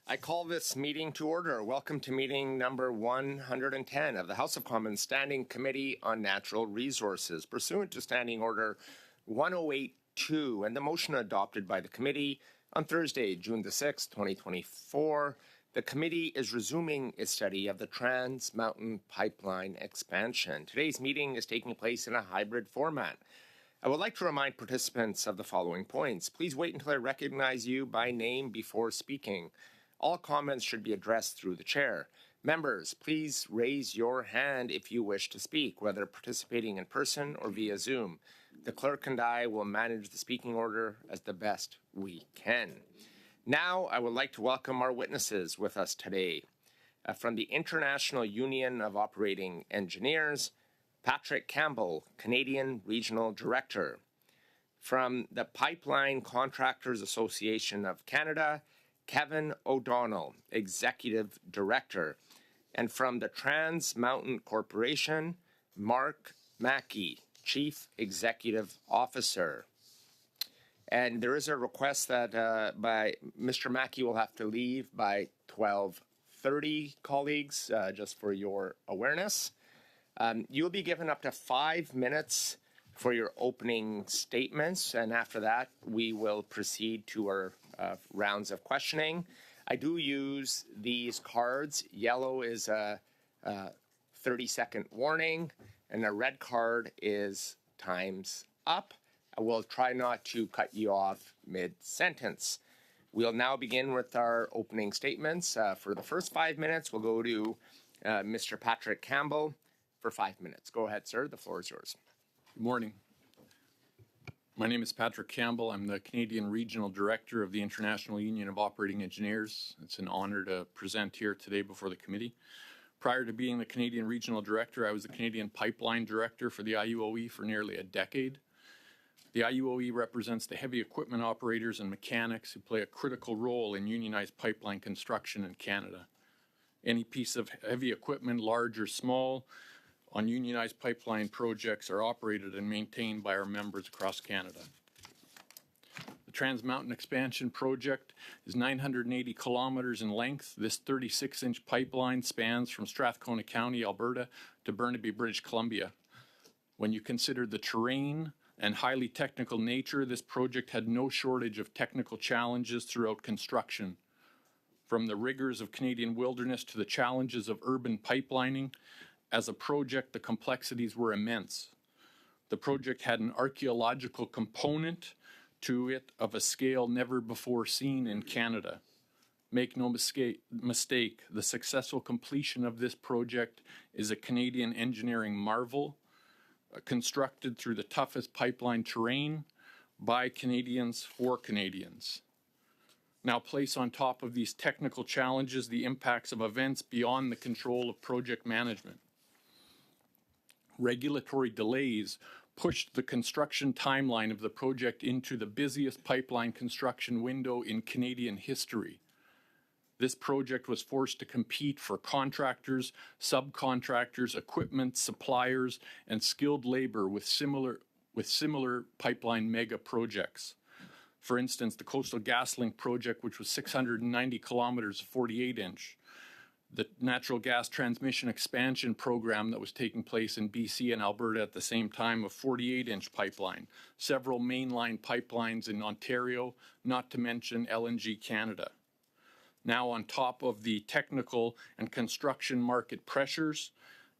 I call this meeting to order. Welcome to meeting number 110 of the House of Commons Standing Committee on Natural Resources, pursuant to Standing Order 1082 and the motion adopted by the committee on Thursday, June the 6th, 2024. The committee is resuming its study of the Trans Mountain Pipeline expansion. Today's meeting is taking place in a hybrid format. I would like to remind participants of the following points. Please wait until I recognize you by name before speaking. All comments should be addressed through the chair. Members, please raise your hand if you wish to speak, whether participating in person or via Zoom. The clerk and I will manage the speaking order as the best we can. Now, I would like to welcome our witnesses with us today. From the International Union of Operating Engineers, Patrick Campbell, Canadian Regional Director. From the Pipeline Contractors Association of Canada, Kevin O'Donnell, Executive Director. And from the Trans Mountain Corporation, Mark Mackey, Chief Executive Officer. And there is a request that by Mr. Mackey will have to leave by 12:30, colleagues, just for your awareness. You'll be given up to 5 minutes for your opening statements, and after that, we will proceed to our rounds of questioning. I do use these cards. Yellow is a 30-second warning, and a red card is time's up. I will try not to cut you off mid-sentence. We'll now begin with our opening statements. For the first 5 minutes, we'll go to Mr. Patrick Campbell for 5 minutes. Go ahead, sir. The floor is yours. Good morning. My name is Patrick Campbell. I'm the Canadian Regional Director of the International Union of Operating Engineers. It's an honor to present here today before the committee. Prior to being the Canadian Regional Director, I was the Canadian Pipeline Director for the IUOE for nearly a decade. The IUOE represents the heavy equipment operators and mechanics who play a critical role in unionized pipeline construction in Canada. Any piece of heavy equipment, large or small, on unionized pipeline projects are operated and maintained by our members across Canada. The Trans Mountain Expansion Project is 980 kilometers in length. This 36-inch pipeline spans from Strathcona County, Alberta, to Burnaby, British Columbia. When you consider the terrain and highly technical nature, this project had no shortage of technical challenges throughout construction. From the rigors of Canadian wilderness to the challenges of urban pipelining, as a project, the complexities were immense. The project had an archaeological component to it of a scale never before seen in Canada. Make no mistake, the successful completion of this project is a Canadian engineering marvel, constructed through the toughest pipeline terrain by Canadians for Canadians. Now place on top of these technical challenges the impacts of events beyond the control of project management. Regulatory delays pushed the construction timeline of the project into the busiest pipeline construction window in Canadian history. This project was forced to compete for contractors, subcontractors, equipment, suppliers, and skilled labor with similar pipeline mega projects. For instance, the Coastal GasLink project, which was 690 kilometers, 48-inch. The natural gas transmission expansion program that was taking place in BC and Alberta at the same time, a 48-inch pipeline, several mainline pipelines in Ontario, not to mention LNG Canada. Now on top of the technical and construction market pressures,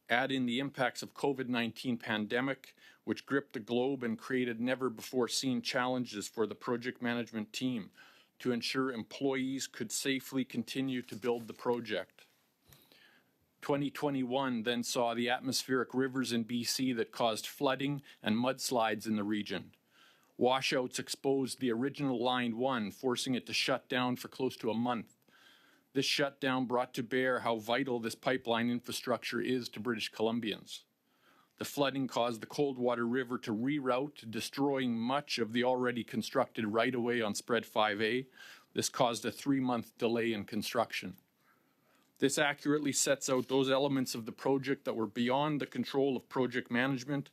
add in the impacts of COVID-19 pandemic, which gripped the globe and created never before seen challenges for the project management team to ensure employees could safely continue to build the project. 2021 then saw the atmospheric rivers in BC that caused flooding and mudslides in the region. Washouts exposed the original Line 1, forcing it to shut down for close to a month. This shutdown brought to bear how vital this pipeline infrastructure is to British Columbians. The flooding caused the Coldwater River to reroute, destroying much of the already constructed right-of-way on Spread 5A. This caused a 3-month delay in construction. This accurately sets out those elements of the project that were beyond the control of project management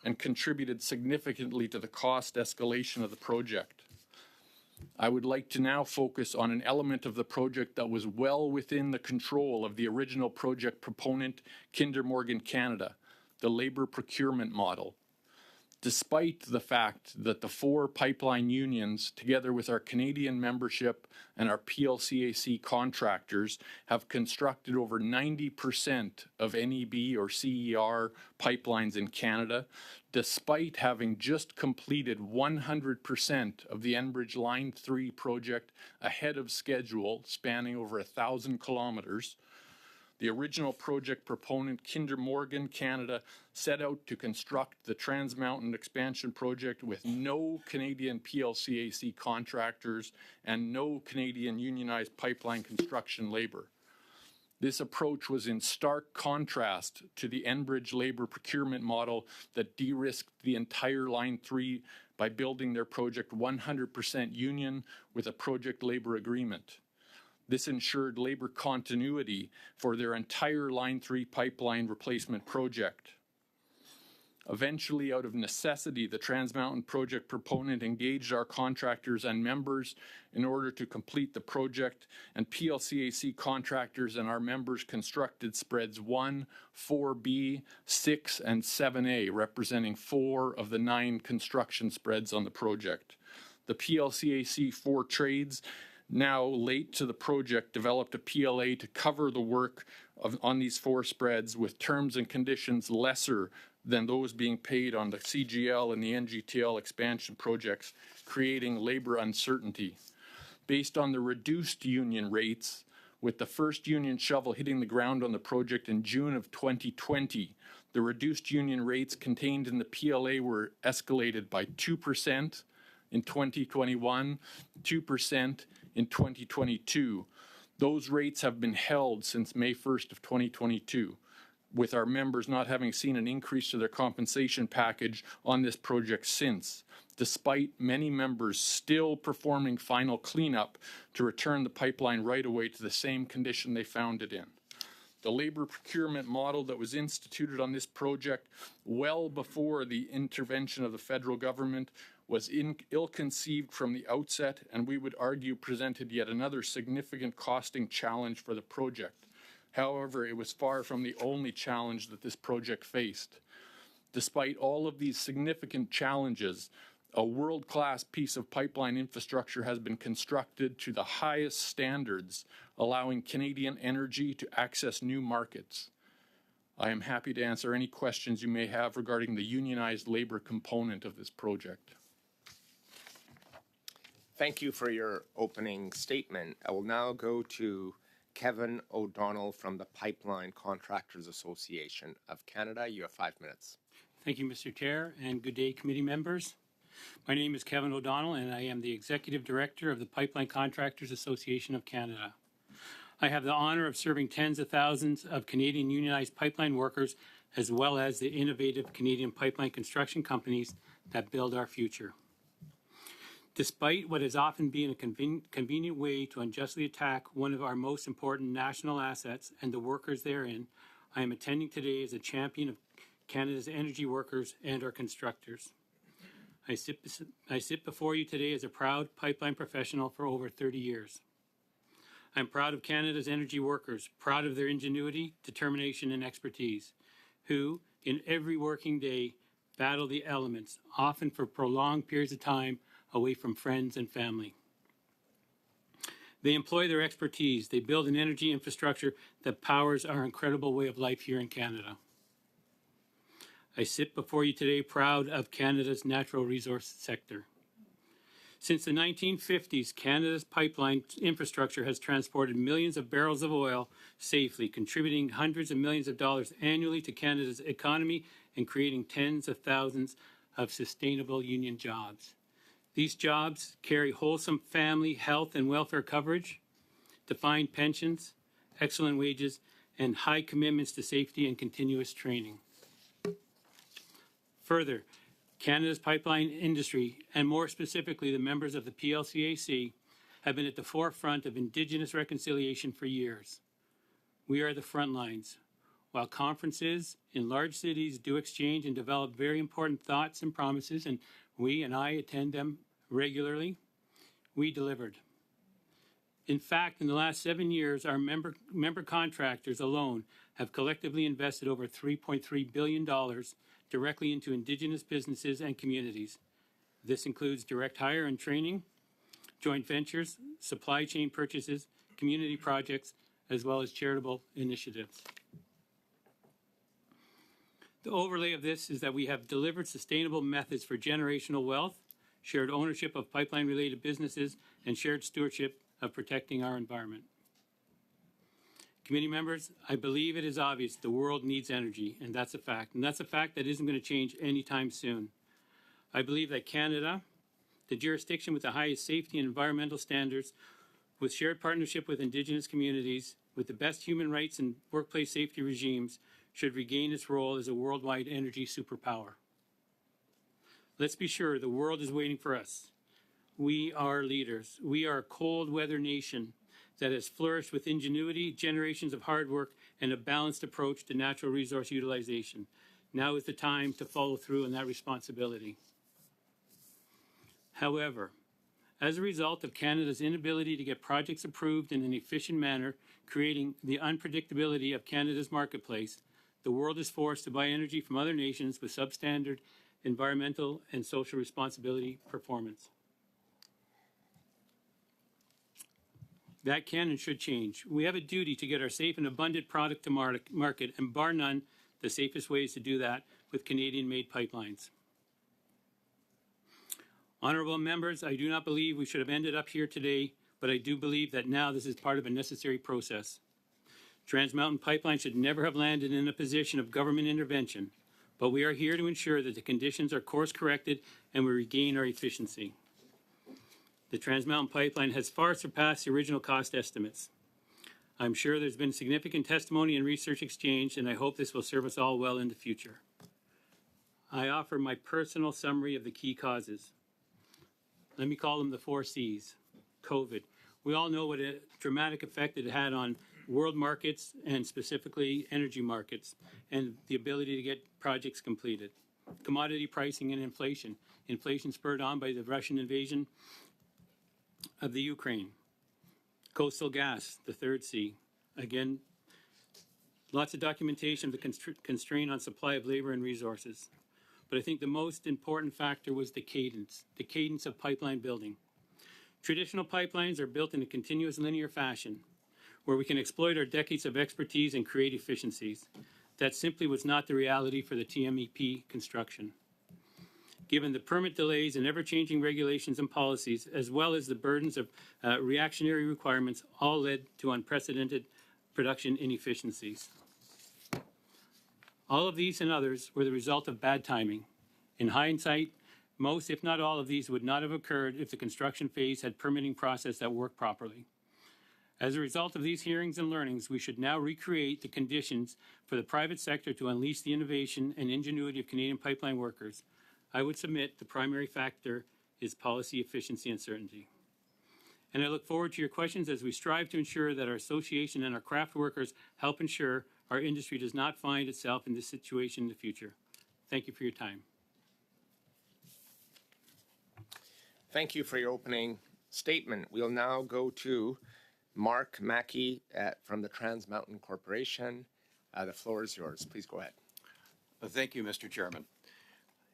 and contributed significantly to the cost escalation of the project. I would like to now focus on an element of the project that was well within the control of the original project proponent, Kinder Morgan Canada, the labor procurement model. Despite the fact that the 4 pipeline unions, together with our Canadian membership and our PLCAC contractors, have constructed over 90% of NEB or CER pipelines in Canada, despite having just completed 100% of the Enbridge Line 3 project ahead of schedule, spanning over 1,000 kilometers, the original project proponent, Kinder Morgan Canada, set out to construct the Trans Mountain Expansion Project with no Canadian PLCAC contractors and no Canadian unionized pipeline construction labor. This approach was in stark contrast to the Enbridge labor procurement model that de-risked the entire Line 3 by building their project 100% union with a project labor agreement. This ensured labor continuity for their entire Line 3 pipeline replacement project. Eventually, out of necessity, the Trans Mountain project proponent engaged our contractors and members in order to complete the project, and PLCAC contractors and our members constructed spreads 1, 4B, 6, and 7A, representing 4 of the 9 construction spreads on the project. The PLCAC 4 trades, now late to the project, developed a PLA to cover the work on these 4 spreads with terms and conditions lesser than those being paid on the CGL and the NGTL expansion projects, creating labor uncertainty. Based on the reduced union rates, with the first union shovel hitting the ground on the project in June of 2020, the reduced union rates contained in the PLA were escalated by 2% in 2021, 2% in 2022. Those rates have been held since May 1st of 2022, with our members not having seen an increase to their compensation package on this project since, despite many members still performing final cleanup to return the pipeline right away to the same condition they found it in. The labor procurement model that was instituted on this project well before the intervention of the federal government was ill-conceived from the outset, and we would argue presented yet another significant costing challenge for the project. However, it was far from the only challenge that this project faced. Despite all of these significant challenges, a world-class piece of pipeline infrastructure has been constructed to the highest standards, allowing Canadian energy to access new markets. I am happy to answer any questions you may have regarding the unionized labor component of this project. Thank you for your opening statement. I will now go to Kevin O'Donnell from the Pipeline Contractors Association of Canada. You have 5 minutes. Thank you, Mr. Chair, and good day, committee members. My name is Kevin O'Donnell, and I am the Executive Director of the Pipeline Contractors Association of Canada. I have the honor of serving tens of thousands of Canadian unionized pipeline workers, as well as the innovative Canadian pipeline construction companies that build our future. Despite what has often been a convenient way to unjustly attack one of our most important national assets and the workers therein, I am attending today as a champion of Canada's energy workers and our constructors. I sit before you today as a proud pipeline professional for over 30 years. I'm proud of Canada's energy workers, proud of their ingenuity, determination, and expertise, who, in every working day, battle the elements, often for prolonged periods of time, away from friends and family. They employ their expertise. They build an energy infrastructure that powers our incredible way of life here in Canada. I sit before you today proud of Canada's natural resource sector. Since the 1950s, Canada's pipeline infrastructure has transported millions of barrels of oil safely, contributing hundreds of millions of dollars annually to Canada's economy and creating tens of thousands of sustainable union jobs. These jobs carry wholesome family, health, and welfare coverage. defined pensions, excellent wages, and high commitments to safety and continuous training. Further, Canada's pipeline industry, and more specifically the members of the PLCAC, have been at the forefront of Indigenous reconciliation for years. We are the front lines. While conferences in large cities do exchange and develop very important thoughts and promises, and I attend them regularly, we delivered. In fact, in the last 7 years, our member contractors alone have collectively invested over $3.3 billion directly into Indigenous businesses and communities. This includes direct hire and training, joint ventures, supply chain purchases, community projects, as well as charitable initiatives. The overlay of this is that we have delivered sustainable methods for generational wealth, shared ownership of pipeline-related businesses, and shared stewardship of protecting our environment. Committee members, I believe it is obvious the world needs energy, and that's a fact. And that's a fact that isn't going to change anytime soon. I believe that Canada, the jurisdiction with the highest safety and environmental standards, with shared partnership with Indigenous communities, with the best human rights and workplace safety regimes, should regain its role as a worldwide energy superpower. Let's be sure the world is waiting for us. We are leaders. We are a cold weather nation that has flourished with ingenuity, generations of hard work, and a balanced approach to natural resource utilization. Now is the time to follow through on that responsibility. However, as a result of Canada's inability to get projects approved in an efficient manner, creating the unpredictability of Canada's marketplace, the world is forced to buy energy from other nations with substandard environmental and social responsibility performance. That can and should change. We have a duty to get our safe and abundant product to market, and bar none, the safest way is to do that with Canadian-made pipelines. Honourable members, I do not believe we should have ended up here today, but I do believe that now this is part of a necessary process. Trans Mountain Pipeline should never have landed in a position of government intervention, but we are here to ensure that the conditions are course corrected and we regain our efficiency. The Trans Mountain Pipeline has far surpassed the original cost estimates. I'm sure there's been significant testimony and research exchange, and I hope this will serve us all well in the future. I offer my personal summary of the key causes. Let me call them the 4 C's. COVID. We all know what a dramatic effect it had on world markets and specifically energy markets and the ability to get projects completed. Commodity pricing and inflation. Inflation spurred on by the Russian invasion of the Ukraine. Coastal gas, the 3rd C. Again, lots of documentation of the constraint on supply of labor and resources. But I think the most important factor was the cadence of pipeline building. Traditional pipelines are built in a continuous linear fashion where we can exploit our decades of expertise and create efficiencies. That simply was not the reality for the TMEP construction. Given the permit delays and ever-changing regulations and policies, as well as the burdens of reactionary requirements, all led to unprecedented production inefficiencies. All of these and others were the result of bad timing. In hindsight, most, if not all of these, would not have occurred if the construction phase had permitting process that worked properly. As a result of these hearings and learnings, we should now recreate the conditions for the private sector to unleash the innovation and ingenuity of Canadian pipeline workers. I would submit the primary factor is policy efficiency and certainty. And I look forward to your questions as we strive to ensure that our association and our craft workers help ensure our industry does not find itself in this situation in the future. Thank you for your time. Thank you for your opening statement. We'll now go to Mark Mackey from the Trans Mountain Corporation. The floor is yours. Please go ahead. Thank you, Mr. Chairman,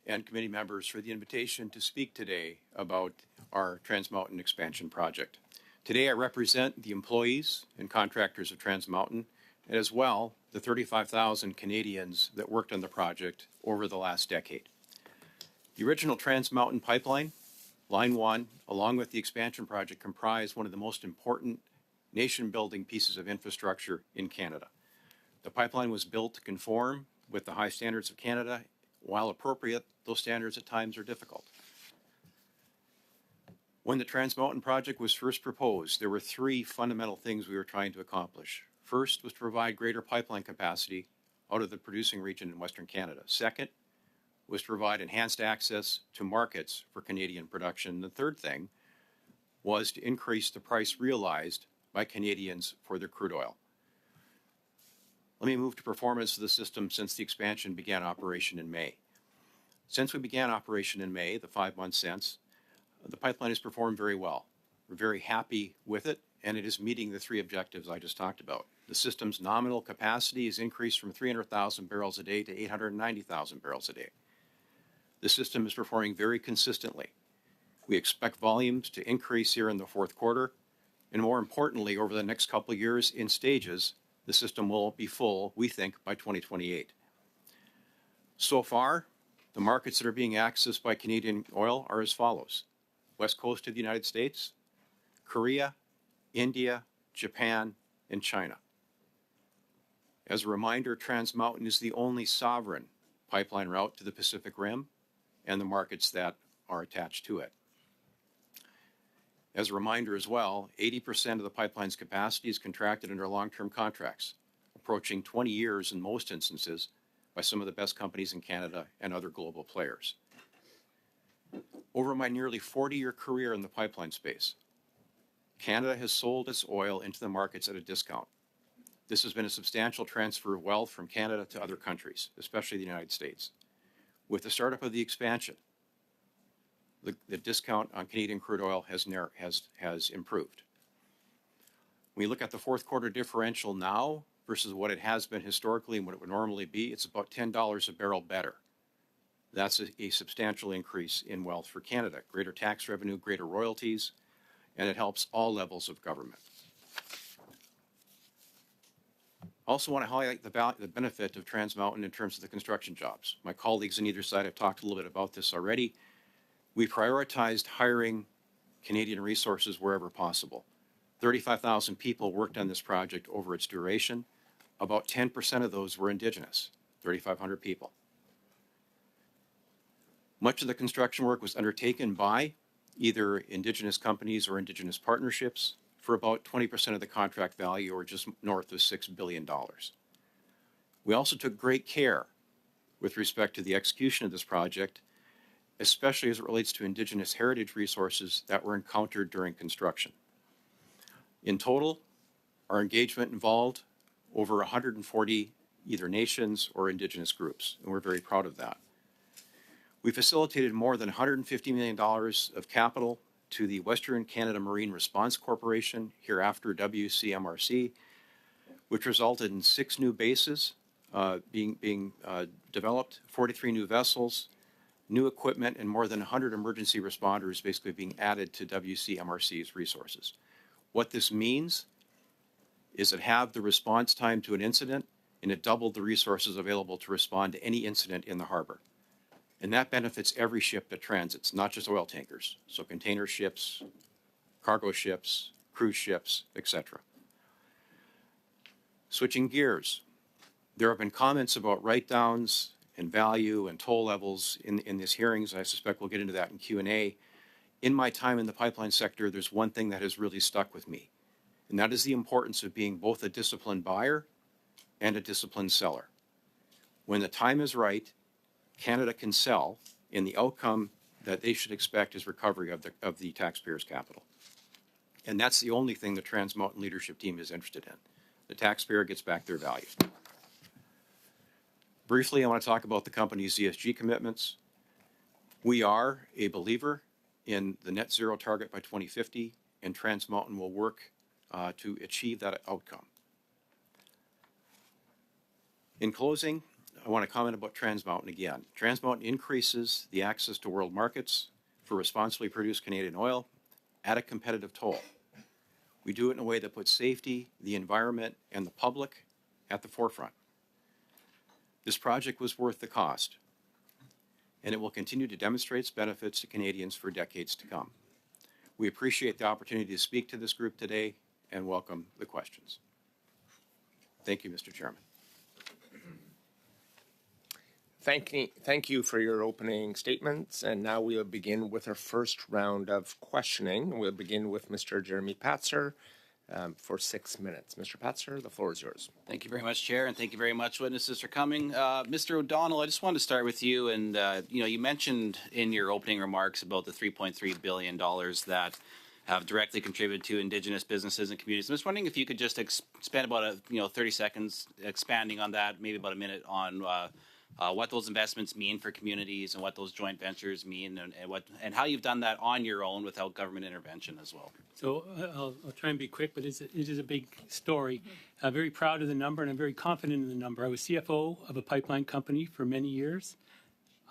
and committee members for the invitation to speak today about our Trans Mountain expansion project. Today I represent the employees and contractors of Trans Mountain, and as well the 35,000 Canadians that worked on the project over the last decade. The original Trans Mountain pipeline, Line 1, along with the expansion project, comprise one of the most important nation-building pieces of infrastructure in Canada. The pipeline was built to conform with the high standards of Canada. While appropriate, those standards at times are difficult. When the Trans Mountain project was first proposed, there were three fundamental things we were trying to accomplish. First was to provide greater pipeline capacity out of the producing region in Western Canada. Second was to provide enhanced access to markets for Canadian production. The third thing was to increase the price realized by Canadians for their crude oil. Let me move to performance of the system since the expansion began operation in May. Since we began operation in May, the 5 months since, the pipeline has performed very well. We're very happy with it, and it is meeting the three objectives I just talked about. The system's nominal capacity has increased from 300,000 barrels a day to 890,000 barrels a day. The system is performing very consistently. We expect volumes to increase here in the fourth quarter, and more importantly, over the next couple of years in stages, the system will be full, we think, by 2028. So far, the markets that are being accessed by Canadian oil are as follows: West Coast of the United States, Korea, India, Japan, and China. As a reminder, Trans Mountain is the only sovereign pipeline route to the Pacific Rim and the markets that are attached to it. As a reminder as well, 80% of the pipeline's capacity is contracted under long-term contracts, approaching 20 years in most instances by some of the best companies in Canada and other global players. Over my nearly 40-year career in the pipeline space, Canada has sold its oil into the markets at a discount. This has been a substantial transfer of wealth from Canada to other countries, especially the United States. With the startup of the expansion, the discount on Canadian crude oil has improved. When you look at the fourth quarter differential now versus what it has been historically and what it would normally be, it's about $10 a barrel better. That's a substantial increase in wealth for Canada. Greater tax revenue, greater royalties, and it helps all levels of government. I also want to highlight the benefit of Trans Mountain in terms of the construction jobs. My colleagues on either side have talked a little bit about this already. We prioritized hiring Canadian resources wherever possible. 35,000 people worked on this project over its duration. About 10% of those were Indigenous, 3,500 people. Much of the construction work was undertaken by either Indigenous companies or Indigenous partnerships for about 20% of the contract value, or just north of $6 billion. We also took great care with respect to the execution of this project, especially as it relates to Indigenous heritage resources that were encountered during construction. In total, our engagement involved over 140 either nations or Indigenous groups, and we're very proud of that. We facilitated more than $150 million of capital to the Western Canada Marine Response Corporation, hereafter WCMRC, which resulted in 6 new bases being developed, 43 new vessels, new equipment, and more than 100 emergency responders basically being added to WCMRC's resources. What this means is it halved the response time to an incident, and it doubled the resources available to respond to any incident in the harbor. And that benefits every ship that transits, not just oil tankers. So container ships, cargo ships, cruise ships, etc. Switching gears, there have been comments about write-downs and value and toll levels in these hearings. I suspect we'll get into that in Q&A. In my time in the pipeline sector, there's one thing that has really stuck with me, and that is the importance of being both a disciplined buyer and a disciplined seller. When the time is right, Canada can sell, and the outcome that they should expect is recovery of the taxpayers' capital. And that's the only thing the Trans Mountain leadership team is interested in. The taxpayer gets back their value. Briefly, I want to talk about the company's ESG commitments. We are a believer in the net zero target by 2050, and Trans Mountain will work to achieve that outcome. In closing, I want to comment about Trans Mountain again. Trans Mountain increases the access to world markets for responsibly produced Canadian oil at a competitive toll. We do it in a way that puts safety, the environment, and the public at the forefront. This project was worth the cost, and it will continue to demonstrate its benefits to Canadians for decades to come. We appreciate the opportunity to speak to this group today and welcome the questions. Thank you, Mr. Chairman. Thank you for your opening statements. And now we'll begin with our first round of questioning. We'll begin with Mr. Jeremy Patzer for 6 minutes. Mr. Patzer, the floor is yours. Thank you very much, Chair, and thank you very much, witnesses, for coming. Mr. O'Donnell, I just wanted to start with you. And, you mentioned in your opening remarks about the $3.3 billion that have directly contributed to Indigenous businesses and communities. I'm just wondering if you could just spend about 30 seconds expanding on that, maybe about a minute on what those investments mean for communities and what those joint ventures mean, and how you've done that on your own without government intervention as well. So I'll try and be quick, but it is a big story. I'm very proud of the number, and I'm very confident in the number. I was CFO of a pipeline company for many years.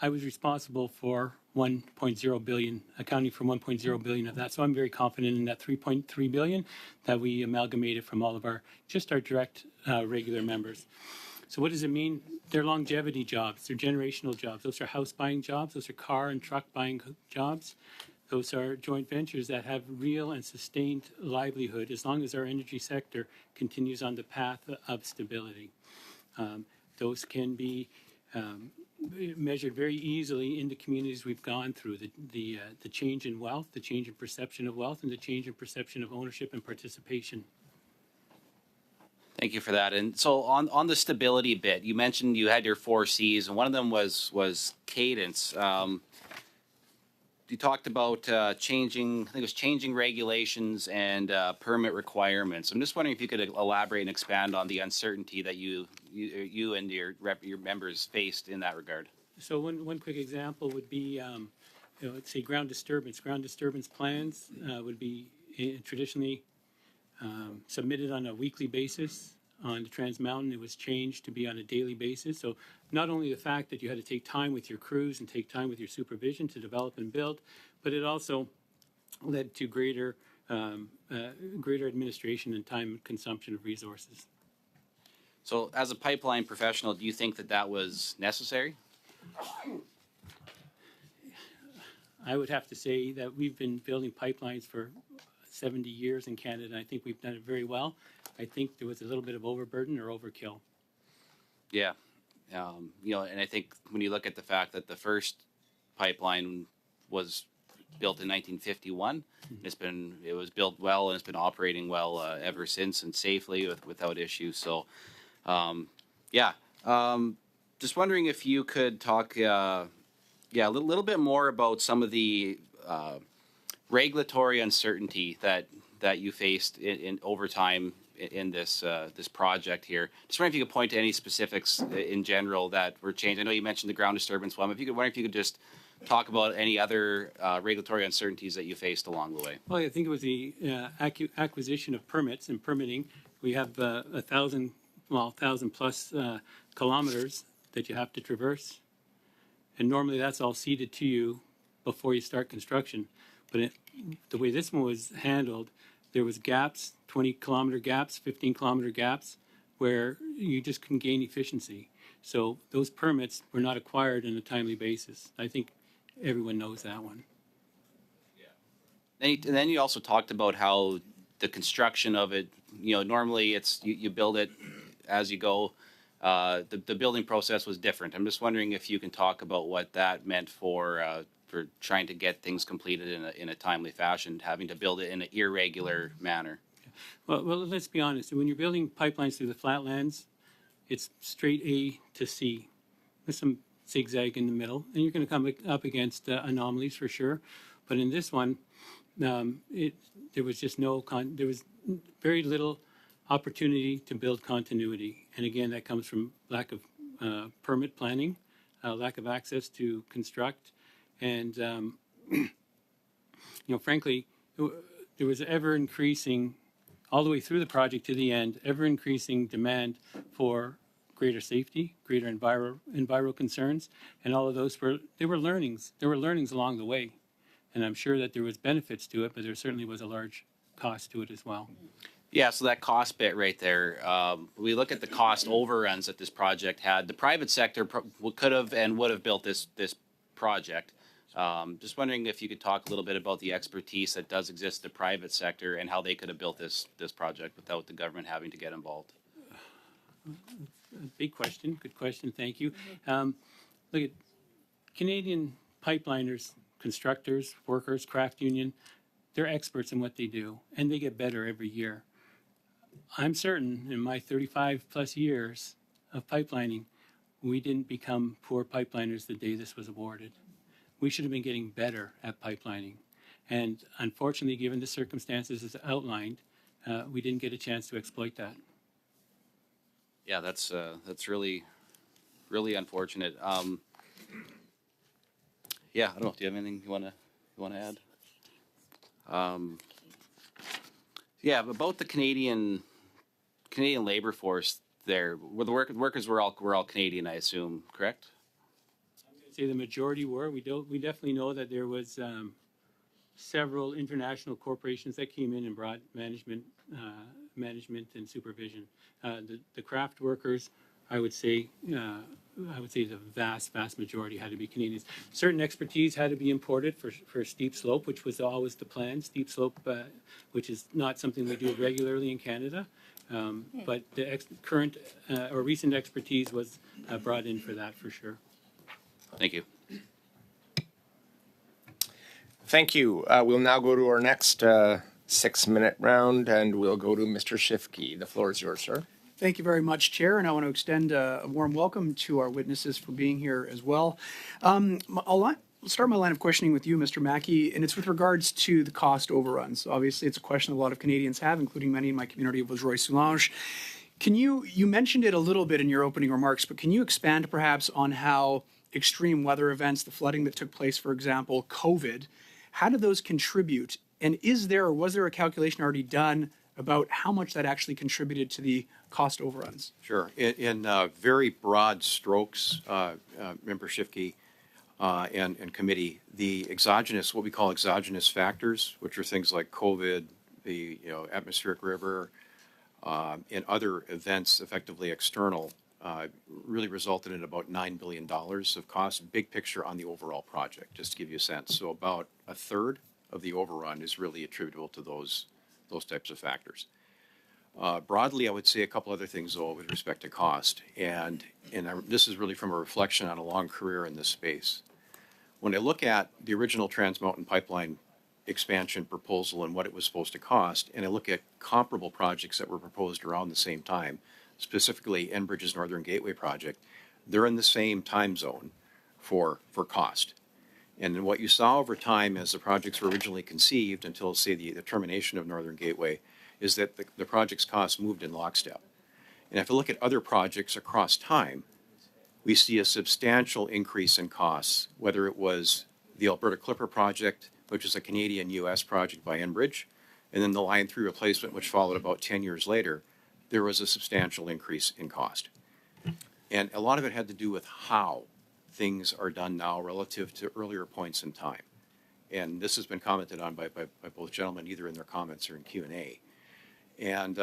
I was responsible for 1.0 billion, accounting for 1.0 billion of that. So I'm very confident in that 3.3 billion that we amalgamated from all of our direct regular members. So what does it mean? They're longevity jobs. They're generational jobs. Those are house buying jobs. Those are car and truck buying jobs. Those are joint ventures that have real and sustained livelihood as long as our energy sector continues on the path of stability. Those can be measured very easily in the communities we've gone through, the change in wealth, the change in perception of wealth, and the change in perception of ownership and participation. Thank you for that. And so on the stability bit, you mentioned you had your 4 C's, and one of them was cadence. You talked about changing regulations and permit requirements. I'm just wondering if you could elaborate and expand on the uncertainty that you and your members faced in that regard. So one quick example would be, let's say ground disturbance. Ground disturbance plans would be traditionally submitted on a weekly basis. On the Trans Mountain, it was changed to be on a daily basis. So not only the fact that you had to take time with your crews and take time with your supervision to develop and build, but it also led to greater administration and time consumption of resources. So as a pipeline professional, do you think that was necessary? I would have to say that we've been building pipelines for 70 years in Canada, and I think we've done it very well. I think there was a little bit of overburden or overkill. Yeah. And I think when you look at the fact that the first pipeline was built in 1951, it was built well and it's been operating well ever since and safely without issue. So, just wondering if you could talk, a little bit more about some of the regulatory uncertainty that you faced in over time in this project here. Just wondering if you could point to any specifics in general that were changed. I know you mentioned the ground disturbance one, but wondering if you could just talk about any other regulatory uncertainties that you faced along the way. Well, I think it was the acquisition of permits and permitting. We have 1,000 plus kilometers that you have to traverse, and normally that's all ceded to you before you start construction. But the way this one was handled, there was gaps, 20-kilometer gaps, 15-kilometer gaps, where you just couldn't gain efficiency. So those permits were not acquired on a timely basis. I think everyone knows that one. Yeah. And then you also talked about how the construction of it, normally it's you build it as you go. The building process was different. I'm just wondering if you can talk about what that meant for trying to get things completed in a timely fashion, having to build it in an irregular manner. Well, let's be honest. When you're building pipelines through the flatlands, it's straight A to C with some zigzag in the middle, and you're going to come up against anomalies for sure. But in this one, there was just there was very little opportunity to build continuity, and again, that comes from lack of permit planning, lack of access to construct. And, frankly, there was ever increasing, all the way through the project to the end, ever increasing demand for greater safety, greater enviro concerns, and all of those were learnings. There were learnings along the way, and I'm sure that there was benefits to it, but there certainly was a large cost to it as well. Yeah, so that cost bit right there, we look at the cost overruns that this project had. The private sector could have and would have built this project. Just wondering if you could talk a little bit about the expertise that does exist in the private sector and how they could have built this project without the government having to get involved. Big question. Good question. Thank you. look at Canadian pipeliners, constructors, workers, craft union, they're experts in what they do, and they get better every year. I'm certain in my 35 plus years of pipelining, we didn't become poor pipeliners the day this was awarded. We should have been getting better at pipelining. And unfortunately, given the circumstances as outlined, we didn't get a chance to exploit that. Yeah, that's really, really unfortunate. Yeah, I don't know. Do you have anything you want to add? Yeah, about the Canadian labor force there, where the workers were all Canadian, I assume, correct? I'd say the majority were. We definitely know that there was several international corporations that came in and brought management and supervision. The craft workers, I would say the vast majority had to be Canadians. Certain expertise had to be imported for steep slope, which was always the plan. Steep slope, which is not something we do regularly in Canada, but the current or recent expertise was brought in for that for sure. Thank you. Thank you. We'll now go to our next 6-minute round, and we'll go to Mr. Schiffke. The floor is yours, sir. Thank you very much, Chair, and I want to extend a warm welcome to our witnesses for being here as well. I'll start my line of questioning with you, Mr. Mackey, and it's with regards to the cost overruns. Obviously, it's a question a lot of Canadians have, including many in my community of Vaudreuil-Soulanges. You mentioned it a little bit in your opening remarks, but can you expand perhaps on how extreme weather events, the flooding that took place, for example, COVID, how do those contribute? And is there or was there a calculation already done about how much that actually contributed to the cost overruns? Sure. In very broad strokes, Member Schiffke and committee, the exogenous, what we call exogenous factors, which are things like COVID, the atmospheric river, and other events effectively external, really resulted in about $9 billion of cost, big picture on the overall project, just to give you a sense. So about a third of the overrun is really attributable to those types of factors. Broadly, I would say a couple other things, though, with respect to cost, and this is really from a reflection on a long career in this space. When I look at the original Trans Mountain Pipeline expansion proposal and what it was supposed to cost, and I look at comparable projects that were proposed around the same time, specifically Enbridge's Northern Gateway project, they're in the same time zone for cost. And what you saw over time as the projects were originally conceived until, say, the termination of Northern Gateway, is that the project's costs moved in lockstep. And if you look at other projects across time, we see a substantial increase in costs, whether it was the Alberta Clipper project, which is a Canadian-U.S. project by Enbridge, and then the Line 3 replacement, which followed about 10 years later, there was a substantial increase in cost. And a lot of it had to do with how things are done now relative to earlier points in time. And this has been commented on by both gentlemen, either in their comments or in Q&A. And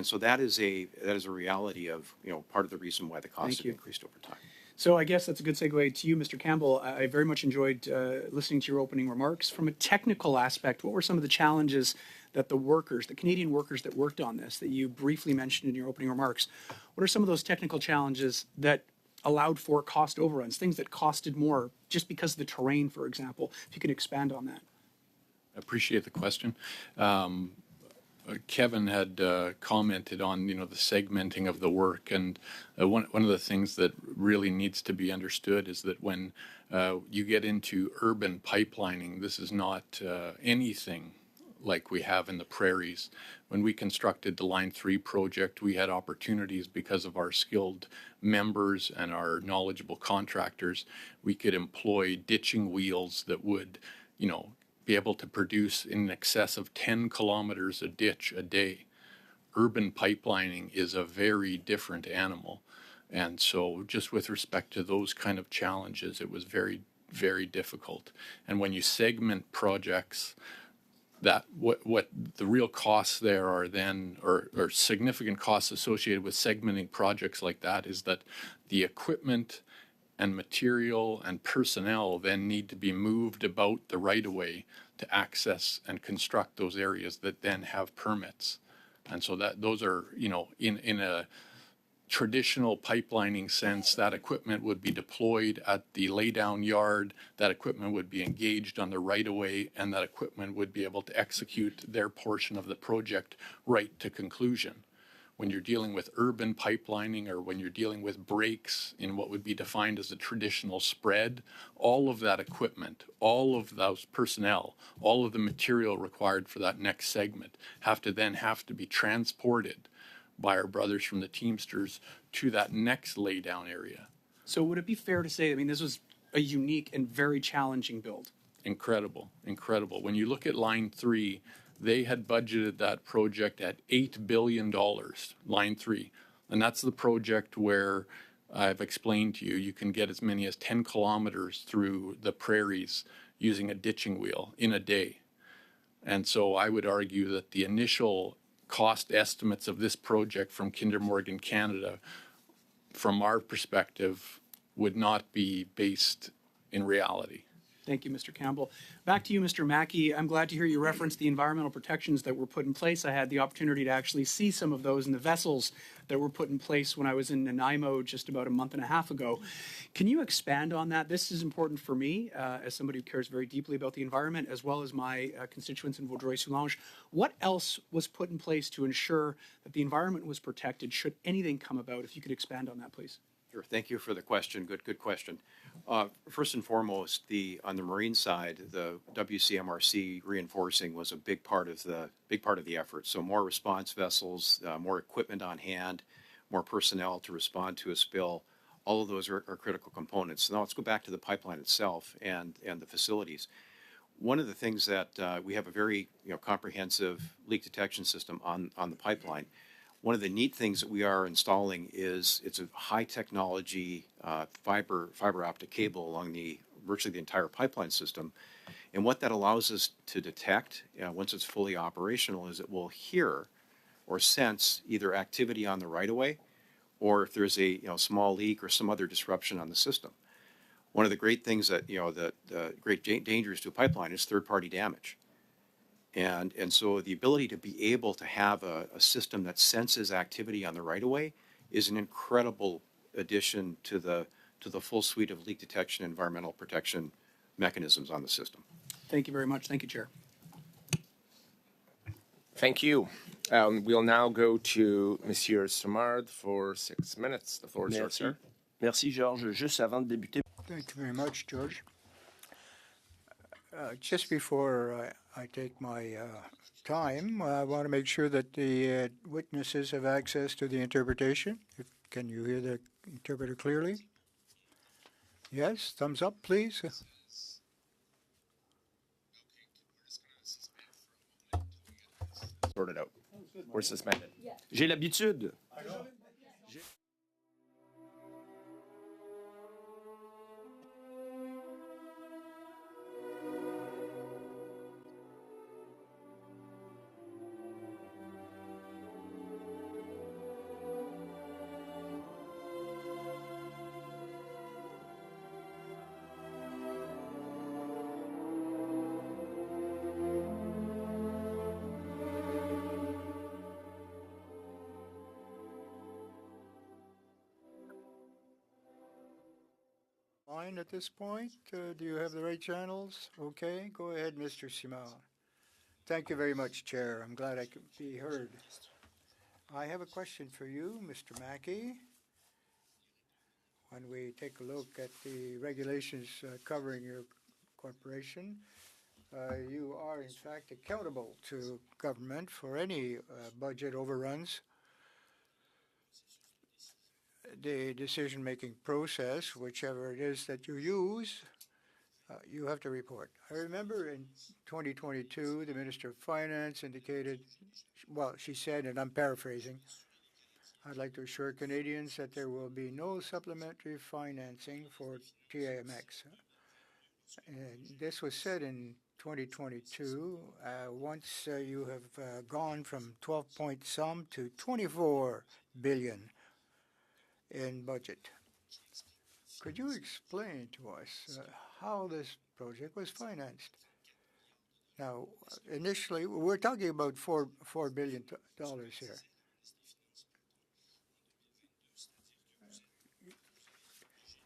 so that is a reality of part of the reason why the costs have increased over time. So I guess that's a good segue to you, Mr. Campbell. I very much enjoyed listening to your opening remarks. From a technical aspect, what were some of the challenges that the Canadian workers that worked on this, that you briefly mentioned in your opening remarks, what are some of those technical challenges that allowed for cost overruns, things that costed more just because of the terrain, for example? If you could expand on that. I appreciate the question. Kevin had commented on the segmenting of the work, and one of the things that really needs to be understood is that when you get into urban pipelining, this is not anything like we have in the prairies. When we constructed the Line 3 project, we had opportunities because of our skilled members and our knowledgeable contractors. We could employ ditching wheels that would, be able to produce in excess of 10 kilometers a ditch a day. Urban pipelining is a very different animal. And so just with respect to those kind of challenges, it was very, very difficult. And when you segment projects, that what the real costs there are then, or significant costs associated with segmenting projects like that, is that the equipment and material and personnel then need to be moved about the right-of-way to access and construct those areas that then have permits. And so that those are, in a traditional pipelining sense, that equipment would be deployed at the laydown yard, that equipment would be engaged on the right-of-way, and that equipment would be able to execute their portion of the project right to conclusion. When you're dealing with urban pipelining or when you're dealing with breaks in what would be defined as a traditional spread, all of that equipment, all of those personnel, all of the material required for that next segment have to be transported by our brothers from the Teamsters to that next laydown area. So would it be fair to say, I mean, this was a unique and very challenging build? Incredible, incredible. When you look at Line 3, they had budgeted that project at $8 billion, Line 3. And that's the project where I've explained to you, you can get as many as 10 kilometers through the prairies using a ditching wheel in a day. And so I would argue that the initial cost estimates of this project from Kinder Morgan Canada, from our perspective, would not be based in reality. Thank you, Mr. Campbell. Back to you, Mr. Mackey. I'm glad to hear you reference the environmental protections that were put in place. I had the opportunity to actually see some of those in the vessels that were put in place when I was in Nanaimo just about a month and a half ago. Can you expand on that? This is important for me as somebody who cares very deeply about the environment, as well as my constituents in Vaudreuil-Soulanges. What else was put in place to ensure that the environment was protected should anything come about? If you could expand on that, please. Sure. Thank you for the question. Good question. First and foremost, on the marine side, the WCMRC reinforcing was a big part of the effort. So more response vessels, more equipment on hand, more personnel to respond to a spill. All of those are critical components. Now let's go back to the pipeline itself and the facilities. One of the things that we have a very comprehensive leak detection system on the pipeline. One of the neat things that we are installing is it's a high technology fiber optic cable along virtually the entire pipeline system. And what that allows us to detect once it's fully operational is it will hear or sense either activity on the right of way or if there's a small leak or some other disruption on the system. One of the great things that the great dangers to a pipeline is third-party damage. And so the ability to be able to have a system that senses activity on the right-of-way is an incredible addition to the full suite of leak detection and environmental protection mechanisms on the system. Thank you very much. Thank you, Chair. Thank you. We'll now go to Monsieur Simard for 6 minutes. The floor is yours, sir. Merci, Georges. Juste avant de débuter. Thank you very much, George. Just before I take my time, I want to make sure that the witnesses have access to the interpretation. Can you hear the interpreter clearly? Yes, thumbs up, please. Sort it out. We're suspended. J'ai l'habitude. Line at this point. Do you have the right channels? Okay, go ahead, Mr. Simard. Thank you very much, Chair. I'm glad I could be heard. I have a question for you, Mr. Mackey. When we take a look at the regulations covering your corporation, you are in fact accountable to government for any budget overruns. The decision-making process, whichever it is that you use, you have to report. I remember in 2022, the Minister of Finance indicated, well, she said, and I'm paraphrasing, I'd like to assure Canadians that there will be no supplementary financing for TAMX. And this was said in 2022. Once you have gone from 12 point some to 24 billion in budget. Could you explain to us how this project was financed? Now, initially, we're talking about $4 billion here.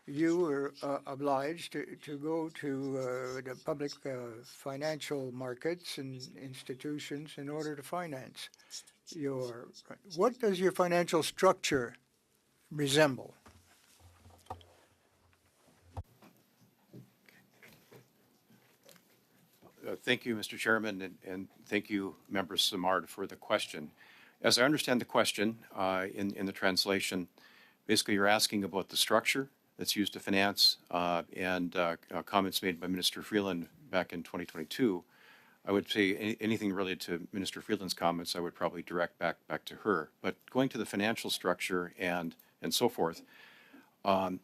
you were obliged to go to the public financial markets and institutions in order to finance your. What does your financial structure resemble? Thank you, Mr. Chairman, and thank you, Member Samard, for the question. As I understand the question in the translation, basically you're asking about the structure that's used to finance and comments made by Minister Freeland back in 2022. I would say anything related to Minister Freeland's comments, I would probably direct back to her. But going to the financial structure and so forth, the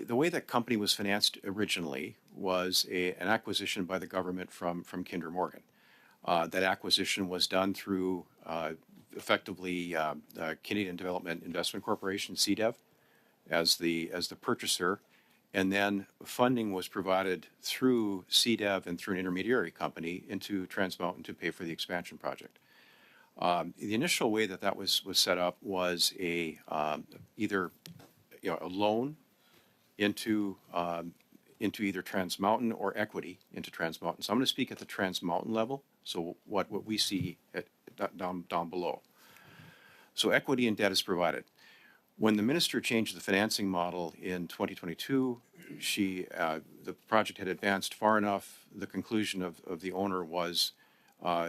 way that company was financed originally was an acquisition by the government from Kinder Morgan. That acquisition was done through effectively Canadian Development Investment Corporation, CDEV, as the purchaser, and then funding was provided through CDEV and through an intermediary company into Trans Mountain to pay for the expansion project. The initial way that was set up was either a loan into either Trans Mountain or equity into Trans Mountain. So I'm going to speak at the Trans Mountain level. So what we see down below. So equity and debt is provided. When the minister changed the financing model in 2022, the project had advanced far enough. The conclusion of the owner was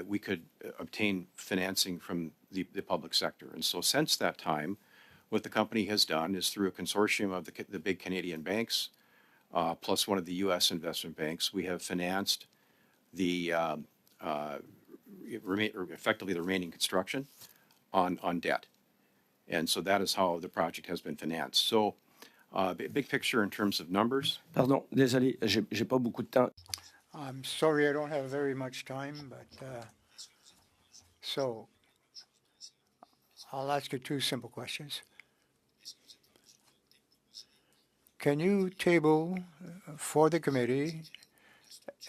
we could obtain financing from the public sector. And so since that time, what the company has done is through a consortium of the big Canadian banks, plus one of the U.S. investment banks, we have financed effectively the remaining construction on debt. And so that is how the project has been financed. So big picture in terms of numbers. Pardon, désolé, j'ai pas beaucoup de temps. I'm sorry I don't have very much time, but so I'll ask you two simple questions. Can you table for the committee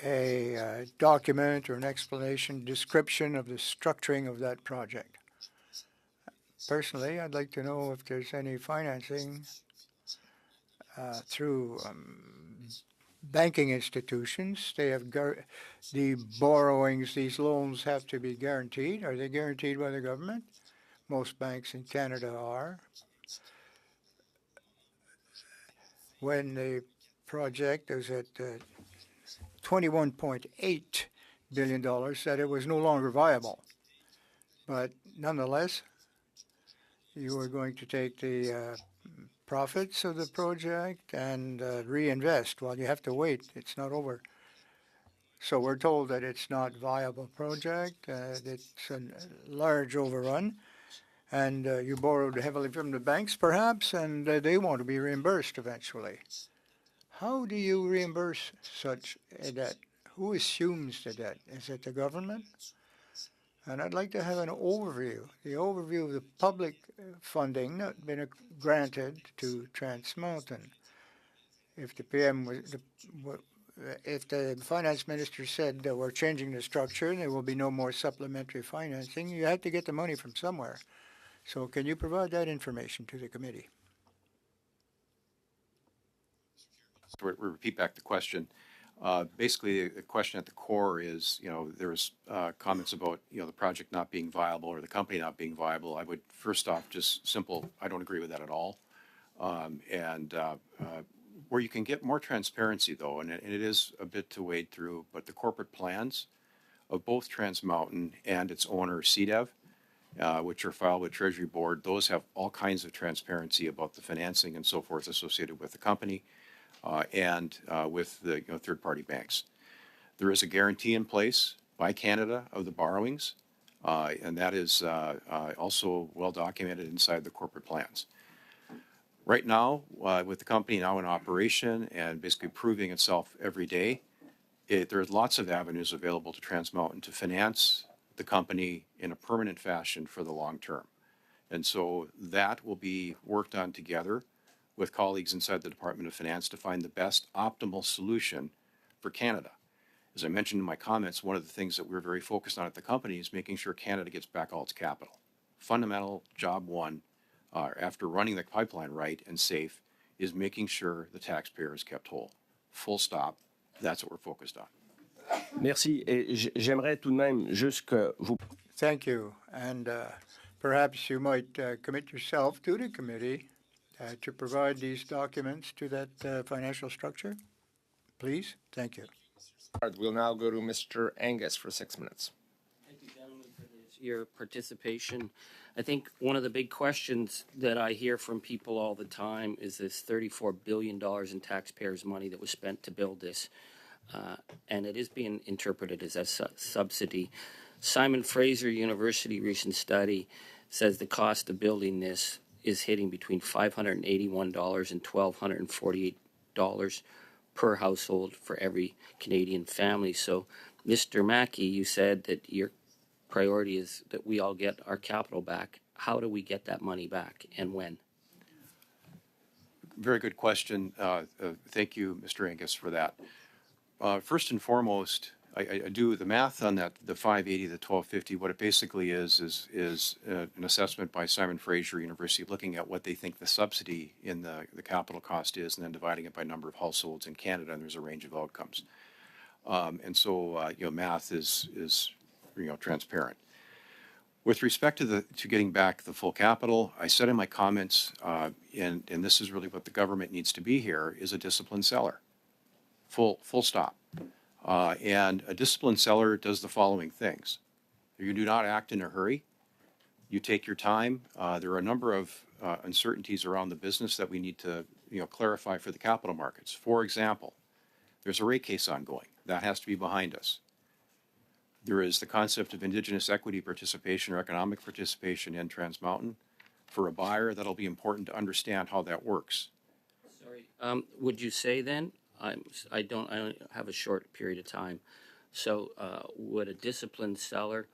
a document or an explanation, description of the structuring of that project? Personally, I'd like to know if there's any financing through banking institutions. They have the borrowings, these loans have to be guaranteed. Are they guaranteed by the government? Most banks in Canada are. When the project was at $21.8 billion, that it was no longer viable. But nonetheless, you were going to take the profits of the project and reinvest. Well, you have to wait. It's not over. So we're told that it's not a viable project. It's a large overrun. And you borrowed heavily from the banks, perhaps, and they want to be reimbursed eventually. How do you reimburse such a debt? Who assumes the debt? Is it the government? And I'd like to have an overview, the overview of the public funding that been granted to Trans Mountain. If the PM was, if the finance minister said that we're changing the structure and there will be no more supplementary financing, you have to get the money from somewhere. So can you provide that information to the committee? To repeat back the question. Basically, the question at the core is, there's comments about, the project not being viable or the company not being viable. I would first off just simple, I don't agree with that at all. Where you can get more transparency though, and it is a bit to wade through, but the corporate plans of both Trans Mountain and its owner CDEV, which are filed with Treasury Board, those have all kinds of transparency about the financing and so forth associated with the company and with the third-party banks. There is a guarantee in place by Canada of the borrowings, and that is also well documented inside the corporate plans. Right now, with the company now in operation and basically proving itself every day, there's lots of avenues available to Trans Mountain to finance the company in a permanent fashion for the long term. And so that will be worked on together with colleagues inside the Department of Finance to find the best optimal solution for Canada. As I mentioned in my comments, one of the things that we're very focused on at the company is making sure Canada gets back all its capital. Fundamental job one, after running the pipeline right and safe, is making sure the taxpayer is kept whole. Full stop. That's what we're focused on. Merci. Et j'aimerais tout de même juste que vous... Thank you. And perhaps you might commit yourself to the committee to provide these documents to that financial structure. Please. Thank you. We'll now go to Mr. Angus for 6 minutes. Thank you, gentlemen, for your participation. I think one of the big questions that I hear from people all the time is this $34 billion in taxpayers' money that was spent to build this. And it is being interpreted as a subsidy. Simon Fraser University recent study says the cost of building this is hitting between $581 and $1,248 per household for every Canadian family. So, Mr. Mackey, you said that your priority is that we all get our capital back. How do we get that money back and when? Very good question. Thank you, Mr. Angus, for that. First and foremost, I do the math on that, the 580, the 1250. What it basically is an assessment by Simon Fraser University looking at what they think the subsidy in the capital cost is and then dividing it by number of households in Canada, and there's a range of outcomes. And so, math is transparent. With respect to getting back the full capital, I said in my comments, and this is really what the government needs to be here, is a disciplined seller. Full stop. And a disciplined seller does the following things. You do not act in a hurry. You take your time. There are a number of uncertainties around the business that we need to clarify for the capital markets. For example, there's a rate case ongoing. That has to be behind us. There is the concept of Indigenous equity participation or economic participation in Trans Mountain. For a buyer, that'll be important to understand how that works. Sorry. Would you say then, I don't have a short period of time, so would a disciplined seller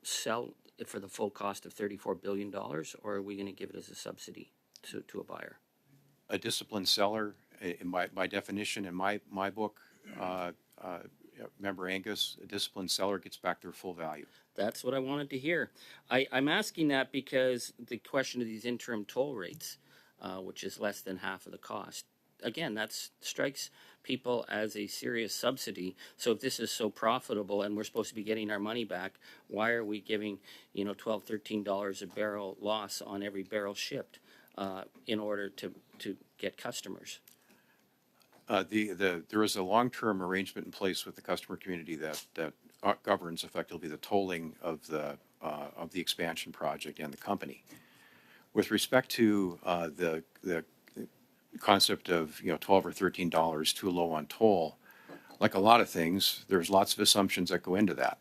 sell it for the full cost of $34 billion, or are we going to give it as a subsidy to a buyer? A disciplined seller, by definition, in my book, member Angus, a disciplined seller gets back their full value. That's what I wanted to hear. I'm asking that because the question of these interim toll rates, which is less than half of the cost, again, that strikes people as a serious subsidy. So if this is so profitable and we're supposed to be getting our money back, why are we giving, $12, $13 a barrel loss on every barrel shipped in order to get customers? There is a long-term arrangement in place with the customer community that governs effectively the tolling of the expansion project and the company. With respect to the concept of $12 or $13 too low on toll, like a lot of things, there's lots of assumptions that go into that.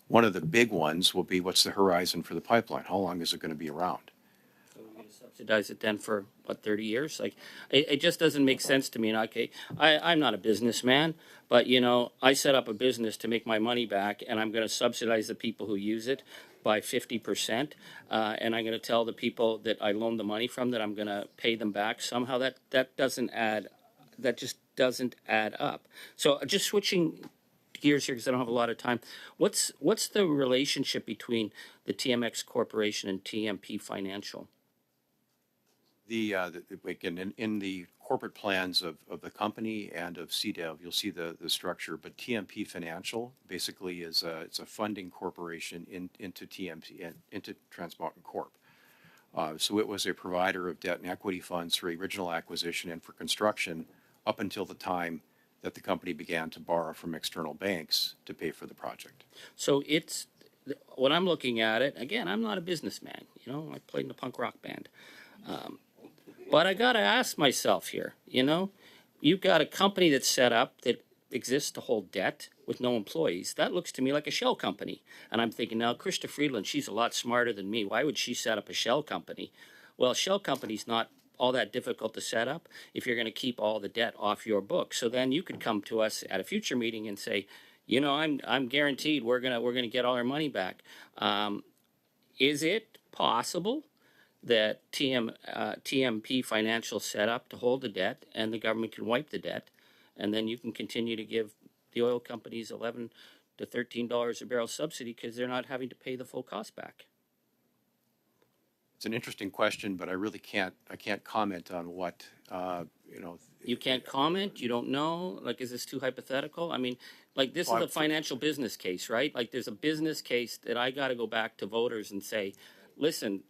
One of the big ones will be, what's the horizon for the pipeline? How long is it going to be around? So we're going to subsidize it then for 30 years? Like, it just doesn't make sense to me. And okay, I'm not a businessman, but I set up a business to make my money back, and I'm going to subsidize the people who use it by 50%, and I'm going to tell the people that I loaned the money from that I'm going to pay them back. Somehow that doesn't add. That just doesn't add up. So just switching gears here because I don't have a lot of time. What's the relationship between the TMX Corporation and TMP Financial? Again, in the corporate plans of the company and of CDEV, you'll see the structure, but TMP Financial basically it's a funding corporation into TMP and into Trans Mountain Corp. So it was a provider of debt and equity funds for original acquisition and for construction up until the time that the company began to borrow from external banks to pay for the project. So it's, when I'm looking at it, again, I'm not a businessman. I played in a punk rock band. But I got to ask myself here, you've got a company that's set up that exists to hold debt with no employees. That looks to me like a shell company. And I'm thinking, now, Krista Friedland, she's a lot smarter than me. Why would she set up a shell company? Well, a shell company's not all that difficult to set up if you're going to keep all the debt off your book. So then you could come to us at a future meeting and say, I'm guaranteed we're gonna get all our money back. Is it possible that TMP Financial set up to hold the debt and the government can wipe the debt, and then you can continue to give the oil companies $11 to $13 a barrel subsidy because they're not having to pay the full cost back? It's an interesting question, but I can't comment on what, you know. You can't comment? You don't know? Like, is this too hypothetical? I mean, like, this is Well, a financial business case, right? Like, there's a business case that I got to go back to voters and say, listen,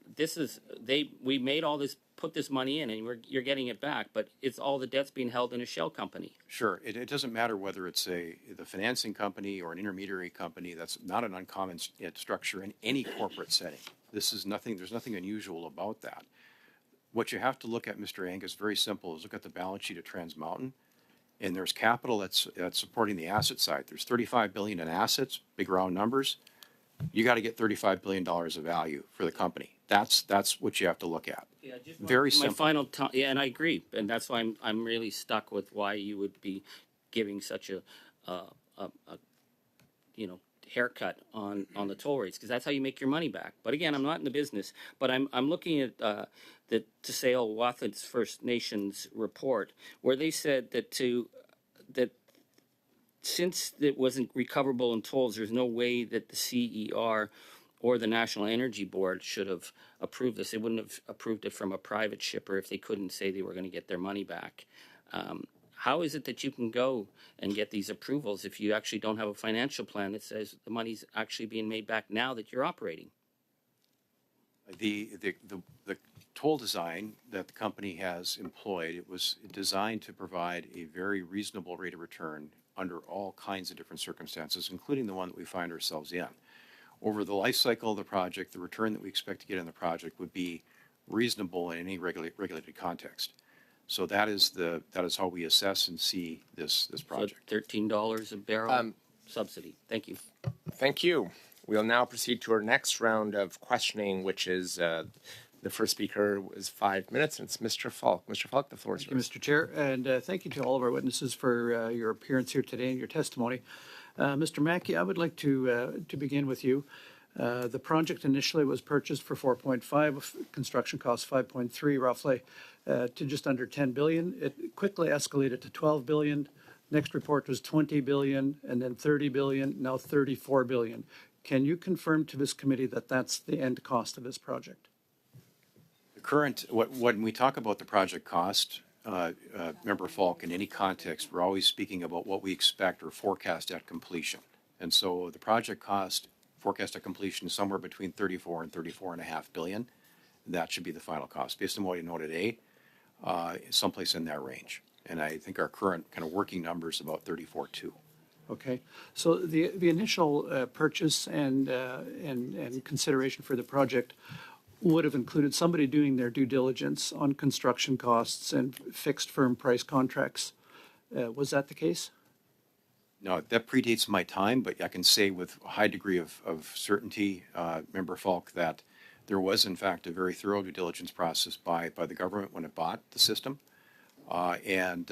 we made all this, put this money in, and you're getting it back, but it's all the debt's being held in a shell company. Sure. It doesn't matter whether it's the financing company or an intermediary company. That's not an uncommon structure in any corporate setting. There's nothing unusual about that. What you have to look at, Mr. Angus, very simple, is look at the balance sheet of Trans Mountain, and there's capital that's supporting the asset side. There's $35 billion in assets, big round numbers. You got to get $35 billion of value for the company. That's what you have to look at. Yeah, just Very my simple. final time. Yeah, and I agree, and that's why I'm really stuck with why you would be giving such a haircut on the toll rates, because that's how you make your money back. But again, I'm not in the business, but I'm looking at the Tsao Wathans First Nations report, where they said that since it wasn't recoverable in tolls, there's no way that the CER or the National Energy Board should have approved this. They wouldn't have approved it from a private shipper if they couldn't say they were going to get their money back. How is it that you can go and get these approvals if you actually don't have a financial plan that says the money's actually being made back now that you're operating? The toll design that the company has employed, it was designed to provide a very reasonable rate of return under all kinds of different circumstances, including the one that we find ourselves in. Over the life cycle of the project, the return that we expect to get in the project would be reasonable in any regulated context. So that is how we assess and see this project. So $13 a barrel subsidy. Thank you. Thank you. We'll now proceed to our next round of questioning, which is the first speaker is 5 minutes, and it's Mr. Falk. Mr. Falk, the floor is yours. Thank you, Mr. Chair, and thank you to all of our witnesses for your appearance here today and your testimony. Mr. Mackey, I would like to begin with you. The project initially was purchased for 4.5, construction costs 5.3 roughly, to just under 10 billion. It quickly escalated to 12 billion. Next report was 20 billion, and then 30 billion, now 34 billion. Can you confirm to this committee that that's the end cost of this project? The current, when we talk about the project cost, Member Falk, in any context, we're always speaking about what we expect or forecast at completion. And so the project cost forecast at completion is somewhere between 34 and 34.5 billion. That should be the final cost. Based on what you know today, someplace in that range. And I think our current kind of working number is about 34.2. Okay, so the initial purchase and consideration for the project would have included somebody doing their due diligence on construction costs and fixed firm price contracts. Was that the case? No, that predates my time, but I can say with a high degree of certainty, Member Falk, that there was in fact a very thorough due diligence process by the government when it bought the system. And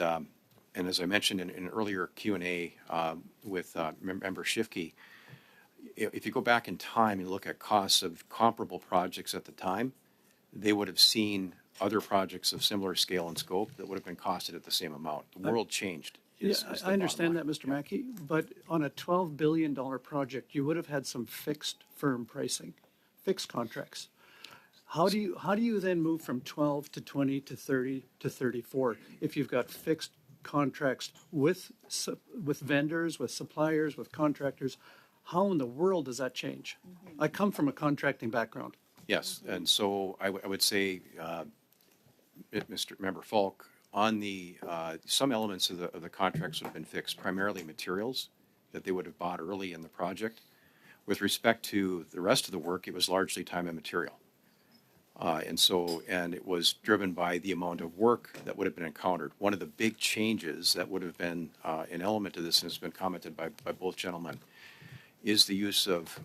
as I mentioned in an earlier Q&A with Member Schiffke, if you go back in time and look at costs of comparable projects at the time, they would have seen other projects of similar scale and scope that would have been costed at the same amount. The world changed. I understand that, Mr. Mackey, but on a $12 billion project, you would have had some fixed firm pricing, fixed contracts. How do you then move from 12 to 20 to 30 to 34 if you've got fixed contracts with vendors, with suppliers, with contractors? How in the world does that change? I come from a contracting background. Yes, and so I would say, Mr. Member Falk, on the some elements of the contracts would have been fixed, primarily materials that they would have bought early in the project. With respect to the rest of the work, it was largely time and material. And it was driven by the amount of work that would have been encountered. One of the big changes that would have been an element of this, and has been commented by both gentlemen, is the use of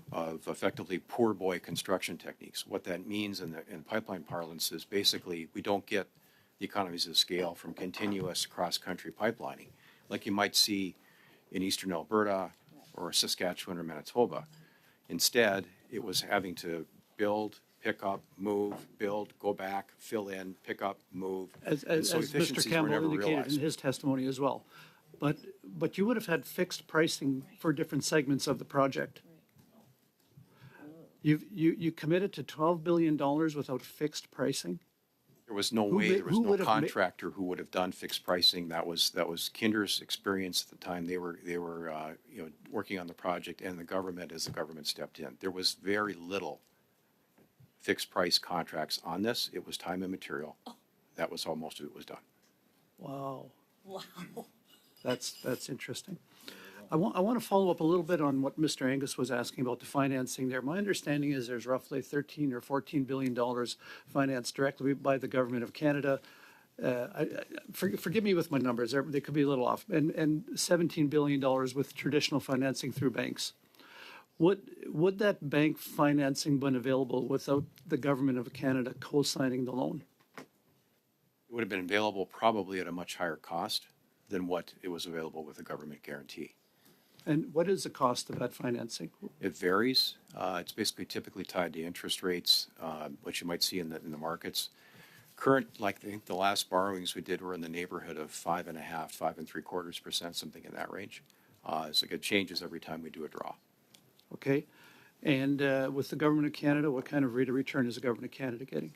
effectively poor boy construction techniques. What that means in pipeline parlance is basically we don't get the economies of scale from continuous cross-country pipelining like you might see in eastern Alberta or Saskatchewan or Manitoba. Instead, it was having to build, pick up, move, build, go back, fill in, pick up, move. As so Mr. Campbell indicated realized. in his testimony as well. But you would have had fixed pricing for different segments of the project. You committed to $12 billion without fixed pricing? There was no Who way, ma- there was who no would have ma- contractor who would have done fixed pricing. That was Kinder's experience at the time. They were working on the project, and the government, as the government stepped in. There was very little fixed price contracts on this. It was time and material. That was how most of it was done. Wow. That's interesting. I want to follow up a little bit on what Mr. Angus was asking about the financing there. My understanding is there's roughly 13 or 14 billion dollars financed directly by the government of Canada. Forgive me with my numbers; they could be a little off. And 17 billion dollars with traditional financing through banks. Would that bank financing been available without the government of Canada co-signing the loan? It would have been available probably at a much higher cost than what it was available with a government guarantee. And what is the cost of that financing? It varies. It's basically typically tied to interest rates, which you might see in the markets. I think the last borrowings we did were in the neighborhood of 5.5%, 5.75%, something in that range. So it changes every time we do a draw. Okay. And with the government of Canada, what kind of rate of return is the government of Canada getting?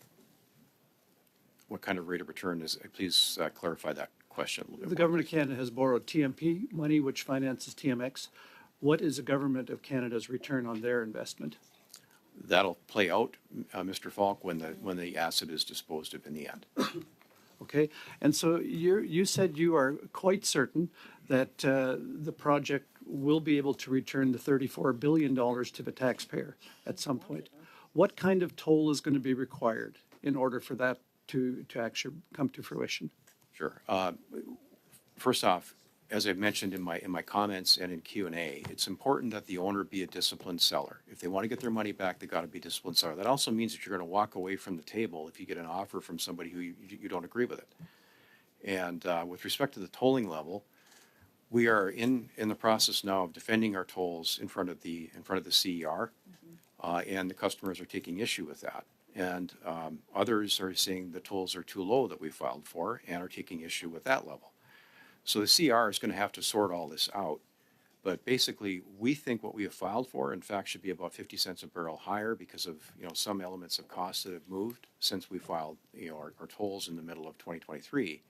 What kind of rate of return is? Please clarify that question a little bit. The government of Canada has borrowed TMP money, which finances TMX. What is the government of Canada's return on their investment? That'll play out, Mr. Falk, when the asset is disposed of in the end. Okay. And so you said you are quite certain that the project will be able to return the $34 billion to the taxpayer at some point. What kind of toll is going to be required in order for that to actually come to fruition? Sure. First off, as I've mentioned in my comments and in Q&A, it's important that the owner be a disciplined seller. If they want to get their money back, they've got to be a disciplined seller. That also means that you're going to walk away from the table if you get an offer from somebody who you don't agree with it. And with respect to the tolling level, we are in the process now of defending our tolls in front of the CER, and the customers are taking issue with that. And others are saying the tolls are too low that we filed for and are taking issue with that level. So the CR is going to have to sort all this out. But basically, we think what we have filed for, in fact, should be about 50 cents a barrel higher because of some elements of costs that have moved since we filed our tolls in the middle of 2023.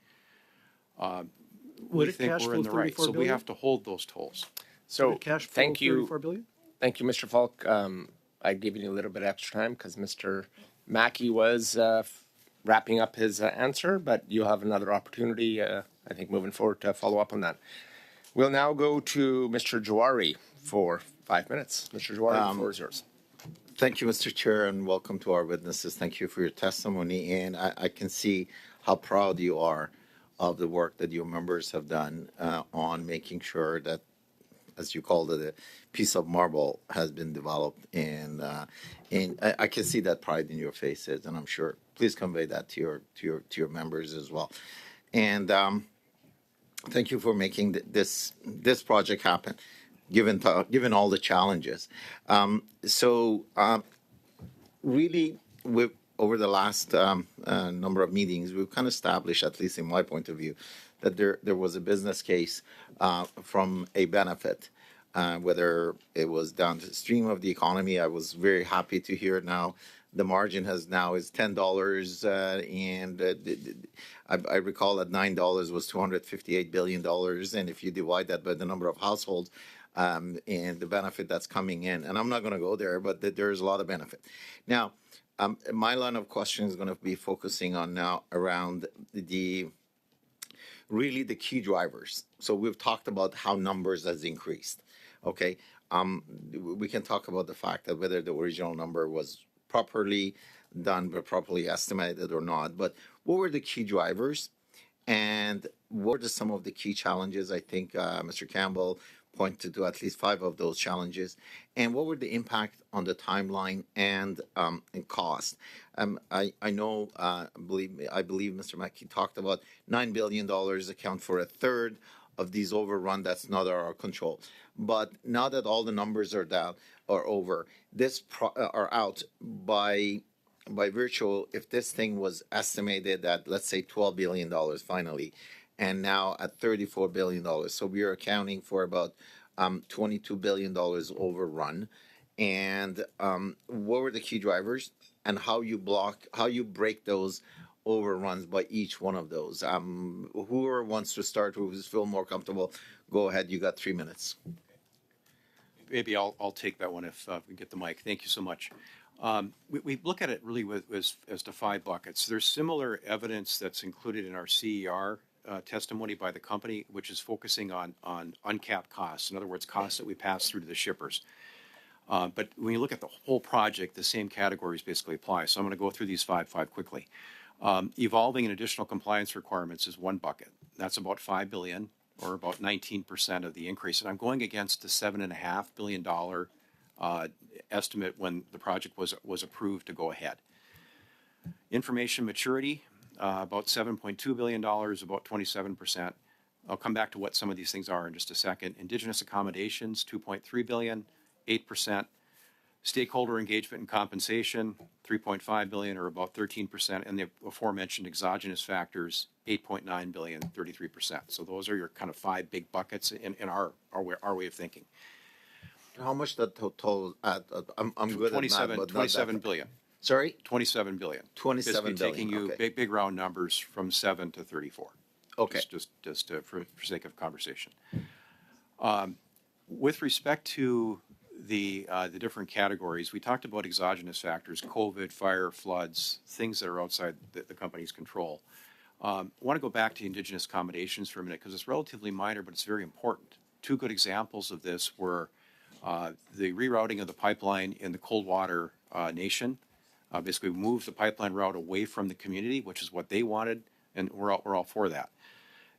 We think we're in the right, so we have to hold those tolls. So thank you. $34 billion? Thank you, Mr. Falk. I gave you a little bit extra time because Mr. Mackey was wrapping up his answer, but you'll have another opportunity, I think, moving forward to follow up on that. We'll now go to Mr. Jawari for 5 minutes. Mr. Jawari, the floor is yours. Thank you, Mr. Chair, and welcome to our witnesses. Thank you for your testimony, and I can see how proud you are of the work that your members have done on making sure that, as you called it, a piece of marble has been developed, and I can see that pride in your faces, and I'm sure. Please convey that to your members as well, and thank you for making this project happen, given all the challenges. Really, over the last number of meetings, we've kind of established, at least in my point of view, that there was a business case from a benefit. Whether it was downstream of the economy, I was very happy to hear now the margin is $10, and I recall that $9 was $258 billion, and if you divide that by the number of households and the benefit that's coming in, and I'm not going to go there, but there's a lot of benefit. Now, my line of questioning is going to be focusing on now around really the key drivers. So we've talked about how numbers has increased. Okay, we can talk about the fact that whether the original number was properly done, but properly estimated or not. But what were the key drivers, and what are some of the key challenges? I think Mr. Campbell pointed to at least 5 of those challenges, and what were the impact on the timeline and cost? I know, I believe Mr. Mackey talked about $9 billion account for a third of these overrun. That's not our control. But now that all the numbers are down or over, are out by virtue, if this thing was estimated at, let's say, $12 billion finally, and now at $34 billion. So we are accounting for about $22 billion overrun. and what were the key drivers, and how you break those overruns by each one of those. Whoever wants to start, who's feel more comfortable, go ahead. You got 3 minutes. Maybe I'll take that one if we get the mic. Thank you so much. We look at it really as to 5 buckets. There's similar evidence that's included in our CER testimony by the company, which is focusing on uncapped costs. In other words, costs that we pass through to the shippers. But when you look at the whole project, the same categories basically apply. So I'm going to go through these five quickly. Evolving and additional compliance requirements is one bucket. That's about $5 billion, or about 19% of the increase. And I'm going against the $7.5 billion estimate when the project was approved to go ahead. Information maturity, about $7.2 billion, about 27%. I'll come back to what some of these things are in just a second. Indigenous accommodations, $2.3 billion, 8%. Stakeholder engagement and compensation, $3.5 billion, or about 13%. And the aforementioned exogenous factors, $8.9 billion, 33%. So those are your kind of 5 big buckets in our way of thinking. How much that total? I'm good at math, but 27 billion. Sorry? 27 billion. 27 Basically billion. taking you Okay. big round numbers from 7 to 34. Okay. Just for sake of conversation. With respect to the different categories, we talked about exogenous factors, COVID, fire, floods, things that are outside the company's control. I want to go back to Indigenous accommodations for a minute because it's relatively minor, but it's very important. 2 good examples of this were the rerouting of the pipeline in the Coldwater Nation. Basically, we moved the pipeline route away from the community, which is what they wanted, and we're all for that.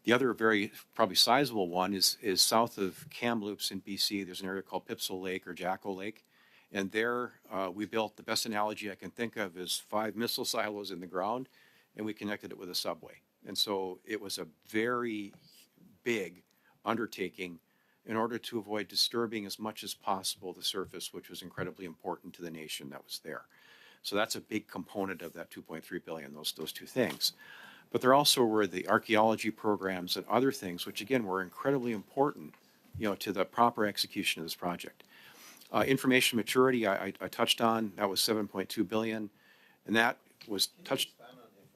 The other very probably sizable one is south of Kamloops in BC. There's an area called Pipsel Lake or Jacko Lake, and there we built, the best analogy I can think of is 5 missile silos in the ground, and we connected it with a subway. And so it was a very big undertaking in order to avoid disturbing as much as possible the surface, which was incredibly important to the nation that was there. So that's a big component of that 2.3 billion, those 2 things. But there also were the archaeology programs and other things, which again were incredibly important, to the proper execution of this project. Information maturity, I touched on, that was 7.2 billion, and that was touched.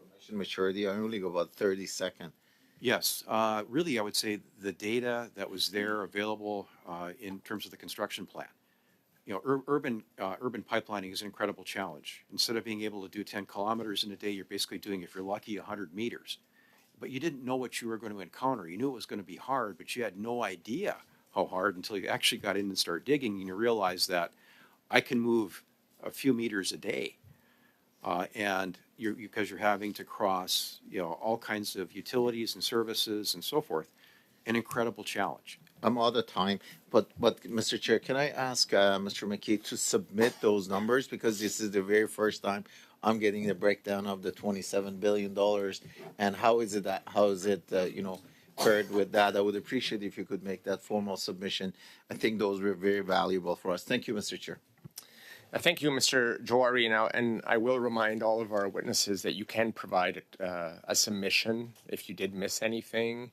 Information maturity, I only go about 30 seconds. Yes, really, I would say the data that was there available in terms of the construction plan. Urban pipelining is an incredible challenge. Instead of being able to do 10 kilometers in a day, you're basically doing, if you're lucky, 100 meters. But you didn't know what you were going to encounter. You knew it was going to be hard, but you had no idea how hard until you actually got in and started digging, and you realized that I can move a few meters a day. And because you're having to cross, all kinds of utilities and services and so forth, an incredible challenge. I'm out of time, but Mr. Chair, can I ask Mr. McKee to submit those numbers, because this is the very first time I'm getting the breakdown of the $27 billion, and how is it paired with that? I would appreciate if you could make that formal submission. I think those were very valuable for us. Thank you, Mr. Chair. Thank you, Mr. Johari. Now, and I will remind all of our witnesses that you can provide a submission if you did miss anything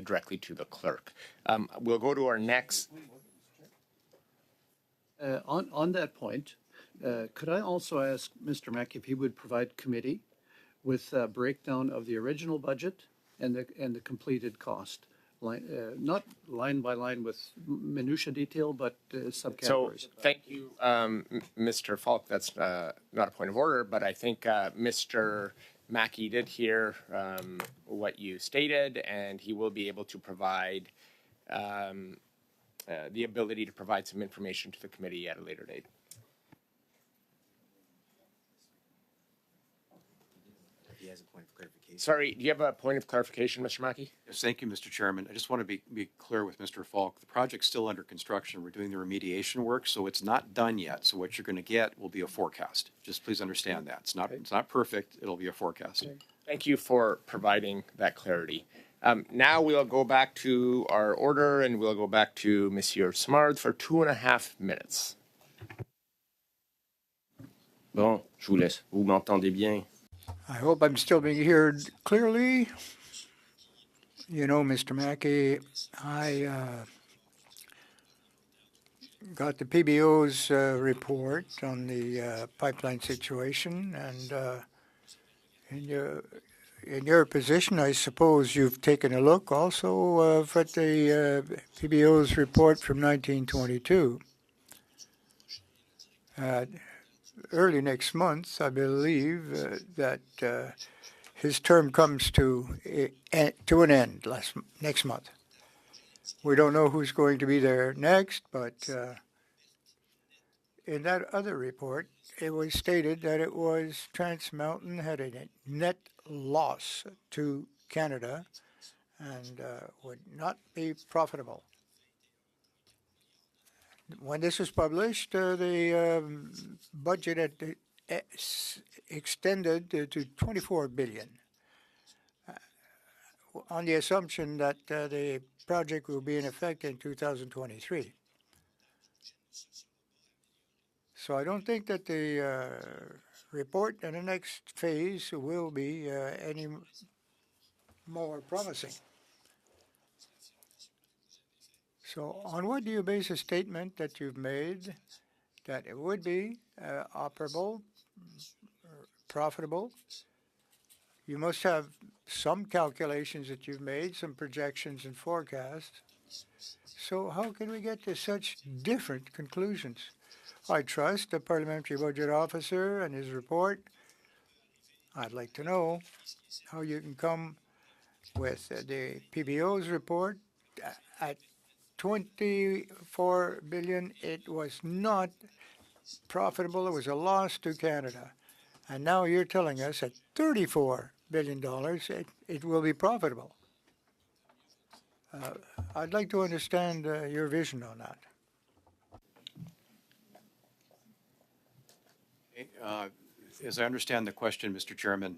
directly to the clerk. We'll go to our next. On that point, could I also ask Mr. Mack if he would provide committee with a breakdown of the original budget and the completed cost, not line by line with minutia detail, but subcategories. So thank you, Mr. Falk. That's not a point of order, but I think Mr. Mackey did hear what you stated, and he will be able to provide the ability to provide some information to the committee at a later date. He has a point of clarification. Sorry, do you have a point of clarification, Mr. Mackey? Yes, thank you, Mr. Chairman. I just want to be clear with Mr. Falk. The project's still under construction. We're doing the remediation work, so it's not done yet. So what you're going to get will be a forecast. Just please understand that. It's not perfect. It'll be a forecast. Okay. Thank you for providing that clarity. Now we'll go back to our order, and we'll go back to Monsieur Simard for 2.5 minutes. Bon, je vous laisse. Vous m'entendez bien? I hope I'm still being heard clearly. Mr. Mackey, got the PBO's report on the pipeline situation, and in your position, I suppose you've taken a look also at the PBO's report from 1922. Early next month, I believe that his term comes to an end next month. We don't know who's going to be there next, but in that other report, it was stated that it was Trans Mountain had a net loss to Canada and would not be profitable. When this was published, the budget had extended to 24 billion on the assumption that the project will be in effect in 2023. So I don't think that the report and the next phase will be any more promising. So on what do you base a statement that you've made that it would be operable, profitable? You must have some calculations that you've made, some projections and forecasts. So how can we get to such different conclusions? I trust the Parliamentary Budget Officer and his report. I'd like to know how you can come with the PBO's report at 24 billion. It was not profitable. It was a loss to Canada. And now you're telling us at $34 billion it will be profitable. I'd like to understand your vision on that. As I understand the question, Mr. Chairman,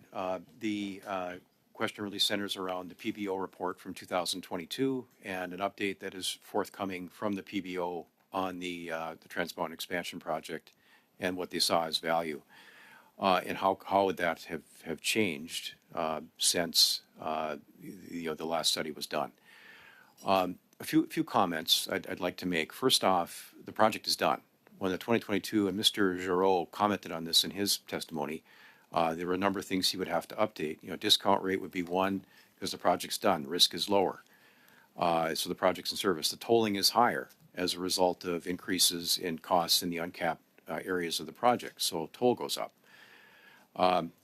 the question really centers around the PBO report from 2022 and an update that is forthcoming from the PBO on the Trans Mountain Expansion Project and what they saw as value. And how would that have changed since the last study was done? A few comments I'd like to make. First off, the project is done. When the 2022, and Mr. Giroux commented on this in his testimony, there were a number of things he would have to update. Discount rate would be one because the project's done. Risk is lower. So the project's in service. The tolling is higher as a result of increases in costs in the uncapped areas of the project. So toll goes up.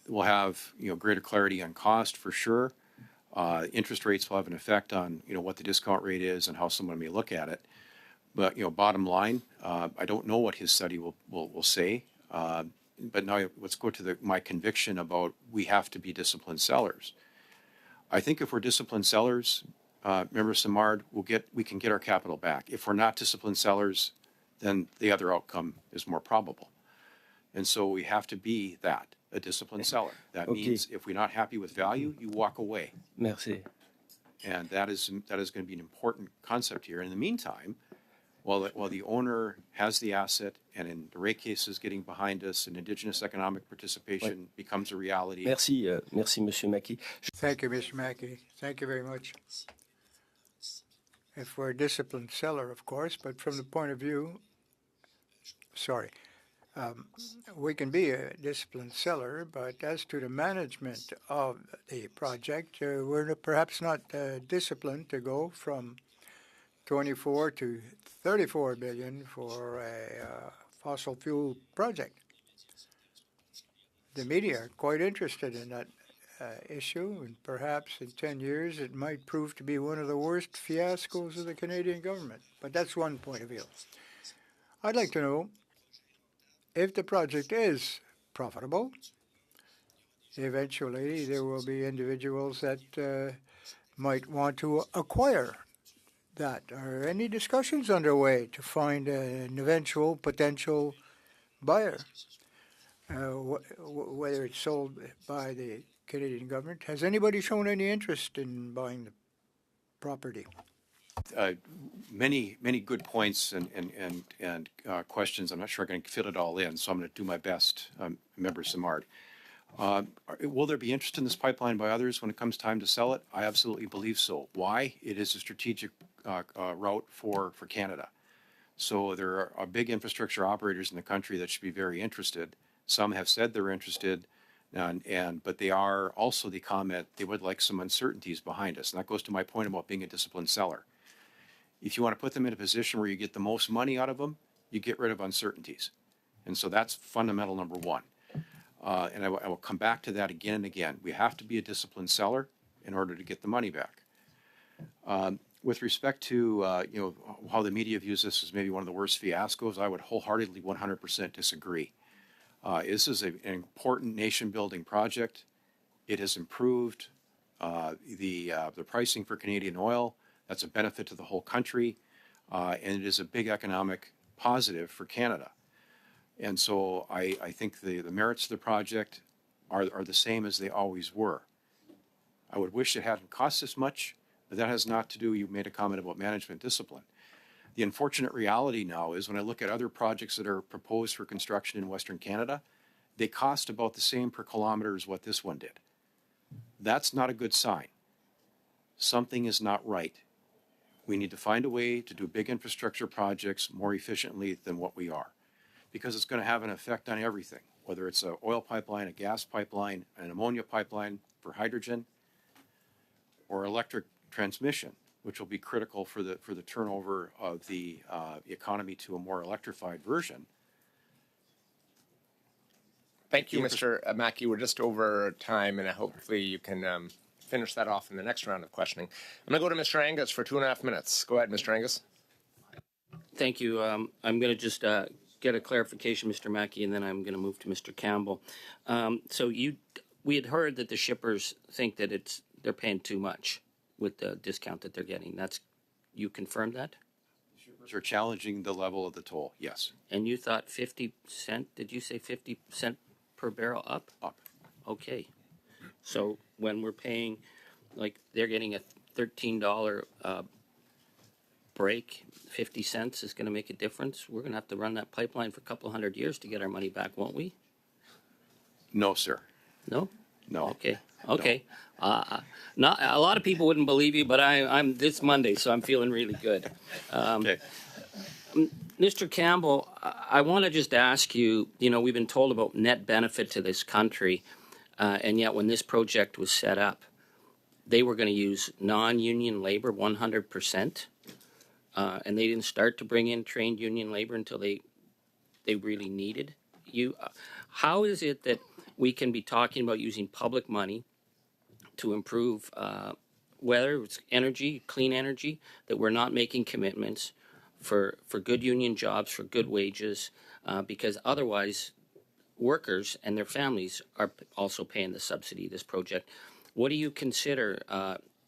We'll have greater clarity on cost for sure. Interest rates will have an effect on what the discount rate is and how someone may look at it. But bottom line, I don't know what his study will say. But now let's go to my conviction about we have to be disciplined sellers. I think if we're disciplined sellers, Member Simard, we can get our capital back. If we're not disciplined sellers, then the other outcome is more probable. And so we have to be a disciplined seller. That means if we're not happy with value, you walk away. Merci. And that is going to be an important concept here. In the meantime, while the owner has the asset, and in the rate cases getting behind us, and Indigenous economic participation becomes a reality. Merci, Monsieur Mackey. Thank you, Mr. Mackey. Thank you very much. If we're a disciplined seller, of course, but from the point of view, we can be a disciplined seller, but as to the management of the project, we're perhaps not disciplined to go from 24 to 34 billion for a fossil fuel project. The media are quite interested in that issue, and perhaps in 10 years it might prove to be one of the worst fiascos of the Canadian government. But that's one point of view. I'd like to know if the project is profitable. Eventually there will be individuals that might want to acquire that. Are any discussions underway to find an eventual potential buyer? Whether it's sold by the Canadian government. Has anybody shown any interest in buying the property? Many good points and questions. I'm not sure I can fit it all in, so I'm going to do my best, Member Simard. Will there be interest in this pipeline by others when it comes time to sell it? I absolutely believe so. Why? It is a strategic route for Canada. So there are big infrastructure operators in the country that should be very interested. Some have said they're interested, but they are also, they comment they would like some uncertainties behind us. And that goes to my point about being a disciplined seller. If you want to put them in a position where you get the most money out of them, you get rid of uncertainties. And so that's fundamental number one. And I will come back to that again and again. We have to be a disciplined seller in order to get the money back. With respect to how the media views this as maybe one of the worst fiascos, I would wholeheartedly 100% disagree. This is an important nation-building project. It has improved the pricing for Canadian oil. That's a benefit to the whole country, and it is a big economic positive for Canada. And so I think the merits of the project are the same as they always were. I would wish it hadn't cost this much, but that has not to do, you made a comment about management discipline. The unfortunate reality now is when I look at other projects that are proposed for construction in Western Canada, they cost about the same per kilometer as what this one did. That's not a good sign. Something is not right. We need to find a way to do big infrastructure projects more efficiently than what we are, because it's going to have an effect on everything, whether it's an oil pipeline, a gas pipeline, an ammonia pipeline for hydrogen, or electric transmission, which will be critical for the turnover of the economy to a more electrified version. Thank you, Mr. Mackey. We're just over time, and hopefully you can finish that off in the next round of questioning. I'm going to go to Mr. Angus for 2.5 minutes. Go ahead, Mr. Angus. Thank you. I'm going to just get a clarification, Mr. Mackey, and then I'm going to move to Mr. Campbell. We had heard that the shippers think that they're paying too much with the discount that they're getting. You confirmed that? Shippers are challenging the level of the toll, yes. And you thought 50 cent, did you say 50 cent per barrel up? Up. Okay. So when we're paying, like they're getting a $13 break, 50 cents is going to make a difference. We're going to have to run that pipeline for a couple hundred years to get our money back, won't we? No, sir. No? No. Okay. Okay. Not a lot of people wouldn't believe you, but I'm this Monday, so I'm feeling really good. Okay. Mr. Campbell, I want to just ask you, we've been told about net benefit to this country, and yet when this project was set up, they were going to use non-union labor 100%, and they didn't start to bring in trained union labor until they really needed you. How is it that we can be talking about using public money to improve whether it's energy, clean energy, that we're not making commitments for good union jobs, for good wages, because otherwise workers and their families are also paying the subsidy of this project. What do you consider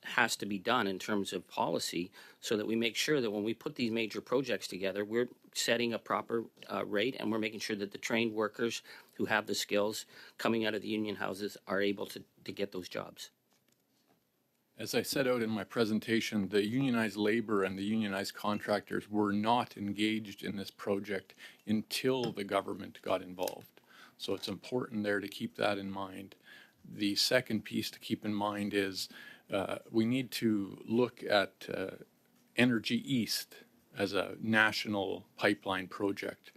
has to be done in terms of policy so that we make sure that when we put these major projects together, we're setting a proper rate and we're making sure that the trained workers who have the skills coming out of the union houses are able to get those jobs? As I set out in my presentation, the unionized labor and the unionized contractors were not engaged in this project until the government got involved. So it's important there to keep that in mind. The second piece to keep in mind is we need to look at Energy East as a national pipeline project.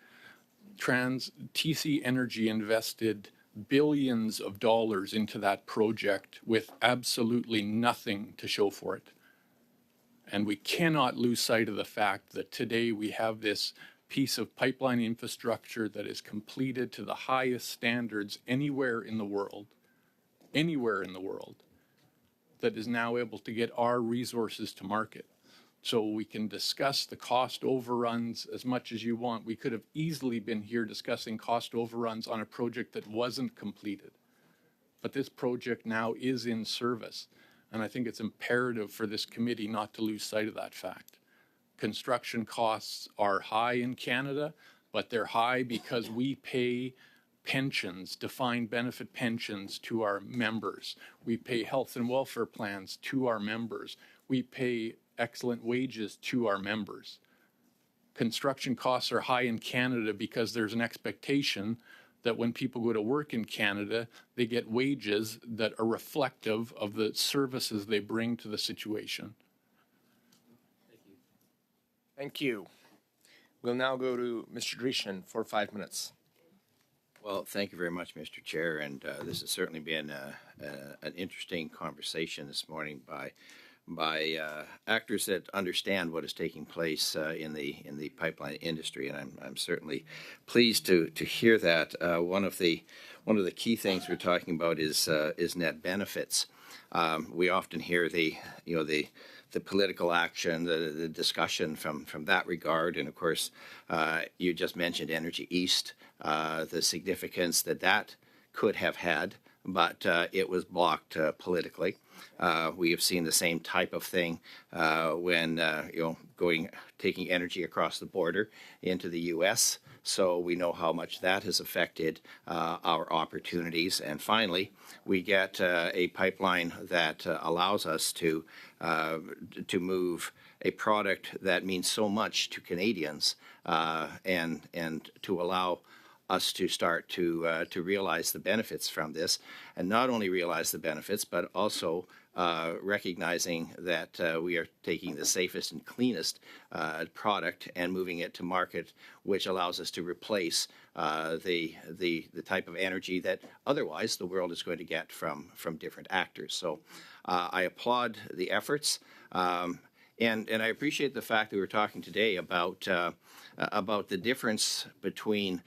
TC Energy invested billions of dollars into that project with absolutely nothing to show for it. And we cannot lose sight of the fact that today we have this piece of pipeline infrastructure that is completed to the highest standards anywhere in the world, that is now able to get our resources to market. So we can discuss the cost overruns as much as you want. We could have easily been here discussing cost overruns on a project that wasn't completed. But this project now is in service. And I think it's imperative for this committee not to lose sight of that fact. Construction costs are high in Canada, but they're high because we pay pensions, defined benefit pensions to our members. We pay health and welfare plans to our members. We pay excellent wages to our members. Construction costs are high in Canada because there's an expectation that when people go to work in Canada, they get wages that are reflective of the services they bring to the situation. Thank you. We'll now go to Mr. Dreeshen for 5 minutes. Well, thank you very much, Mr. Chair, and this has certainly been an interesting conversation this morning by actors that understand what is taking place in the pipeline industry, and I'm certainly pleased to hear that. One of the key things we're talking about is net benefits. We often hear the political action, the discussion from that regard, and of course, you just mentioned Energy East, the significance that could have had, but it was blocked politically. We have seen the same type of thing when taking energy across the border into the U.S. So we know how much that has affected our opportunities. And finally, we get a pipeline that allows us to move a product that means so much to Canadians and to allow us to start to realize the benefits from this, and not only realize the benefits, but also recognizing that we are taking the safest and cleanest product and moving it to market, which allows us to replace the type of energy that otherwise the world is going to get from different actors. So I applaud the efforts, and I appreciate the fact that we're talking today about the difference between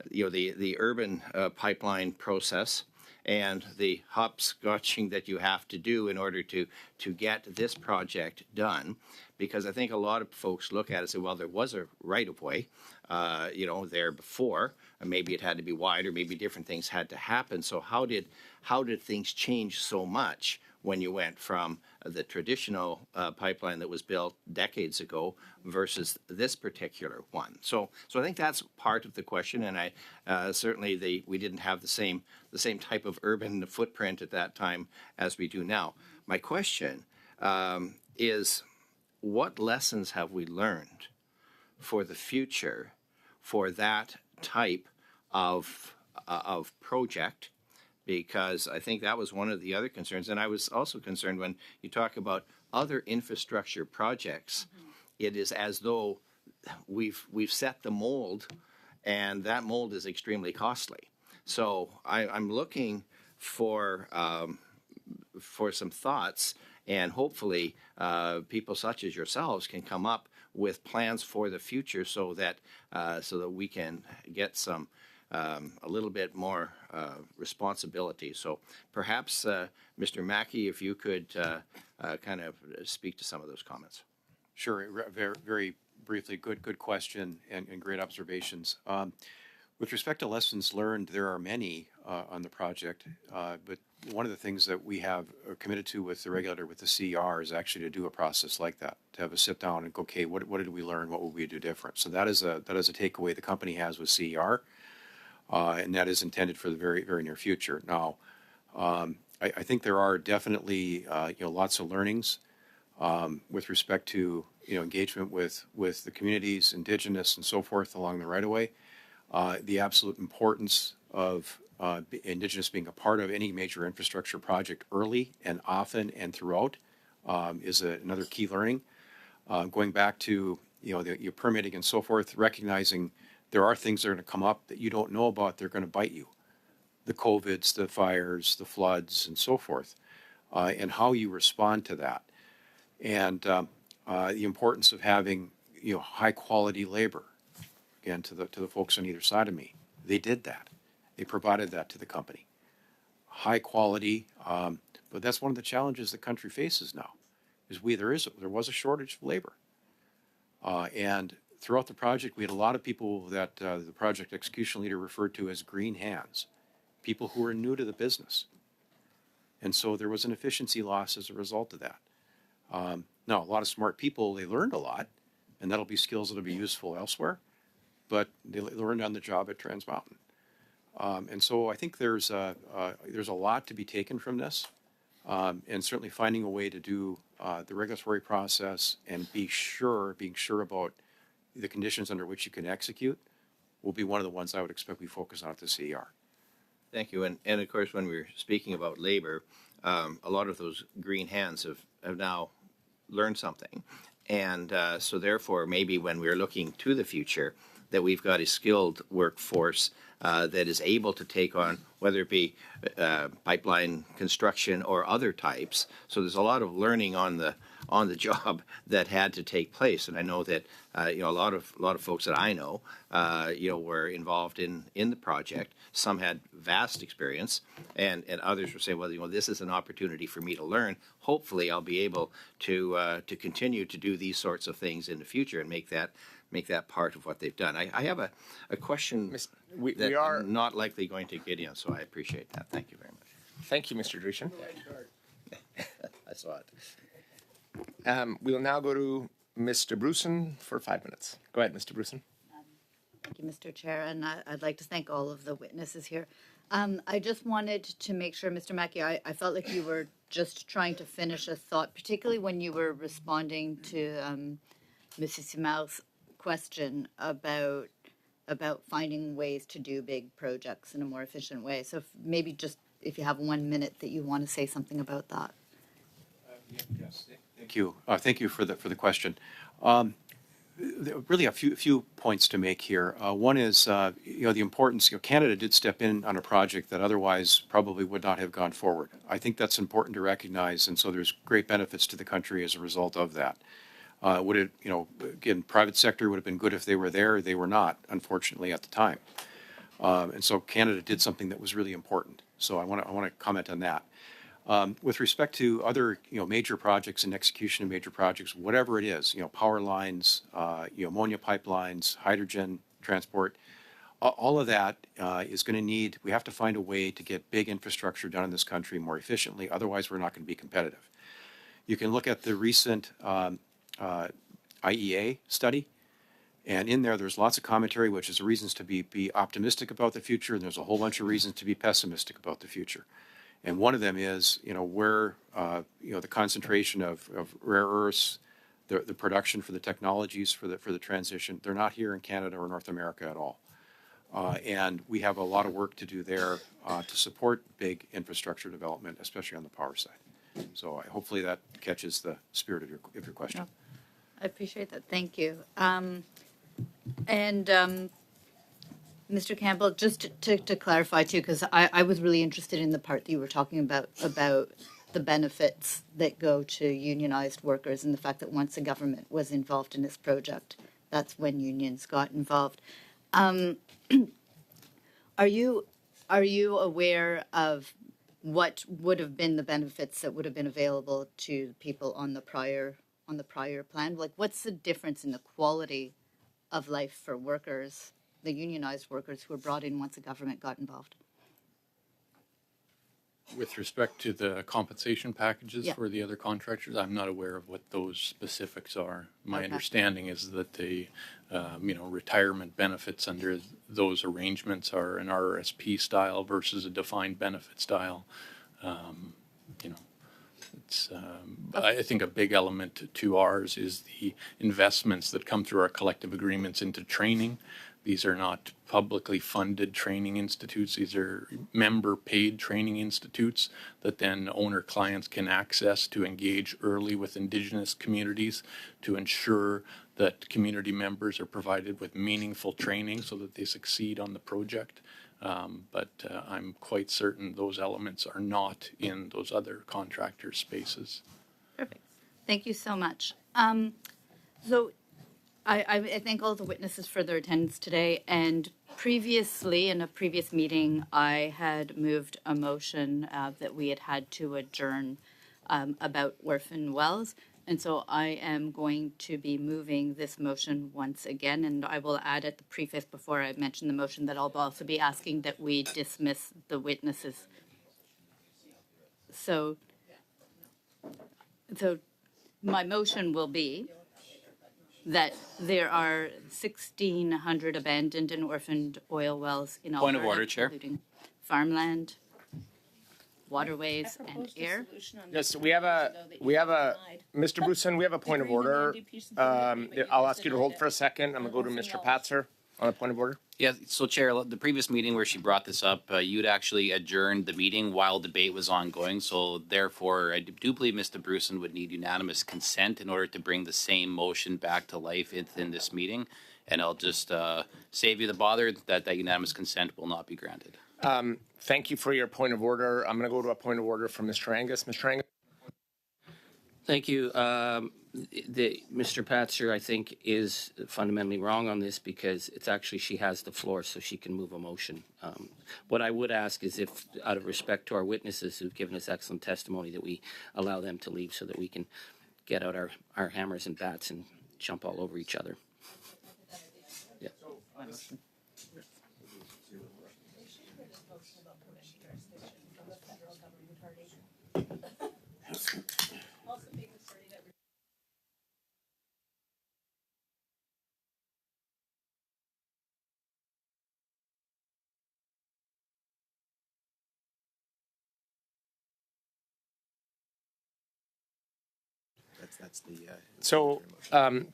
the urban pipeline process and the hopscotching that you have to do in order to get this project done. Because I think a lot of folks look at it and say, well, there was a right-of-way, there before, and maybe it had to be wider, maybe different things had to happen. So how did things change so much when you went from the traditional pipeline that was built decades ago versus this particular one? So I think that's part of the question, and I certainly we didn't have the same type of urban footprint at that time as we do now. My question is, what lessons have we learned for the future for that type of project? Because I think that was one of the other concerns. And I was also concerned when you talk about other infrastructure projects, it is as though we've set the mold, and that mold is extremely costly. So I'm looking for some thoughts, and hopefully people such as yourselves can come up with plans for the future so that we can get some a little bit more responsibility. So perhaps, Mr. Mackey, if you could kind of speak to some of those comments. Sure, very, very briefly, good question and great observations. With respect to lessons learned, there are many on the project, but one of the things that we have committed to with the regulator, with the CER, is actually to do a process like that, to have a sit down and go, okay, what did we learn? What would we do different? So that is a takeaway the company has with CER. And that is intended for the very, very near future. Now, I think there are definitely lots of learnings with respect to engagement with the communities, Indigenous, and so forth along the right-of-way. The absolute importance of Indigenous being a part of any major infrastructure project early and often and throughout is another key learning. Going back to your permitting and so forth, recognizing there are things that are going to come up that you don't know about. They're going to bite you. The COVIDs, the fires, the floods, and so forth, and how you respond to that. And the importance of having high quality labor. Again, to the folks on either side of me, they did that. They provided that to the company. High quality, but that's one of the challenges the country faces now. Is there was a shortage of labor, and throughout the project, we had a lot of people that the project execution leader referred to as green hands, people who were new to the business. And so there was an efficiency loss as a result of that. Now, a lot of smart people, they learned a lot, and that'll be skills that'll be useful elsewhere, but they learned on the job at Trans Mountain. And so I think there's a lot to be taken from this, and certainly finding a way to do the regulatory process and being sure about the conditions under which you can execute will be one of the ones I would expect we focus on at the CER. Thank you. And of course, when we're speaking about labor, a lot of those green hands have now learned something. And so therefore, maybe when we're looking to the future, that we've got a skilled workforce that is able to take on, whether it be pipeline construction or other types. So there's a lot of learning on the job that had to take place. And I know that a lot of folks that I know were involved in the project. Some had vast experience, and others were saying, well, this is an opportunity for me to learn. Hopefully, I'll be able to continue to do these sorts of things in the future and make that part of what they've done. I have a question that I'm not likely going to get in, so I appreciate that. Thank you very much. Thank you, Mr. Dreeshen. I saw it. We'll now go to Mr. Bruson for 5 minutes. Go ahead, Mr. Bruson. Thank you, Mr. Chair, and I'd like to thank all of the witnesses here. I just wanted to make sure, Mr. Mackey, I felt like you were just trying to finish a thought, particularly when you were responding to Mrs. Simal's question about finding ways to do big projects in a more efficient way. So maybe just if you have 1 minute that you want to say something about that. Yes, thank you. Thank you for the question. Really, a few points to make here. One is, the importance. Canada did step in on a project that otherwise probably would not have gone forward. I think that's important to recognize, and so there's great benefits to the country as a result of that. Would it, again, private sector would have been good if they were there. They were not, unfortunately, at the time. And so Canada did something that was really important. So I want to comment on that. With respect to other, major projects and execution of major projects, whatever it is, power lines, ammonia pipelines, hydrogen transport, all of that is going to need. We have to find a way to get big infrastructure done in this country more efficiently. Otherwise, we're not going to be competitive. You can look at the recent IEA study, and in there's lots of commentary, which is reasons to be optimistic about the future, and there's a whole bunch of reasons to be pessimistic about the future. And one of them is, where, the concentration of rare earths, the production for the technologies for the transition, they're not here in Canada or North America at all. And we have a lot of work to do there to support big infrastructure development, especially on the power side. So hopefully that catches the spirit of your question. No, I appreciate that. Thank you. Mr. Campbell, just to clarify too, because I was really interested in the part that you were talking about the benefits that go to unionized workers and the fact that once the government was involved in this project, that's when unions got involved. Are you aware of what would have been the benefits that would have been available to people on the prior plan? Like, what's the difference in the quality of life for workers, the unionized workers who were brought in once the government got involved? With respect to the compensation packages Yeah. for the other contractors, I'm not aware of what those specifics are. My Okay. understanding is that the, retirement benefits under those arrangements are an RRSP style versus a defined benefit style. It's, I think a big element to ours is the investments that come through our collective agreements into training. These are not publicly funded training institutes. These are member-paid training institutes that then owner clients can access to engage early with Indigenous communities to ensure that community members are provided with meaningful training so that they succeed on the project. But I'm quite certain those elements are not in those other contractor spaces. Perfect. Thank you so much. So I thank all the witnesses for their attendance today. And previously, in a previous meeting, I had moved a motion that we had to adjourn about orphan wells. And so I am going to be moving this motion once again. And I will add at the preface before I mention the motion that I'll also be asking that we dismiss the witnesses. So my motion will be that there are 1,600 abandoned and orphaned oil wells in Alberta. Point of order, Chair. Including farmland, waterways, and air. Yes, we have a, Mr. Bruson, we have a point of order. I'll ask you to hold for a second. I'm going to go to Mr. Patzer on a point of order? Yeah, so Chair, the previous meeting where she brought this up, you'd actually adjourned the meeting while debate was ongoing. So therefore, I do believe Mr. Bruson would need unanimous consent in order to bring the same motion back to life within this meeting. And I'll just save you the bother that unanimous consent will not be granted. Thank you for your point of order. I'm going to go to a point of order from Mr. Angus. Mr. Angus? Thank you. Mr. Patzer, I think, is fundamentally wrong on this because it's actually she has the floor, so she can move a motion. What I would ask is if, out of respect to our witnesses who've given us excellent testimony, that we allow them to leave so that we can get out our hammers and bats and jump all over each other. Yeah.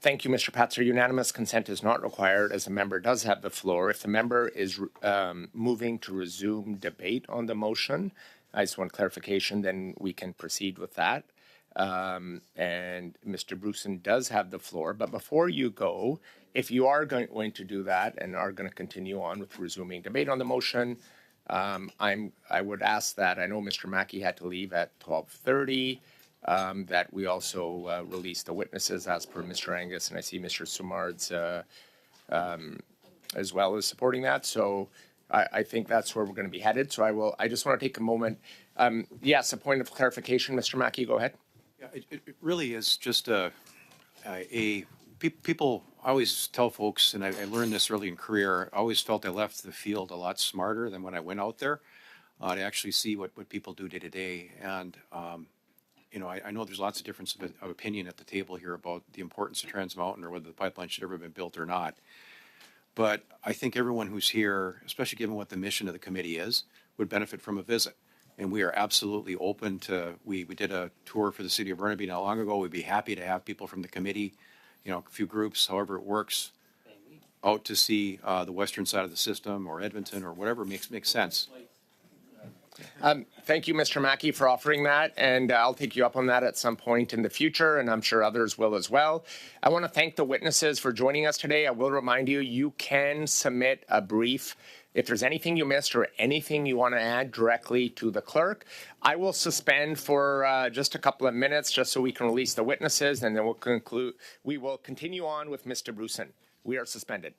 Thank you, Mr. Patzer. Unanimous consent is not required as the member does have the floor. If the member is moving to resume debate on the motion, I just want clarification, then we can proceed with that. And Mr. Bruson does have the floor. But before you go, if you are going to do that and are going to continue on with resuming debate on the motion, I would ask that, I know Mr. Mackey had to leave at 12:30, that we also release the witnesses as per Mr. Angus, and I see Mr. Sumards as well as supporting that. So I think that's where we're going to be headed. So I just want to take a moment. Yes, a point of clarification, Mr. Mackey, go ahead. Yeah, it really is just people I always tell folks, and I learned this early in career, I always felt I left the field a lot smarter than when I went out there to actually see what people do day to day. And, I know there's lots of difference of opinion at the table here about the importance of Trans Mountain or whether the pipeline should ever have been built or not. But I think everyone who's here, especially given what the mission of the committee is, would benefit from a visit. And we are absolutely open to, we did a tour for the city of Burnaby not long ago. We'd be happy to have people from the committee, a few groups, however it works, out to see the western side of the system or Edmonton or whatever makes sense. Thank you, Mr. Mackey, for offering that, and I'll take you up on that at some point in the future, and I'm sure others will as well. I want to thank the witnesses for joining us today. I will remind you, you can submit a brief if there's anything you missed or anything you want to add directly to the clerk. I will suspend for just a couple of minutes just so we can release the witnesses, and then we will continue on with Mr. Bruson. We are suspended.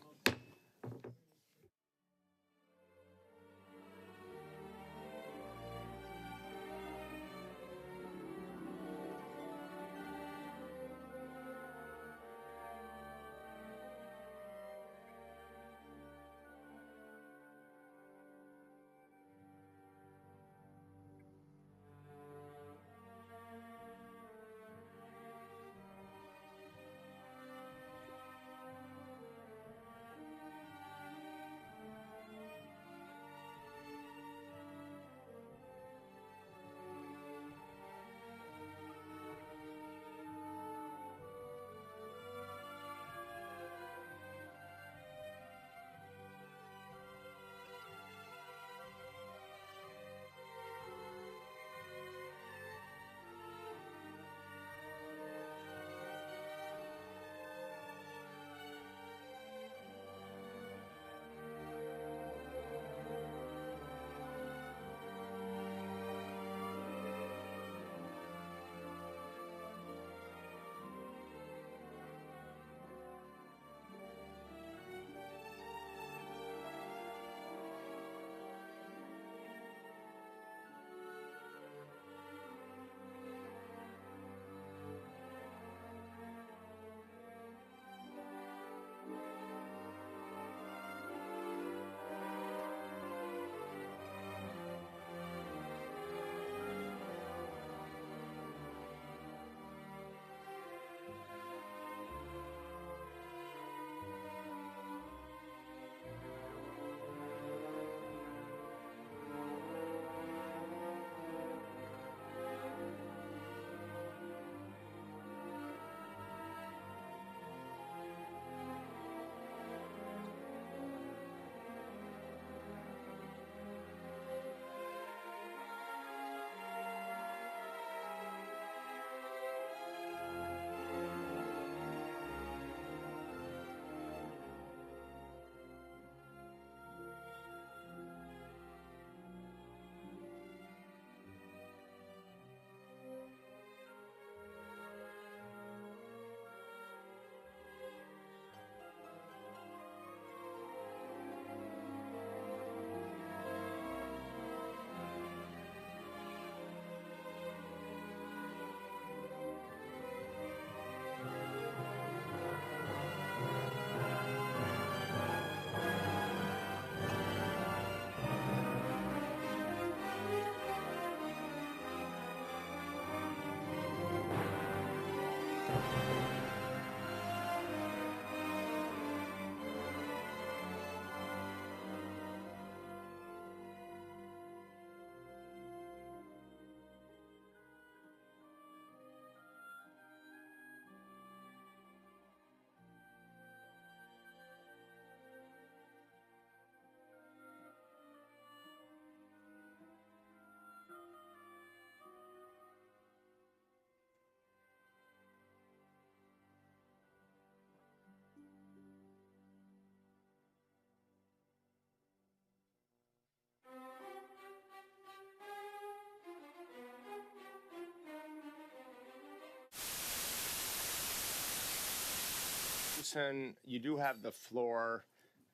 Bruson, you do have the floor,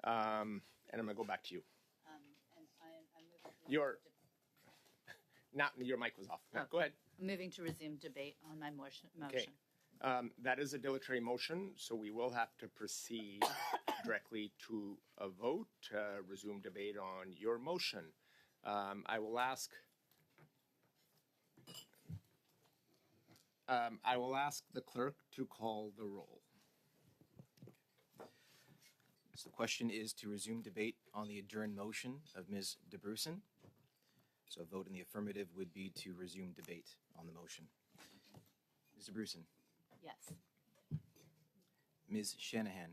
and I'm going to go back to you. Your mic was off. Go ahead. I'm moving to resume debate on my motion. Okay. That is a dilatory motion, so we will have to proceed directly to a vote, resume debate on your motion. I will ask the clerk to call the roll. So the question is to resume debate on the adjourned motion of Ms. DeBrusen. So a vote in the affirmative would be to resume debate on the motion. Ms. DeBrusen. Yes. Ms. Shanahan.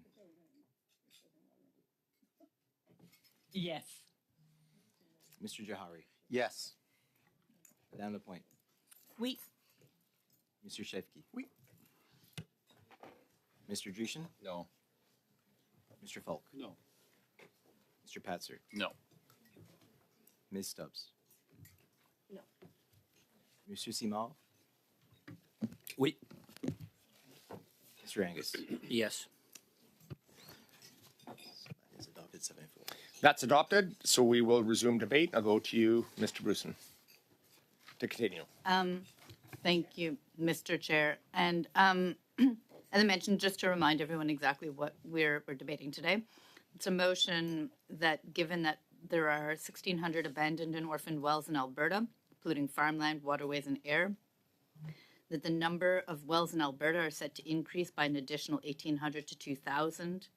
Yes. Mr. Jahari. Yes. Madame Lapointe. Oui. Mr. Shefki. Oui. Mr. Drishin. No. Mr. Falk. No. Mr. Patzer. No. Ms. Stubbs. No. Monsieur Simard. Oui. Mr. Angus. Yes. That is adopted 7-4. That's adopted, so we will resume debate. I'll go to you, Mr. Bruson, to continue. Thank you, Mr. Chair. And as I mentioned, just to remind everyone exactly what we're debating today, it's a motion that, given that there are 1,600 abandoned and orphaned wells in Alberta, including farmland, waterways, and air, that the number of wells in Alberta are set to increase by an additional 1,800 to 2,000.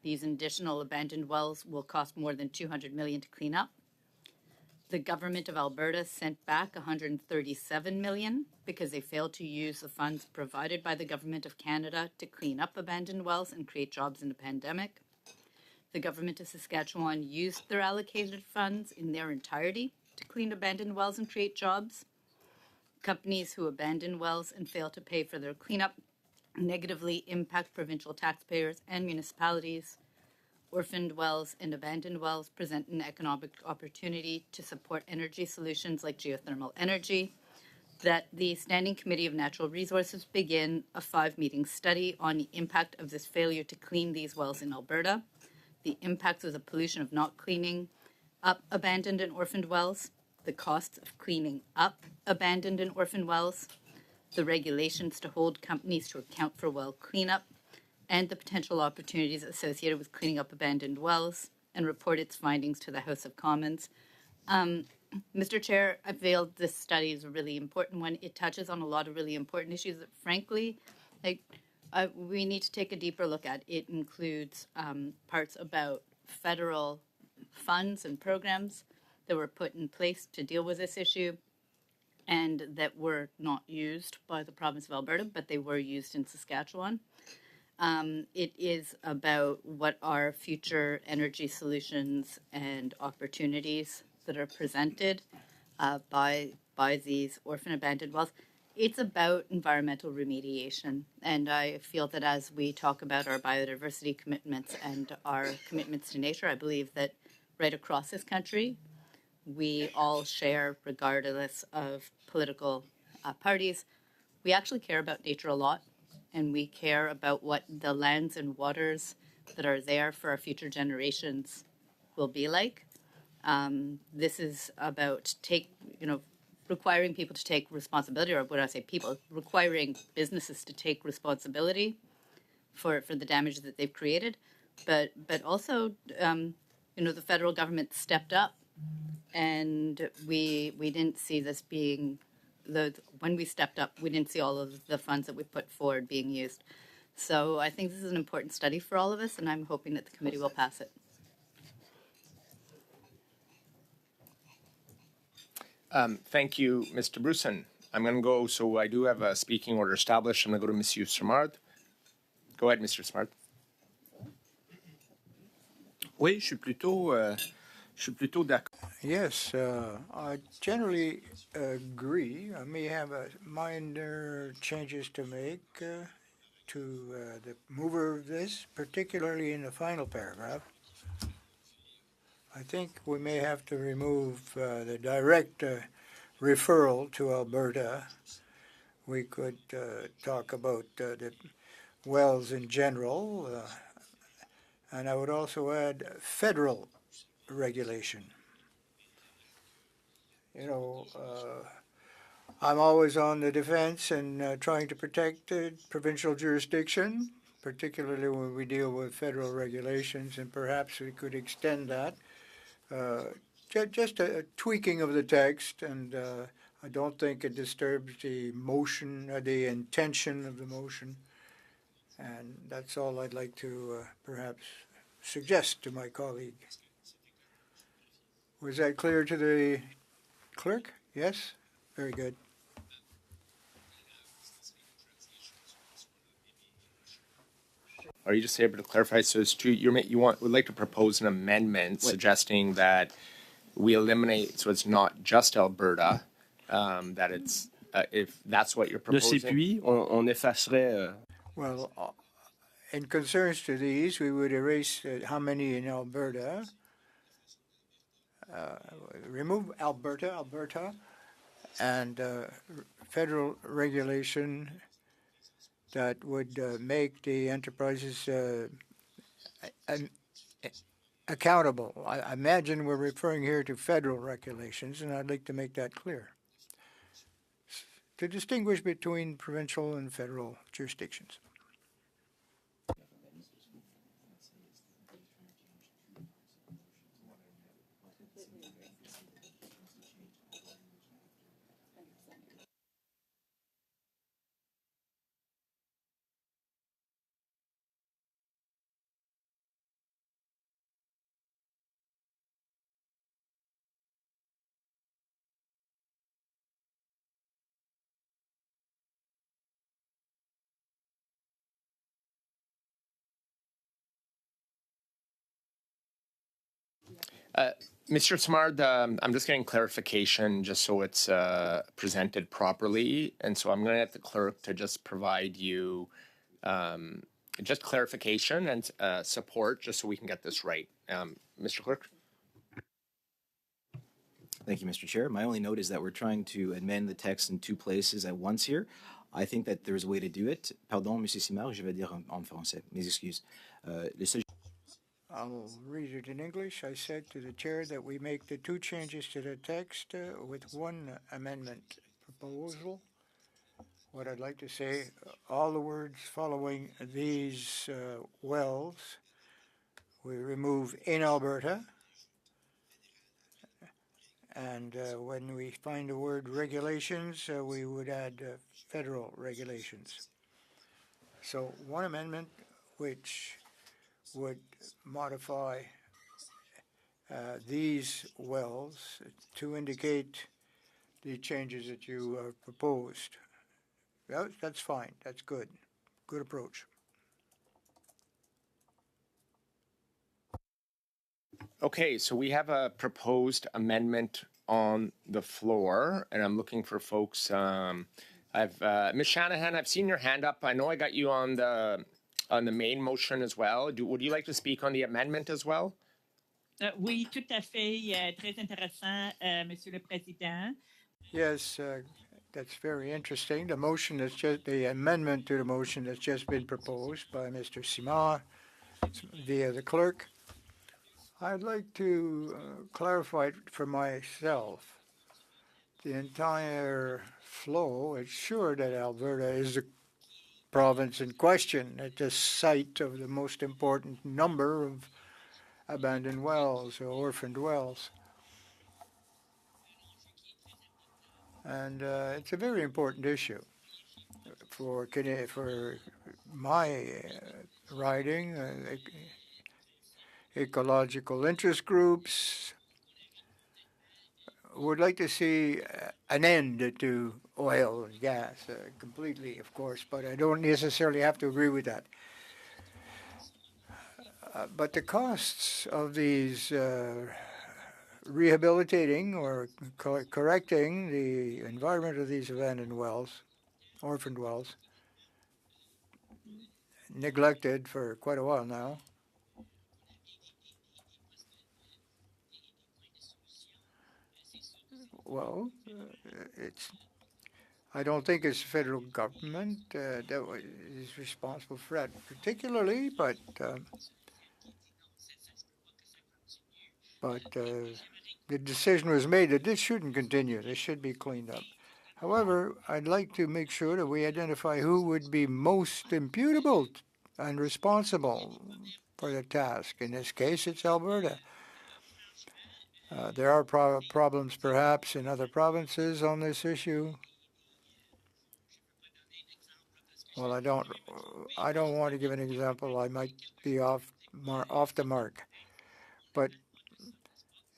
These additional abandoned wells will cost more than $200 million to clean up. The government of Alberta sent back $137 million because they failed to use the funds provided by the government of Canada to clean up abandoned wells and create jobs in the pandemic. The government of Saskatchewan used their allocated funds in their entirety to clean abandoned wells and create jobs. Companies who abandon wells and fail to pay for their cleanup negatively impact provincial taxpayers and municipalities. Orphaned wells and abandoned wells present an economic opportunity to support energy solutions like geothermal energy. That the Standing Committee of Natural Resources begin a 5-meeting study on the impact of this failure to clean these wells in Alberta, the impacts of the pollution of not cleaning up abandoned and orphaned wells, the costs of cleaning up abandoned and orphaned wells, the regulations to hold companies to account for well cleanup, and the potential opportunities associated with cleaning up abandoned wells, and report its findings to the House of Commons. Mr. Chair, I feel this study is a really important one. It touches on a lot of really important issues that, frankly, we need to take a deeper look at. It includes parts about federal funds and programs that were put in place to deal with this issue and that were not used by the province of Alberta, but they were used in Saskatchewan. It is about what are future energy solutions and opportunities that are presented by these orphan abandoned wells. It's about environmental remediation, and I feel that as we talk about our biodiversity commitments and our commitments to nature, I believe that right across this country, we all share, regardless of political parties, we actually care about nature a lot, and we care about what the lands and waters that are there for our future generations will be like. This is about requiring people to take responsibility, or when I say people, requiring businesses to take responsibility for the damage that they've created, but also the federal government stepped up, and we didn't see this being when we stepped up, we didn't see all of the funds that we put forward being used. So I think this is an important study for all of us, and I'm hoping that the committee will pass it. Thank you, Mr. Bruson. I'm going to go, so I do have a speaking order established. I'm going to go to Monsieur Simard. Go ahead, Mr. Simard. Oui, je suis plutôt d'accord. Yes, I generally agree. I may have minor changes to make to the mover of this, particularly in the final paragraph. I think we may have to remove the direct referral to Alberta. We could talk about the wells in general, and I would also add federal regulation. You know, I'm always on the defense and trying to protect provincial jurisdiction, particularly when we deal with federal regulations, and perhaps we could extend that. Just a tweaking of the text, and I don't think it disturbs the motion, the intention of the motion. And that's all I'd like to perhaps suggest to my colleague. Was that clear to the clerk? Yes? Very good. Are you just able to clarify? So it's true, would like to propose an amendment suggesting that we eliminate, so it's not just Alberta, that it's, if that's what you're De proposing. ces puits, on effacerait. Well, in concerns to these, we would erase how many in Alberta, remove Alberta, and federal regulation that would make the enterprises accountable. I imagine we're referring here to federal regulations, and I'd like to make that clear. To distinguish between provincial and federal jurisdictions. Mr. Smard, I'm just getting clarification just so it's presented properly. And so I'm going to get the clerk to just provide you just clarification and support just so we can get this right. Mr. Clerk? Thank you, Mr. Chair. My only note is that we're trying to amend the text in two places at once here. I think that there's a way to do it. Pardon, Monsieur Simard, je vais dire en français. Mes excuses. I'll read it in English. I said to the chair that we make the two changes to the text with one amendment proposal. What I'd like to say, all the words following these wells, we remove in Alberta. And when we find the word regulations, we would add federal regulations. So one amendment which would modify these wells to indicate the changes that you proposed. That's fine. That's good. Good approach. Okay, so we have a proposed amendment on the floor, and I'm looking for folks. Ms. Shanahan, I've seen your hand up. I know I got you on the main motion as well. Would you like to speak on the amendment as well? Oui, tout à fait. Très intéressant, Monsieur le Président. Yes, that's very interesting. The motion that's just the amendment to the motion that's just been proposed by Mr. Simard via the clerk. I'd like to clarify it for myself. The entire flow, it's sure that Alberta is the province in question at the site of the most important number of abandoned wells or orphaned wells. And it's a very important issue for my riding, ecological interest groups would like to see an end to oil and gas completely, of course, but I don't necessarily have to agree with that. But the costs of these rehabilitating or correcting the environment of these abandoned wells, orphaned wells, neglected for quite a while now. Well, I don't think it's the federal government is responsible for that particularly, but the decision was made that this shouldn't continue. This should be cleaned up. However, I'd like to make sure that we identify who would be most imputable and responsible for the task. In this case, it's Alberta. There are problems perhaps in other provinces on this issue. Well, I don't want to give an example. I might be off the mark, but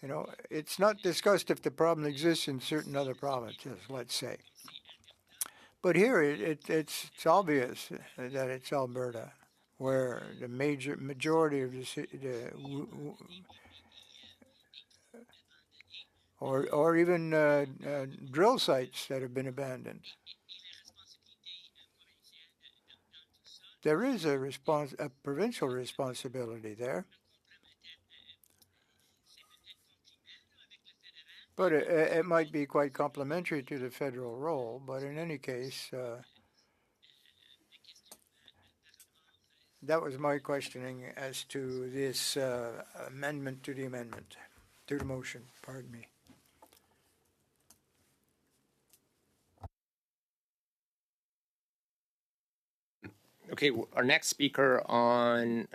you know, it's not discussed if the problem exists in certain other provinces, let's say. But here it's obvious that it's Alberta, where the majority of or even drill sites that have been abandoned. There is a provincial responsibility there. But it might be quite complementary to the federal role. But in any case, that was my questioning as to this amendment to the amendment, to the motion, pardon me. Okay, our next speaker on,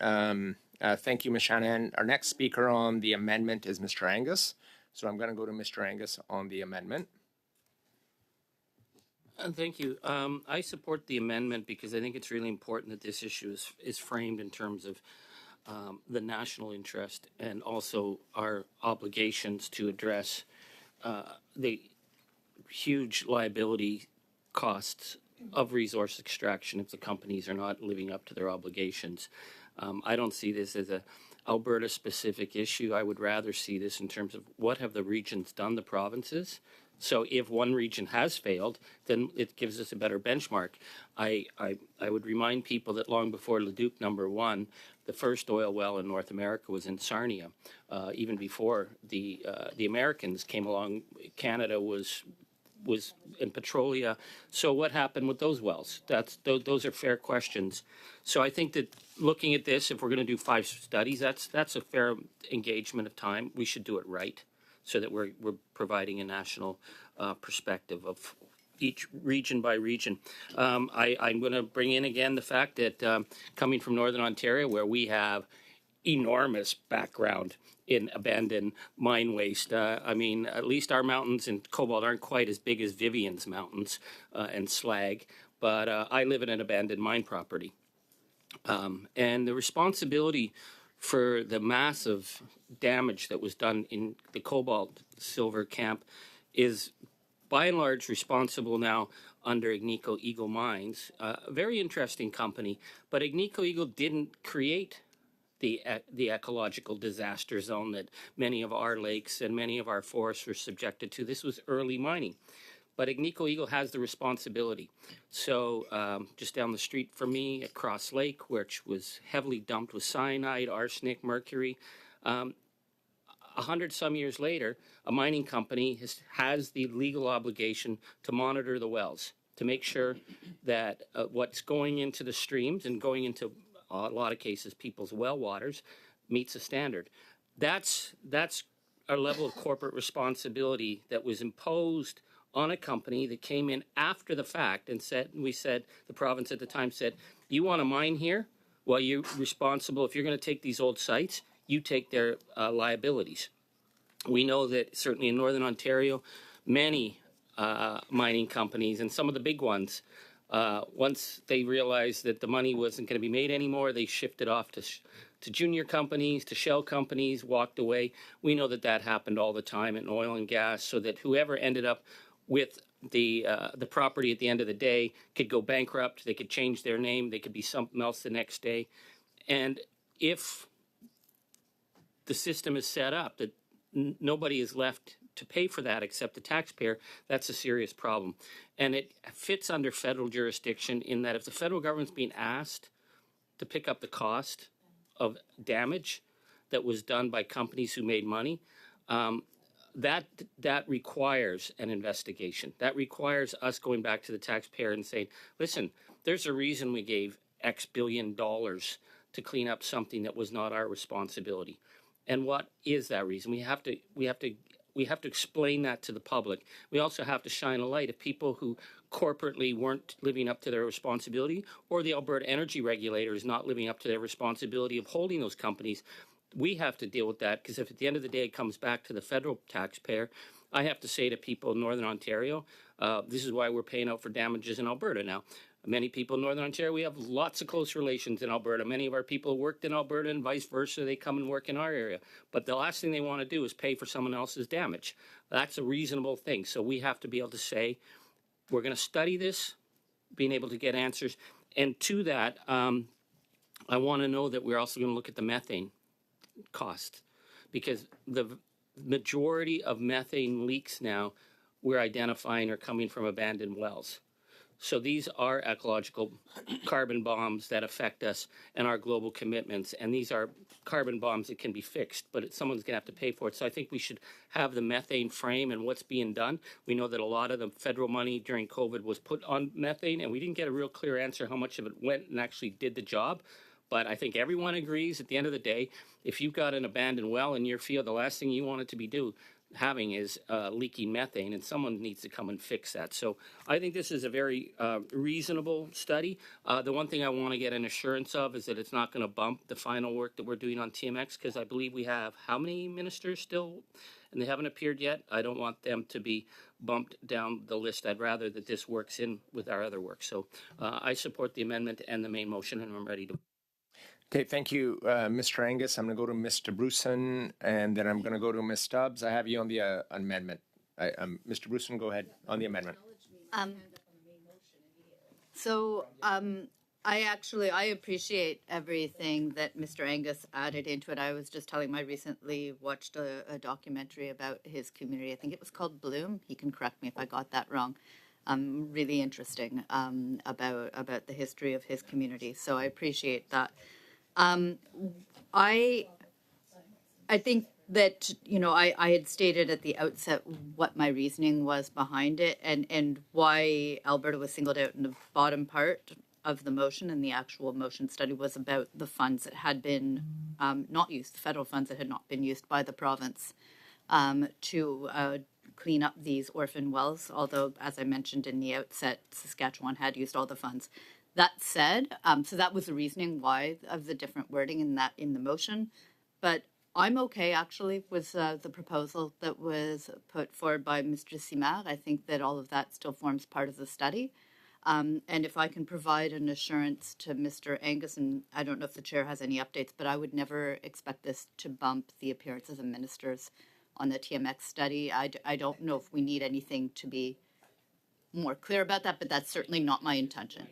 thank you, Ms. Shanahan. Our next speaker on the amendment is Mr. Angus. So I'm going to go to Mr. Angus on the amendment. Thank you. I support the amendment because I think it's really important that this issue is framed in terms of the national interest and also our obligations to address the huge liability costs of resource extraction if the companies are not living up to their obligations. I don't see this as a Alberta specific issue. I would rather see this in terms of what have the regions done, the provinces. So if one region has failed, then it gives us a better benchmark. I would remind people that long before Leduc number 1, the first oil well in North America was in Sarnia. Even before the Americans came along, Canada was in Petrolia. So what happened with those wells? Those are fair questions. So I think that looking at this, if we're going to do 5 studies, that's a fair engagement of time. We should do it right, so that we're providing a national perspective of each region by region. I'm going to bring in again the fact that coming from Northern Ontario, where we have enormous background in abandoned mine waste. I mean, at least our mountains in cobalt aren't quite as big as Vivian's mountains and slag, but I live in an abandoned mine property. And the responsibility for the massive damage that was done in the cobalt silver camp is by and large responsible now under Agnico Eagle Mines. A very interesting company, but Agnico Eagle didn't create the ecological disaster zone that many of our lakes and many of our forests were subjected to. This was early mining. But Agnico Eagle has the responsibility. So just down the street from me at Cross Lake, which was heavily dumped with cyanide, arsenic, mercury, 100-some years later, a mining company has the legal obligation to monitor the wells, to make sure that what's going into the streams and going into a lot of cases people's well waters meets a standard. That's our level of corporate responsibility that was imposed on a company that came in after the fact and the province at the time said, you want to mine here? Well, you're responsible. If you're going to take these old sites, you take their liabilities. We know that certainly in Northern Ontario, many mining companies and some of the big ones, once they realized that the money wasn't going to be made anymore, they shifted off to junior companies, to shell companies, walked away. We know that happened all the time in oil and gas, so that whoever ended up with the property at the end of the day could go bankrupt, they could change their name, they could be something else the next day. And if the system is set up that nobody is left to pay for that except the taxpayer, that's a serious problem. And it fits under federal jurisdiction in that if the federal government's being asked to pick up the cost of damage that was done by companies who made money, that requires an investigation. That requires us going back to the taxpayer and saying, listen, there's a reason we gave X billion dollars to clean up something that was not our responsibility. And what is that reason? We have to explain that to the public. We also have to shine a light if people who corporately weren't living up to their responsibility, or the Alberta Energy Regulator is not living up to their responsibility of holding those companies. We have to deal with that, because if at the end of the day it comes back to the federal taxpayer, I have to say to people in Northern Ontario, this is why we're paying out for damages in Alberta now. Many people in Northern Ontario, we have lots of close relations in Alberta. Many of our people worked in Alberta and vice versa. They come and work in our area. But the last thing they want to do is pay for someone else's damage. That's a reasonable thing. So we have to be able to say, we're going to study this, being able to get answers. And to that, I want to know that we're also going to look at the methane cost, because the majority of methane leaks now we're identifying are coming from abandoned wells. So these are ecological carbon bombs that affect us and our global commitments. And these are carbon bombs that can be fixed, but someone's going to have to pay for it. So I think we should have the methane frame and what's being done. We know that a lot of the federal money during COVID was put on methane, and we didn't get a real clear answer how much of it went and actually did the job. But I think everyone agrees at the end of the day, if you've got an abandoned well in your field, the last thing you want it to be having is leaking methane, and someone needs to come and fix that. So I think this is a very reasonable study. The one thing I want to get an assurance of is that it's not going to bump the final work that we're doing on TMX, because I believe we have how many ministers still, and they haven't appeared yet. I don't want them to be bumped down the list. I'd rather that this works in with our other work. So I support the amendment and the main motion, and I'm ready to. Okay, thank you, Mr. Angus. I'm going to go to Mr. Bruson, and then I'm going to go to Ms. Stubbs. I have you on the amendment. Mr. Bruson, go ahead on the amendment. I appreciate everything that Mr. Angus added into it. I was just telling him I recently watched a documentary about his community. I think it was called Bloom. He can correct me if I got that wrong. Really interesting about the history of his community. So I appreciate that. I think that, I had stated at the outset what my reasoning was behind it, and why Alberta was singled out in the bottom part of the motion, and the actual motion study was about the funds that had been not used, the federal funds that had not been used by the province to clean up these orphan wells, although, as I mentioned in the outset, Saskatchewan had used all the funds. That said, so that was the reasoning why of the different wording in the motion. But I'm okay, actually, with the proposal that was put forward by Mr. Simard. I think that all of that still forms part of the study. And if I can provide an assurance to Mr. Angus, and I don't know if the chair has any updates, but I would never expect this to bump the appearances of ministers on the TMX study. I don't know if we need anything to be more clear about that, but that's certainly not my intention.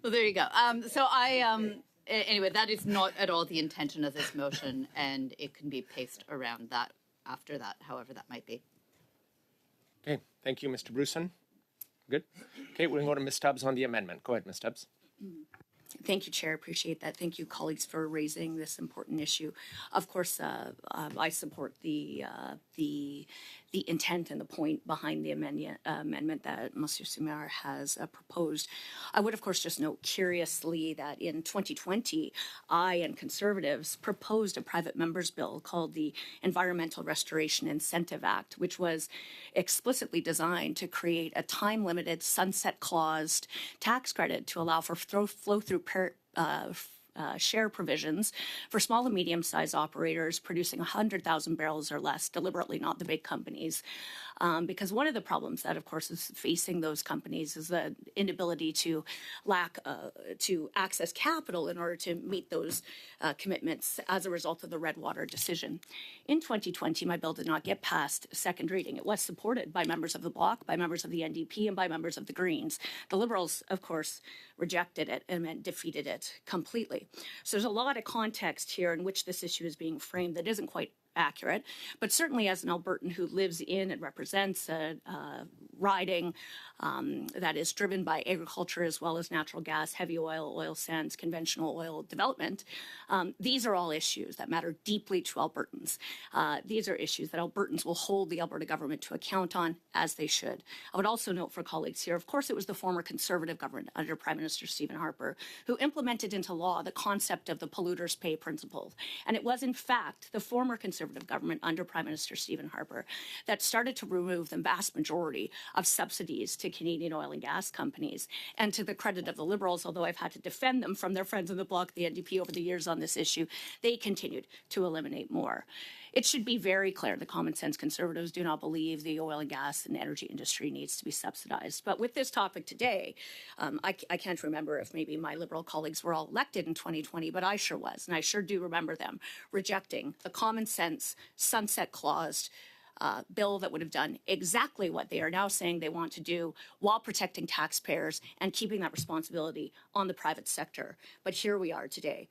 Well, there you go. Anyway, that is not at all the intention of this motion, and it can be paced around that after that, however that might be. Okay, thank you, Mr. Bruson. Good. Okay, we're going to go to Ms. Stubbs on the amendment. Go ahead, Ms. Stubbs. Thank you, Chair. Appreciate that. Thank you, colleagues, for raising this important issue. Of course, I support the intent and the point behind the amendment that Monsieur Simard has proposed. I would, of course, just note curiously that in 2020, I and Conservatives proposed a private member's bill called the Environmental Restoration Incentive Act, which was explicitly designed to create a time-limited sunset clause tax credit to allow for flow-through share provisions for small and medium-sized operators producing 100,000 barrels or less, deliberately not the big companies. Because one of the problems that, of course, is facing those companies is the inability to access capital in order to meet those commitments as a result of the Redwater decision. In 2020, my bill did not get past second reading. It was supported by members of the Bloc, by members of the NDP, and by members of the Greens. The Liberals, of course, rejected it and defeated it completely. So there's a lot of context here in which this issue is being framed that isn't quite accurate, but certainly as an Albertan who lives in and represents riding that is driven by agriculture as well as natural gas, heavy oil, oil sands, conventional oil development. These are all issues that matter deeply to Albertans. These are issues that Albertans will hold the Alberta government to account on, as they should. I would also note for colleagues here, of course, it was the former Conservative government under Prime Minister Stephen Harper who implemented into law the concept of the polluter's pay principle. And it was, in fact, the former Conservative government under Prime Minister Stephen Harper that started to remove the vast majority of subsidies to Canadian oil and gas companies. And to the credit of the Liberals, although I've had to defend them from their friends in the Bloc, the NDP, over the years on this issue, they continued to eliminate more. It should be very clear that common sense Conservatives do not believe the oil and gas and energy industry needs to be subsidized. But with this topic today, I can't remember if maybe my Liberal colleagues were all elected in 2020, but I sure was, and I sure do remember them rejecting the common sense sunset clause bill that would have done exactly what they are now saying they want to do while protecting taxpayers and keeping that responsibility on the private sector. But here we are today.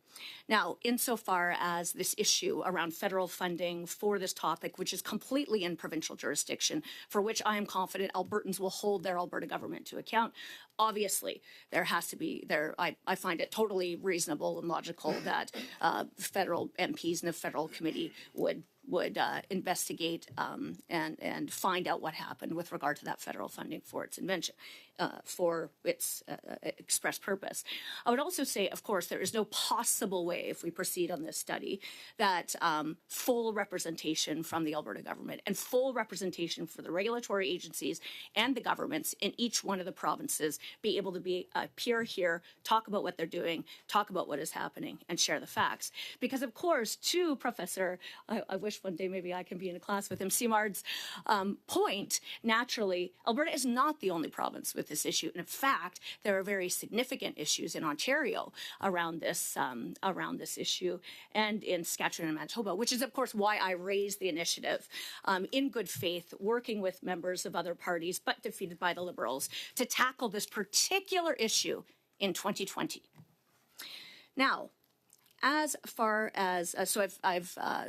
Now, insofar as this issue around federal funding for this topic, which is completely in provincial jurisdiction, for which I am confident Albertans will hold their Alberta government to account, obviously there has to be, I find it totally reasonable and logical that federal MPs in the federal committee would investigate and find out what happened with regard to that federal funding for its invention, for its express purpose. I would also say, of course, there is no possible way, if we proceed on this study, that full representation from the Alberta government and full representation for the regulatory agencies and the governments in each one of the provinces be able to appear here, talk about what they're doing, talk about what is happening, and share the facts. Because, of course, to Professor, I wish one day maybe I can be in a class with him, Simard's point, naturally, Alberta is not the only province with this issue. And in fact, there are very significant issues in Ontario around this issue, and in Saskatchewan and Manitoba, which is, of course, why I raised the initiative in good faith, working with members of other parties, but defeated by the Liberals, to tackle this particular issue in 2020. Now, as far as,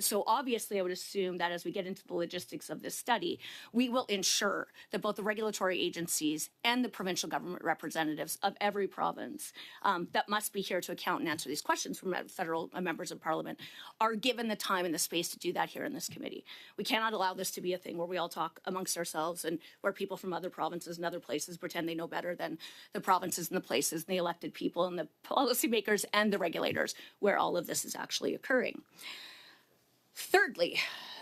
so obviously I would assume that as we get into the logistics of this study, we will ensure that both the regulatory agencies and the provincial government representatives of every province that must be here to account and answer these questions from federal members of parliament are given the time and the space to do that here in this committee. We cannot allow this to be a thing where we all talk amongst ourselves and where people from other provinces and other places pretend they know better than the provinces and the places and the elected people and the policymakers and the regulators, where all of this is actually occurring. Thirdly,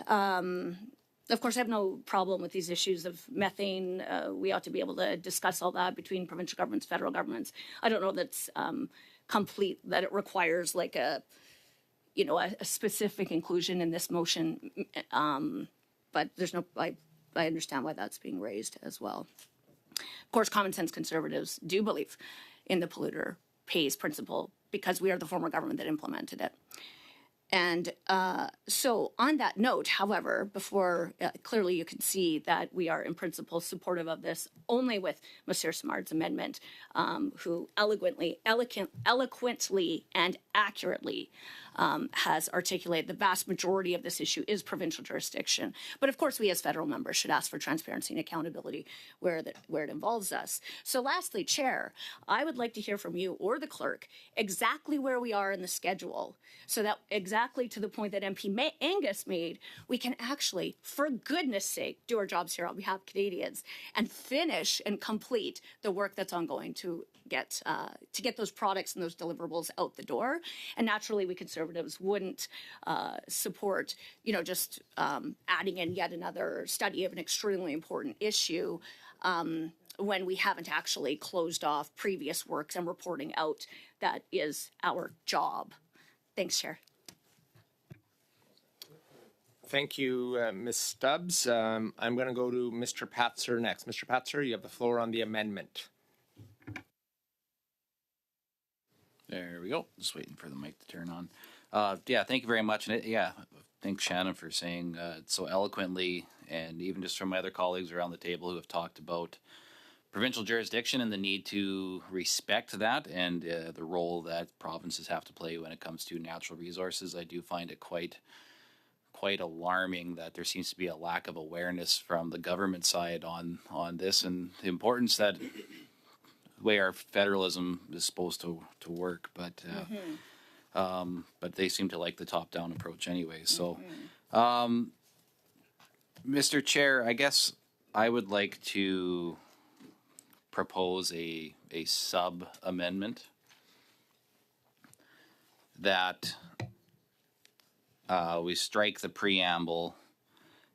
of course, I have no problem with these issues of methane. We ought to be able to discuss all that between provincial governments, federal governments. I don't know that's complete, that it requires like a specific inclusion in this motion, but there's no, I understand why that's being raised as well. Of course, common sense Conservatives do believe in the polluter pays principle because we are the former government that implemented it. And so on that note, however, before clearly you can see that we are in principle supportive of this only with Monsieur Simard's amendment, who eloquently and accurately has articulated the vast majority of this issue is provincial jurisdiction. But of course, we as federal members should ask for transparency and accountability where it involves us. So lastly, Chair, I would like to hear from you or the clerk exactly where we are in the schedule, so that exactly to the point that MP Angus made, we can actually, for goodness sake, do our jobs here on behalf of Canadians and finish and complete the work that's ongoing to get those products and those deliverables out the door. And naturally, we Conservatives wouldn't support, just adding in yet another study of an extremely important issue when we haven't actually closed off previous works and reporting out. That is our job. Thanks, Chair. Thank you, Ms. Stubbs. I'm going to go to Mr. Patzer next. Mr. Patzer, you have the floor on the amendment. There we go. Just waiting for the mic to turn on. Thank you very much. And thanks, Shannon, for saying it so eloquently, and even just from my other colleagues around the table who have talked about provincial jurisdiction and the need to respect that and the role that provinces have to play when it comes to natural resources. I do find it quite quite alarming that there seems to be a lack of awareness from the government side on this and the importance that the way our federalism is supposed to work. But they seem to like the top-down approach anyway. So, Mr. Chair, I guess I would like to propose a sub amendment that we strike the preamble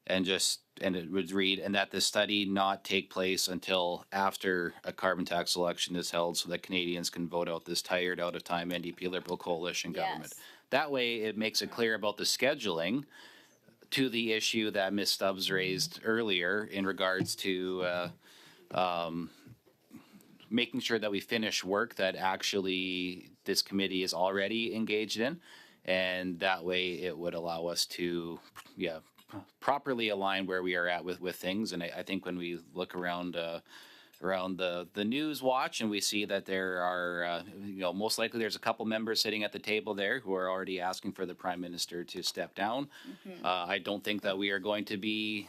and it would read, and that the study not take place until after a carbon tax election is held so that Canadians can vote out this tired, out of time NDP Liberal coalition government. That way it makes it clear about the scheduling to the issue that Ms. Stubbs raised earlier in regards to making sure that we finish work that actually this committee is already engaged in. And that way it would allow us to, properly align where we are at with things. And I think when we look around the news watch and we see that there are, most likely there's a couple members sitting at the table there who are already asking for the Prime Minister to step down. I don't think that we are going to be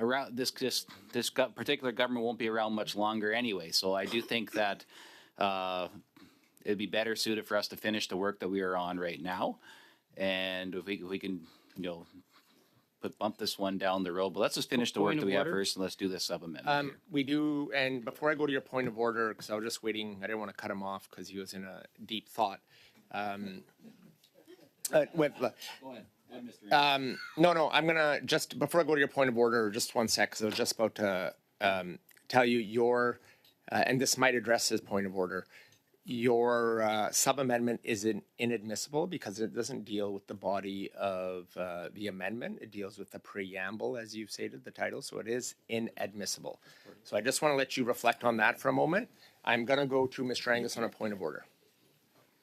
around, this particular government won't be around much longer anyway. So I do think that it'd be better suited for us to finish the work that we are on right now. And if we can, bump this one down the road, but let's just finish the work that we have first and let's do this sub-amendment. We do, and before I go to your point of order, because I was just waiting, I didn't want to cut him off because he was in a deep thought. No, I'm gonna just, before I go to your point of order, just one sec, because I was just about to tell you your, and this might address his point of order, your sub-amendment is inadmissible because it doesn't deal with the body of the amendment. It deals with the preamble, as you've stated, the title, so it is inadmissible. So I just want to let you reflect on that for a moment. I'm going to go to Mr. Angus on a point of order.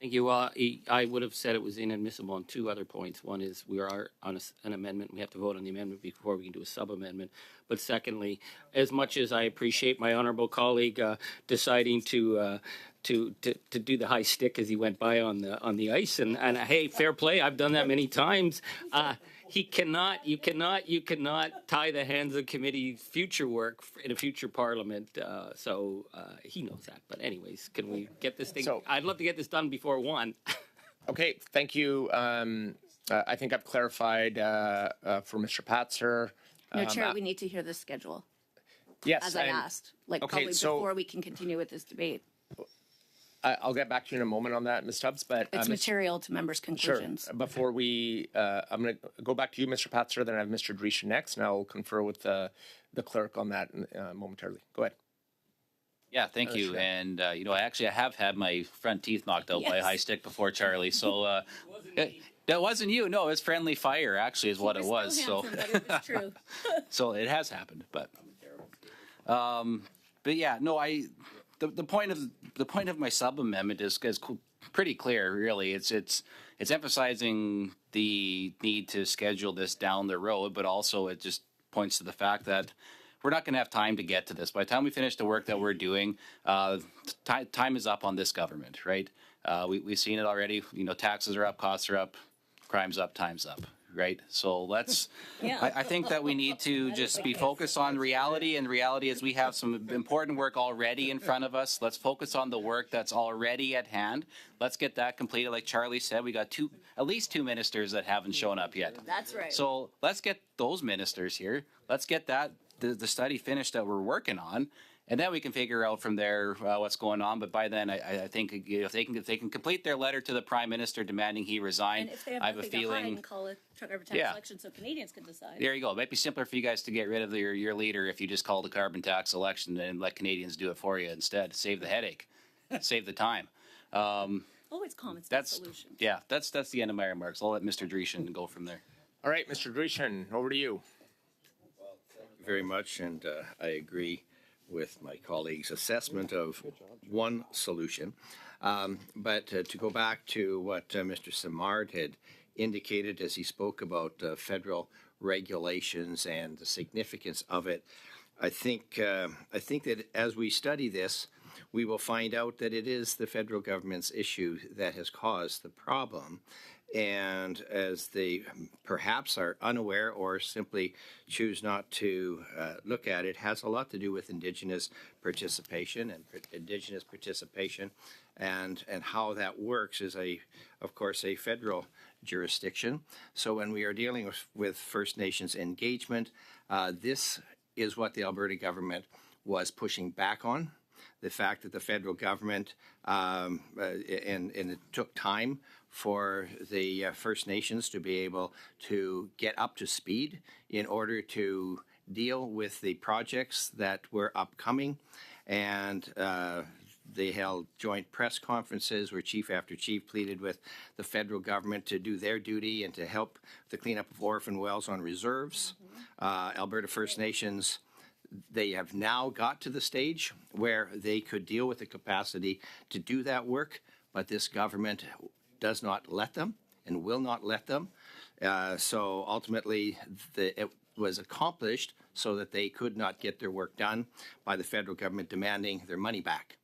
Thank you. I would have said it was inadmissible on two other points. One is we are on an amendment. We have to vote on the amendment before we can do a sub-amendment. But secondly, as much as I appreciate my honorable colleague deciding to do the high stick as he went by on the ice, and hey, fair play. I've done that many times. You cannot tie the hands of committee future work in a future parliament. So he knows that. But anyways, can we get this thing? I'd love to get this done before 1. Okay, thank you. I think I've clarified for Mr. Patzer. No, Chair, we need to hear the schedule. Yes. As I asked, probably before we can continue with this debate. I'll get back to you in a moment on that, Ms. Tubbs, but it's material to members' conclusions. Sure. Before we, I'm going to go back to you, Mr. Patzer, then I have Mr. Drisha next, and I'll confer with the clerk on that momentarily. Go ahead. Yeah, thank you. Sure. And I have had my front teeth knocked out by a high stick before, Charlie. So that wasn't you. No, it was friendly fire. Actually, is what it was. So it's true. So it has happened, but yeah, no, The point of my sub amendment is pretty clear. Really, it's emphasizing the need to schedule this down the road, but also it just points to the fact that we're not going to have time to get to this. By the time we finish the work that we're doing, time is up on this government, right? We've seen it already. Taxes are up, costs are up, crime's up, time's up. Right. So let's, I think that we need to just be focused on reality, and reality is we have some important work already in front of us. Let's focus on the work that's already at hand. Let's get that completed. Like Charlie said, we got at least two ministers that haven't shown up yet. That's right. So let's get those ministers here. Let's get the study finished that we're working on. And then we can figure out from there what's going on. But by then, I think if they can complete their letter to the Prime Minister demanding he resign, and if they have I have a nothing feeling. To hide and call it carbon tax election so Canadians can decide. There you go. It might be simpler for you guys to get rid of your leader if you just call the carbon tax election and let Canadians do it for you instead. Save the headache, save the time. Always common sense solution. Yeah, that's the end of my remarks. I'll let Mr. Drishan go from there. All right, Mr. Drishan, over to you. Well, thank you very much, and I agree with my colleague's assessment of one solution. But to go back to what Mr. Simard had indicated as he spoke about federal regulations and the significance of it, I think that as we study this, we will find out that it is the federal government's issue that has caused the problem. And as they perhaps are unaware or simply choose not to look at it, has a lot to do with Indigenous participation and how that works is of course, a federal jurisdiction. So when we are dealing with First Nations engagement, this is what the Alberta government was pushing back on. The fact that the federal government, and it took time for the First Nations to be able to get up to speed in order to deal with the projects that were upcoming. And they held joint press conferences where chief after chief pleaded with the federal government to do their duty and to help the cleanup of orphan wells on reserves. Alberta First Nations, they have now got to the stage where they could deal with the capacity to do that work, but this government does not let them and will not let them. So ultimately, it was accomplished so that they could not get their work done by the federal government demanding their money back.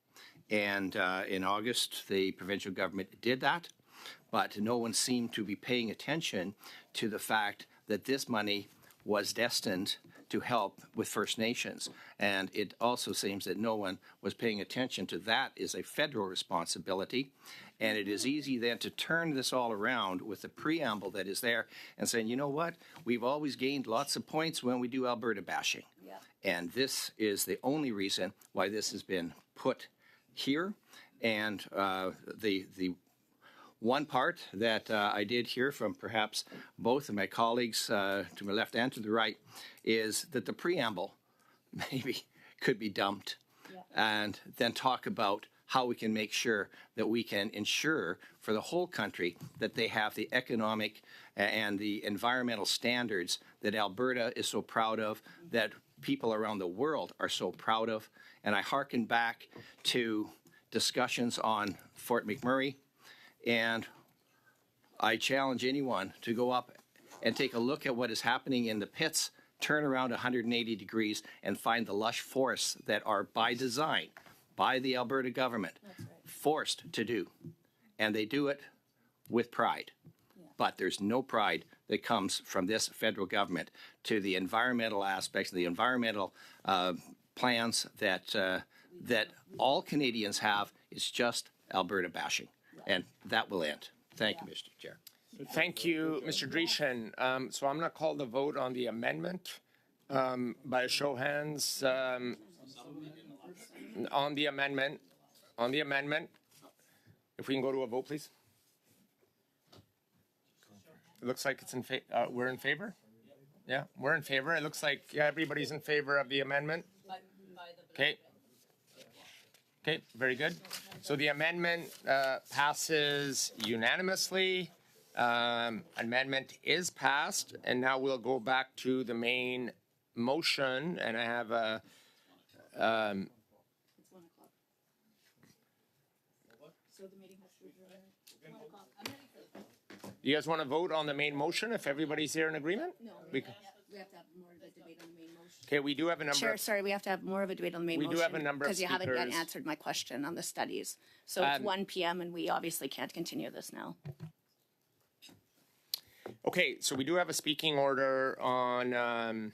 And in August, the provincial government did that, but no one seemed to be paying attention to the fact that this money was destined to help with First Nations. And it also seems that no one was paying attention to that as a federal responsibility. And it is easy then to turn this all around with the preamble that is there and saying, you know what, we've always gained lots of points when we do Alberta bashing. Yep. And this is the only reason why this has been put here. And the one part that I did hear from perhaps both of my colleagues to my left and to the right is that the preamble maybe could be dumped and then talk about how we can make sure that we can ensure for the whole country that they have the economic and the environmental standards that Alberta is so proud of, that people around the world are so proud of. And I hearken back to discussions on Fort McMurray, and I challenge anyone to go up and take a look at what is happening in the pits, turn around 180 degrees, and find the lush forests that are by design, by the Alberta government, forced to do. And they do it with pride. But there's no pride that comes from this federal government to the environmental aspects, the environmental plans that all Canadians have. Is just Alberta bashing. And that will end. Thank you, Mr. Chair. Thank you, Mr. Dreeshen. So I'm going to call the vote on the amendment by a show of hands. On the amendment. If we can go to a vote, please. It looks like it's we're in favor. Yeah, we're in favor. It looks like everybody's in favor of the amendment. Okay. Okay, very good. So the amendment passes unanimously. Amendment is passed, and now we'll go back to the main motion, and I have a. It's 1:00. So the meeting has to adjourn at 1:00. I'm ready for Do you guys want to vote on the main motion if everybody's here in agreement? No, we have to have more of a debate on the main motion. Okay, we do have a number. Chair, sorry, we have to have more of a debate on the main motion. We do have a number of because you haven't yet speakers. answered my question on the studies. So it's 1 p.m. and we obviously can't continue this now. Okay, so we do have a speaking order on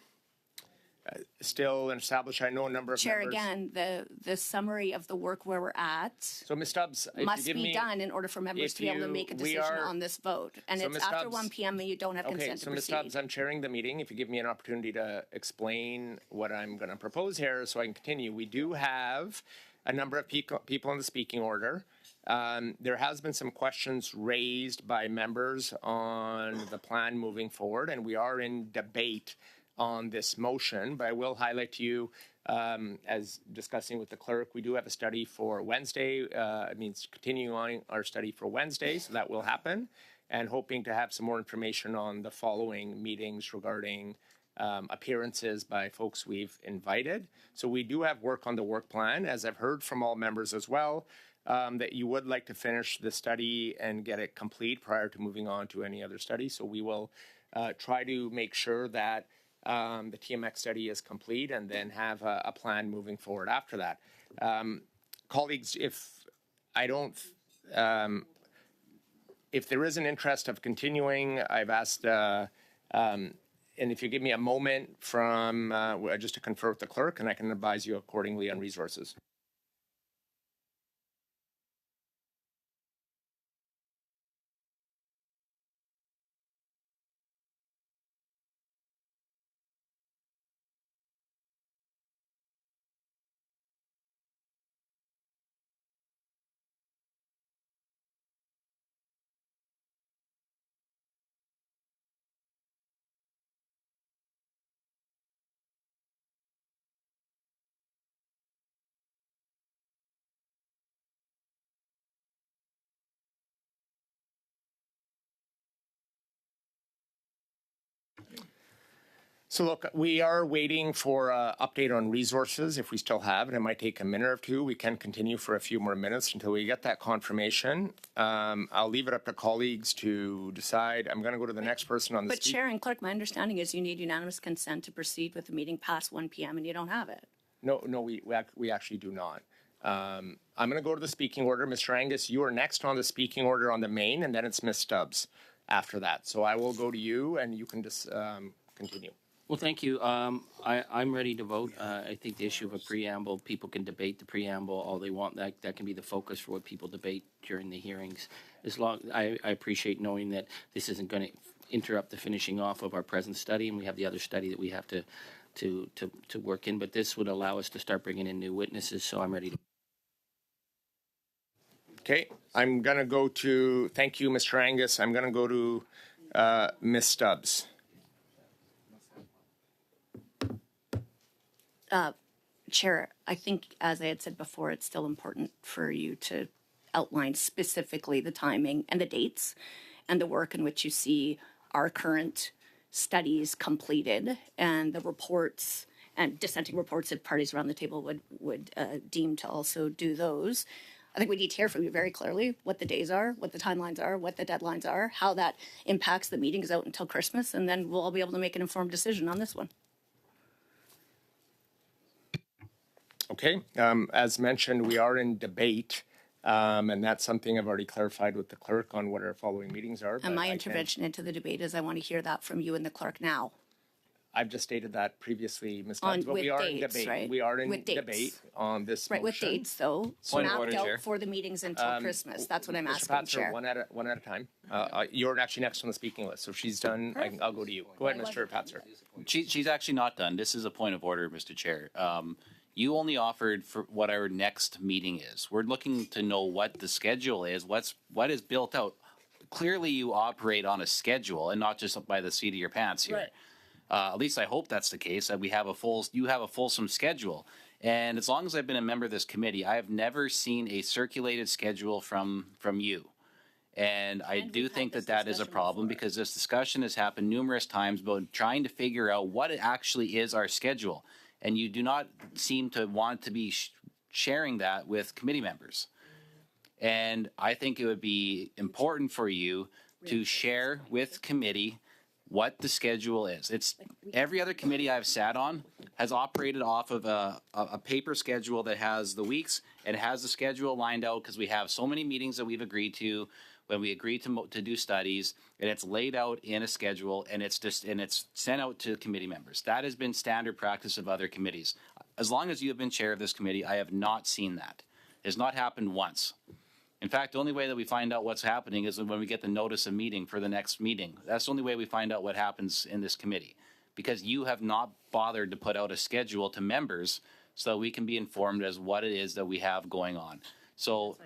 still established. I know a number of Chair, members. again, the summary of the work where we're at So, Ms. Stubbs, if must you give be me, done in order for members if to be able to you- make a we decision are- on this vote. And So, it's Ms. after Stubbs- 1 p.m. and you don't have Okay, consent so to Ms. proceed. Stubbs, I'm chairing the meeting. If you give me an opportunity to explain what I'm going to propose here so I can continue. We do have a number of people in the speaking order. There has been some questions raised by members on the plan moving forward, and we are in debate on this motion, but I will highlight to you, as discussing with the clerk, we do have a study for Wednesday. It means continuing on our study for Wednesday, so that will happen, and hoping to have some more information on the following meetings regarding appearances by folks we've invited. So we do have work on the work plan, as I've heard from all members as well, that you would like to finish the study and get it complete prior to moving on to any other study. So we will try to make sure that the TMX study is complete and then have a plan moving forward after that. Colleagues, if I don't, if there is an interest of continuing, I've asked, and if you give me a moment from just to confer with the clerk, and I can advise you accordingly on resources. So look, we are waiting for an update on resources if we still have it. It might take a minute or two. We can continue for a few more minutes until we get that confirmation. I'll leave it up to colleagues to decide. I'm going to go to the next person on the But Chair and Clerk, my understanding is you need unanimous consent to proceed with the meeting past 1 p.m. and you don't have it. No, we actually do not. I'm going to go to the speaking order. Mr. Angus, you are next on the speaking order on the main, and then it's Ms. Stubbs after that. So I will go to you, and you can just continue. Well, thank you. I'm ready to vote. I think the issue of a preamble, people can debate the preamble all they want. That can be the focus for what people debate during the hearings. I appreciate knowing that this isn't going to interrupt the finishing off of our present study, and we have the other study that we have to work in. But this would allow us to start bringing in new witnesses, so I'm ready to. Okay, I'm going to go to, thank you, Mr. Angus. I'm going to go to Ms. Stubbs. Chair, I think, as I had said before, it's still important for you to outline specifically the timing and the dates and the work in which you see our current studies completed and the reports and dissenting reports if parties around the table would deem to also do those. I think we need to hear from you very clearly what the days are, what the timelines are, what the deadlines are, how that impacts the meetings out until Christmas, and then we'll all be able to make an informed decision on this one. Okay, as mentioned, we are in debate, and that's something I've already clarified with the clerk on what our following meetings are. And my intervention into the debate is I want to hear that from you and the clerk now. I've just stated that previously, Ms. Stubbs, but with we are dates, in debate. right? We are in With dates. debate on this Right, with motion. dates, though, Point of mapped order, out Chair. for the meetings until Christmas. That's what I'm Mr. asking, Patzer, Chair. one at a time. You're actually next on the speaking list, so if she's done, I'll go to you. Go ahead, Mr. Patzer. She's actually not done. This is a point of order, Mr. Chair. You only offered for what our next meeting is. We're looking to know what the schedule is, what is built out. Clearly, you operate on a schedule and not just by the seat of your pants here. Right. At least I hope that's the case, that you have a fulsome schedule. And as long as I've been a member of this committee, I have never seen a circulated schedule from you. And I do think that is a problem because this discussion has happened numerous times about trying to figure out what it actually is our schedule. And you do not seem to want to be sharing that with committee members. And I think it would be important for you to share with committee what the schedule is. It's every other committee I've sat on has operated off of a paper schedule that has the weeks and has the schedule lined out because we have so many meetings that we've agreed to when we agree to do studies, and it's laid out in a schedule and it's sent out to committee members. That has been standard practice of other committees. As long as you have been chair of this committee, I have not seen that. It has not happened once. In fact, the only way that we find out what's happening is when we get the notice of meeting for the next meeting. That's the only way we find out what happens in this committee, because you have not bothered to put out a schedule to members so that we can be informed as what it is that we have going on. So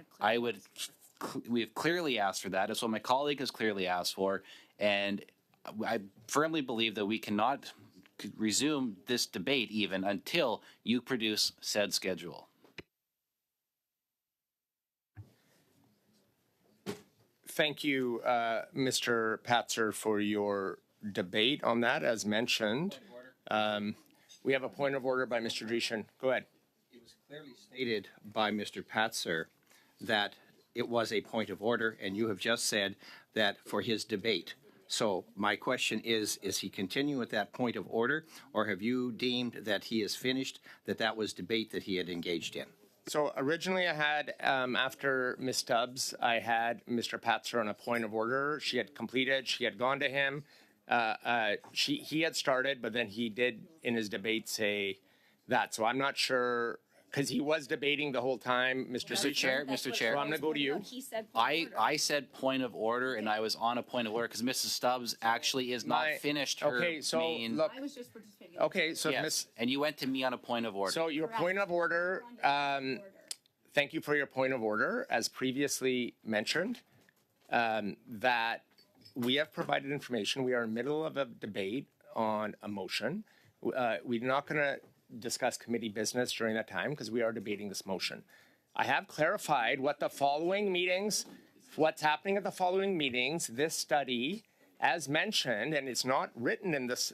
we have clearly asked for that. That's what my colleague has clearly asked for. And I firmly believe that we cannot resume this debate even until you produce said schedule. Thank you, Mr. Patzer, for your debate on that. As mentioned, we have a point of order by Mr. Dreeshen. Go ahead. It was clearly stated by Mr. Patzer that it was a point of order, and you have just said that for his debate. So my question is he continuing with that point of order, or have you deemed that he is finished, that was debate that he had engaged in? So originally I had, after Ms. Stubbs, I had Mr. Patzer on a point of order. She had completed, she had gone to him. He had started, but then he did in his debate say that. So I'm not sure, because he was debating the whole time, Mr. Mr. Chair, Mr. Chair. So I'm going to go to you. He said I said point of order, and I was on a point of order because Mrs. Stubbs actually is not finished her Okay, so main. look, I was just participating. okay, so Yes, Miss, and you went to me on a point of order. so your point of order, thank you for your point of order. As previously mentioned, that we have provided information. We are in the middle of a debate on a motion. We're not going to discuss committee business during that time because we are debating this motion. I have clarified what the following meetings, what's happening at the following meetings, this study, as mentioned, and it's not written in this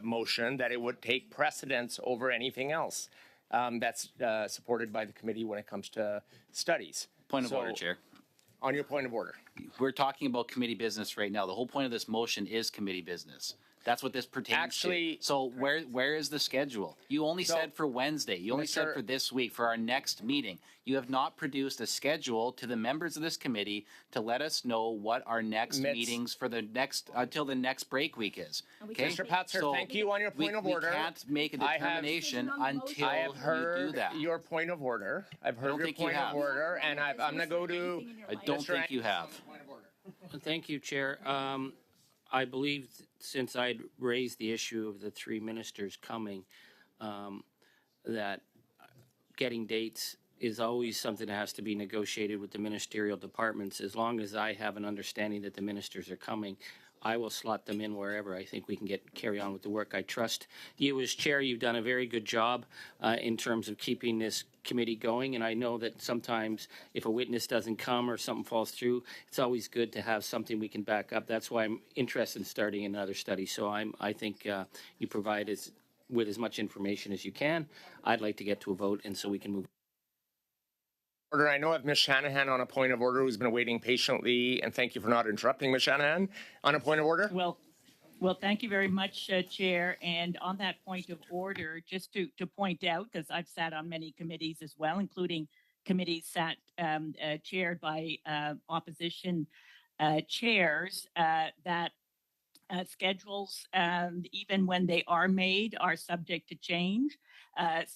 motion that it would take precedence over anything else that's supported by the committee when it comes to studies. Point of order, Chair. On your point of order. We're talking about committee business right now. The whole point of this motion is committee business. That's what this pertains to. So where is the schedule? You only said for Wednesday. You only said for this week, for our next meeting. You have not produced a schedule to the members of this committee to let us know what our next meetings for the next, until the next break week is. Okay? Mr. Patzer, thank you on your point of order. We can't make a determination until I have heard you do that. your point of order. I've heard your point of order, and I'm going to go to. I don't think you have. Thank you, Chair. I believe since I'd raised the issue of the three ministers coming, that getting dates is always something that has to be negotiated with the ministerial departments. As long as I have an understanding that the ministers are coming, I will slot them in wherever I think we can carry on with the work. I trust you as chair. You've done a very good job in terms of keeping this committee going, and I know that sometimes if a witness doesn't come or something falls through, it's always good to have something we can back up. That's why I'm interested in starting another study. So I think you provide us with as much information as you can. I'd like to get to a vote, and so we can move. Order. I know I have Ms. Shanahan on a point of order who's been waiting patiently, and thank you for not interrupting, Ms. Shanahan. On a point of order? Well, thank you very much, Chair. And on that point of order, just to point out, because I've sat on many committees as well, including committees chaired by opposition chairs, that schedules, even when they are made, are subject to change.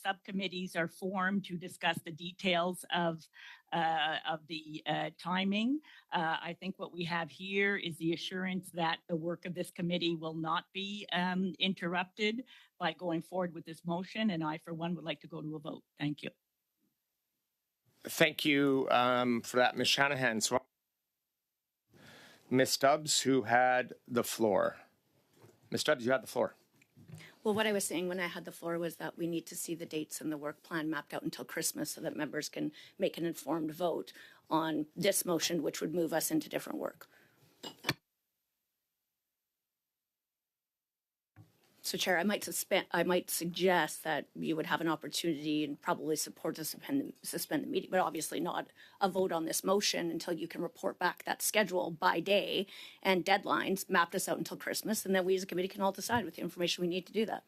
Subcommittees are formed to discuss the details of the timing. I think what we have here is the assurance that the work of this committee will not be interrupted by going forward with this motion. And I, for one, would like to go to a vote. Thank you. Thank you for that, Ms. Shanahan. So, Ms. Stubbs, who had the floor. Ms. Stubbs, you had the floor. Well, what I was saying when I had the floor was that we need to see the dates and the work plan mapped out until Christmas so that members can make an informed vote on this motion, which would move us into different work. So, Chair, I might suggest that you would have an opportunity and probably support to suspend the meeting, but obviously not a vote on this motion until you can report back that schedule by day and deadlines, map this out until Christmas, and then we as a committee can all decide with the information we need to do that.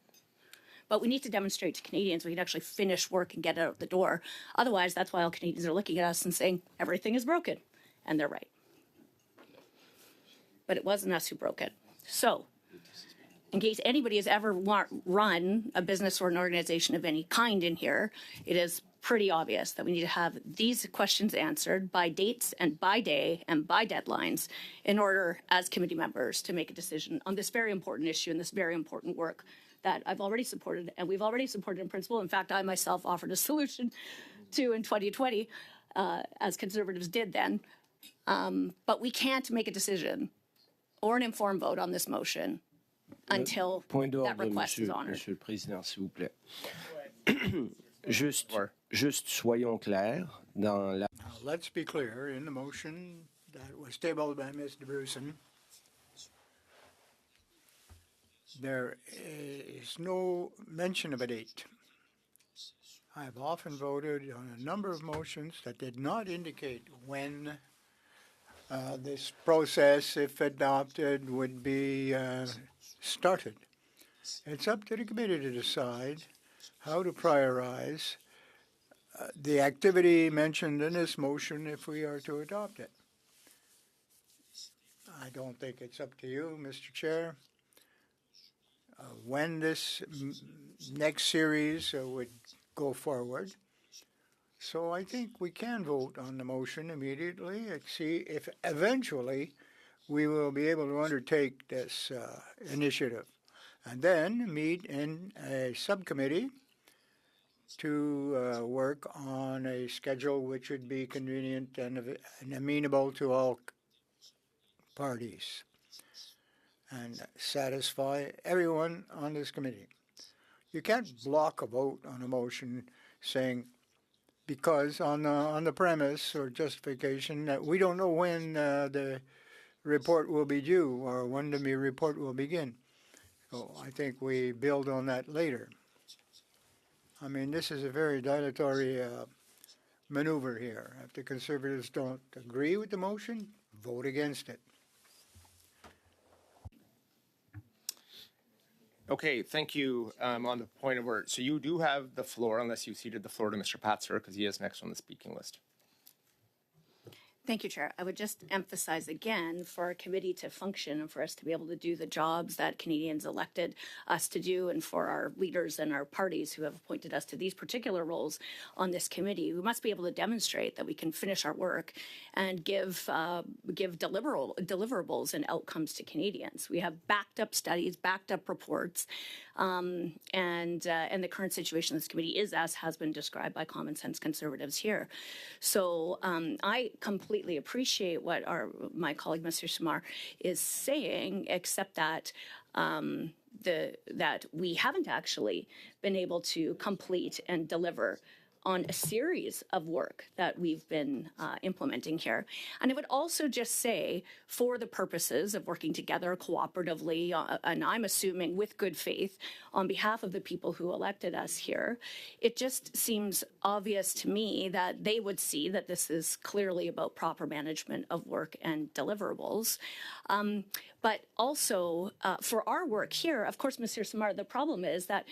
But we need to demonstrate to Canadians we can actually finish work and get it out the door. Otherwise, that's why all Canadians are looking at us and saying everything is broken, and they're right. But it wasn't us who broke it. So, in case anybody has ever run a business or an organization of any kind in here, it is pretty obvious that we need to have these questions answered by dates and by day and by deadlines in order, as committee members, to make a decision on this very important issue and this very important work that I've already supported and we've already supported in principle. In fact, I myself offered a solution to in 2020, as Conservatives did then. But we can't make a decision or an informed vote on this motion until that request is honored. Monsieur le Président, s'il vous plaît. Juste soyons clairs dans la... Now, let's be clear, in the motion that was tabled by Ms. DeBrusen, there is no mention of a date. I've often voted on a number of motions that did not indicate when this process, if adopted, would be started. It's up to the committee to decide how to prioritize the activity mentioned in this motion if we are to adopt it. I don't think it's up to you, Mr. Chair, when this next series would go forward. So I think we can vote on the motion immediately and see if eventually we will be able to undertake this initiative. And then meet in a subcommittee to work on a schedule which would be convenient and amenable to all parties and satisfy everyone on this committee. You can't block a vote on a motion saying because on the premise or justification that we don't know when the report will be due or when the report will begin. So I think we build on that later. I mean, this is a very dilatory maneuver here. If the Conservatives don't agree with the motion, vote against it. Okay, thank you on the point of order. So you do have the floor unless you ceded the floor to Mr. Patzer because he is next on the speaking list. Thank you, Chair. I would just emphasize again for our committee to function and for us to be able to do the jobs that Canadians elected us to do and for our leaders and our parties who have appointed us to these particular roles on this committee, we must be able to demonstrate that we can finish our work and give deliverables and outcomes to Canadians. We have backed up studies, backed up reports, and the current situation of this committee is as has been described by common sense Conservatives here. So I completely appreciate what my colleague, Mr. Samar, is saying, except that that we haven't actually been able to complete and deliver on a series of work that we've been implementing here. And I would also just say, for the purposes of working together cooperatively, and I'm assuming with good faith, on behalf of the people who elected us here, it just seems obvious to me that they would see that this is clearly about proper management of work and deliverables. But also, for our work here, of course, Mr. Samar, the problem is that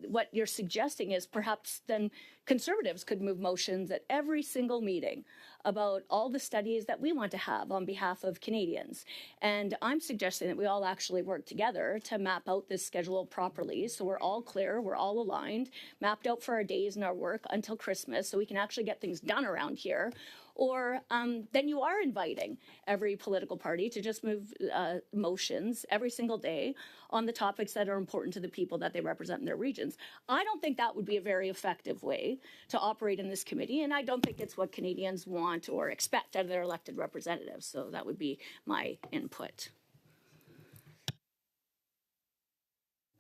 what you're suggesting is perhaps then Conservatives could move motions at every single meeting about all the studies that we want to have on behalf of Canadians. And I'm suggesting that we all actually work together to map out this schedule properly so we're all clear, we're all aligned, mapped out for our days and our work until Christmas so we can actually get things done around here. Or then you are inviting every political party to just move motions every single day on the topics that are important to the people that they represent in their regions. I don't think that would be a very effective way to operate in this committee, and I don't think it's what Canadians want or expect out of their elected representatives. So that would be my input.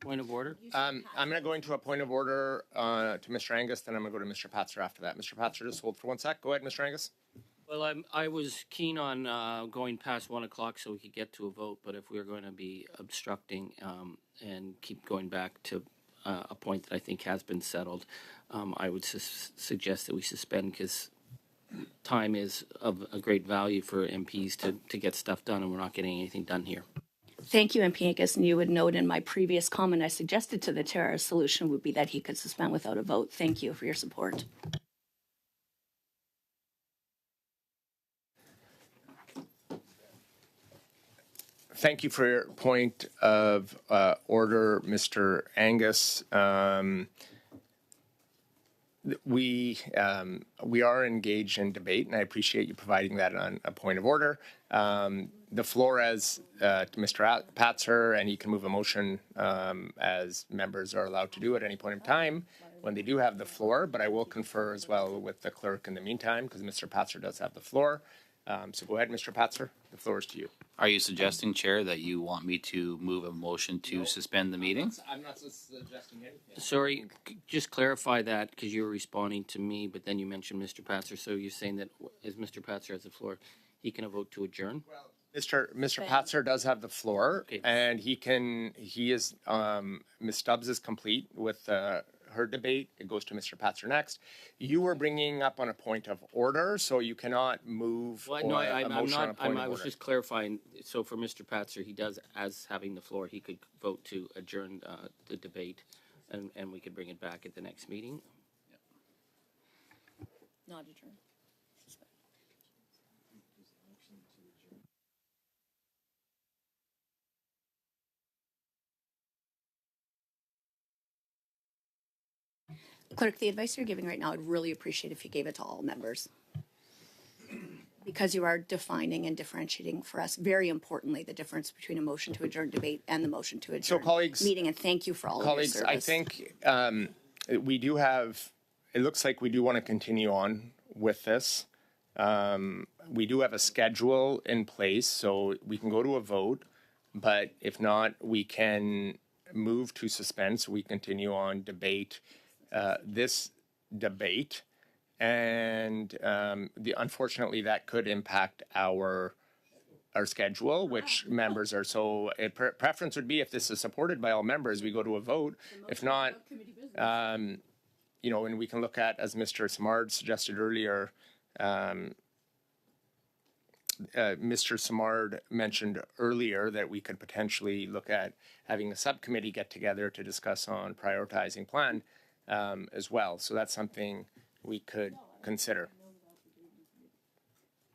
Point of order? I'm going to go into a point of order to Mr. Angus, then I'm going to go to Mr. Patzer after that. Mr. Patzer, just hold for 1 sec. Go ahead, Mr. Angus. Well, I was keen on going past 1 o'clock so we could get to a vote, but if we're going to be obstructing and keep going back to a point that I think has been settled, I would suggest that we suspend because time is of a great value for MPs to get stuff done, and we're not getting anything done here. Thank you, MP Angus. And you would note in my previous comment, I suggested to the chair a solution would be that he could suspend without a vote. Thank you for your support. Thank you for your point of order, Mr. Angus. We are engaged in debate, and I appreciate you providing that on a point of order. The floor as to Mr. Patzer, and he can move a motion as members are allowed to do at any point in time when they do have the floor, but I will confer as well with the clerk in the meantime because Mr. Patzer does have the floor. So go ahead, Mr. Patzer. The floor is to you. Are you suggesting, Chair, that you want me to move a motion to suspend the meeting? I'm not suggesting anything. Sorry, just clarify that because you were responding to me, but then you mentioned Mr. Patzer. So you're saying that as Mr. Patzer has the floor, he can vote to adjourn? Well, Mr. Patzer does have the floor, okay. And Ms. Stubbs is complete with her debate. It goes to Mr. Patzer next. You were bringing up on a point of order, so you cannot move Well, or no, a motion on a point I of was order. just clarifying. So for Mr. Patzer, he does, as having the floor, he could vote to adjourn the debate, and we could bring it back at the next meeting. Not adjourn. Clerk, the advice you're giving right now, I'd really appreciate if you gave it to all members. Because you are defining and differentiating for us, very importantly, the difference between a motion to adjourn debate and the motion to adjourn meeting. And thank you for all of your service. Colleagues, I think we do have, it looks like we do want to continue on with this. We do have a schedule in place, so we can go to a vote, but if not, we can move to suspend, so we continue on debate, this debate. And unfortunately, that could impact our schedule, which members are so. Preference would be if this is supported by all members, we go to a vote. If not, and we can look at, as Mr. Simard suggested earlier. Mr. Simard mentioned earlier that we could potentially look at having a subcommittee get together to discuss on prioritizing plan as well. So that's something we could consider.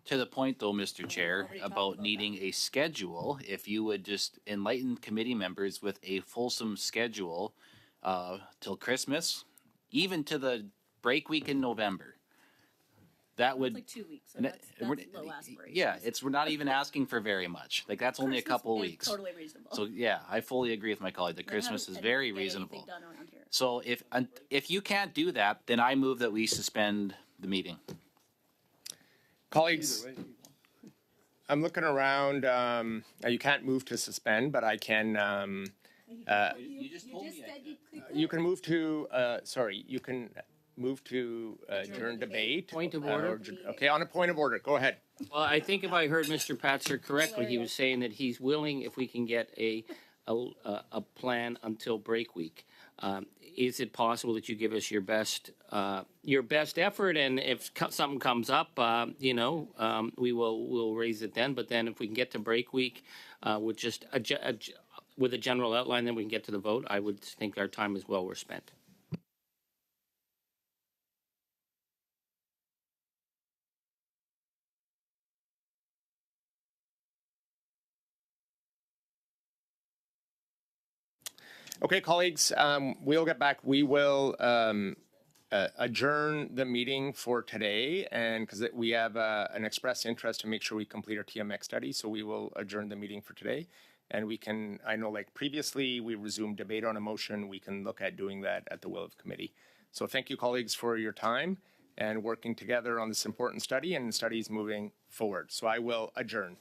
To the point, though, Mr. Chair, about needing a schedule, if you would just enlighten committee members with a fulsome schedule till Christmas, even to the break week in November. That would like 2 weeks. So that's low aspiration. Yeah, we're not even asking for very much. Like that's only a couple of weeks. Totally reasonable. So yeah, I fully agree with my colleague that Christmas is very reasonable. So if you can't do that, then I move that we suspend the meeting. Colleagues, I'm looking around. You can't move to suspend, but I can. You just told me. You can move to. You can move to adjourn debate. Point of order. Okay, on a point of order, go ahead. Well, I think if I heard Mr. Patzer correctly, he was saying that he's willing if we can get a plan until break week. Is it possible that you give us your best effort, and if something comes up, we'll raise it then. But then if we can get to break week with just with a general outline, then we can get to the vote. I would think our time is well spent. Okay, colleagues, we'll get back. We will adjourn the meeting for today, and because we have an express interest to make sure we complete our TMX study, so we will adjourn the meeting for today. And we can, I know like previously, we resumed debate on a motion. We can look at doing that at the will of committee. So thank you, colleagues, for your time and working together on this important study, and the study is moving forward. So I will adjourn.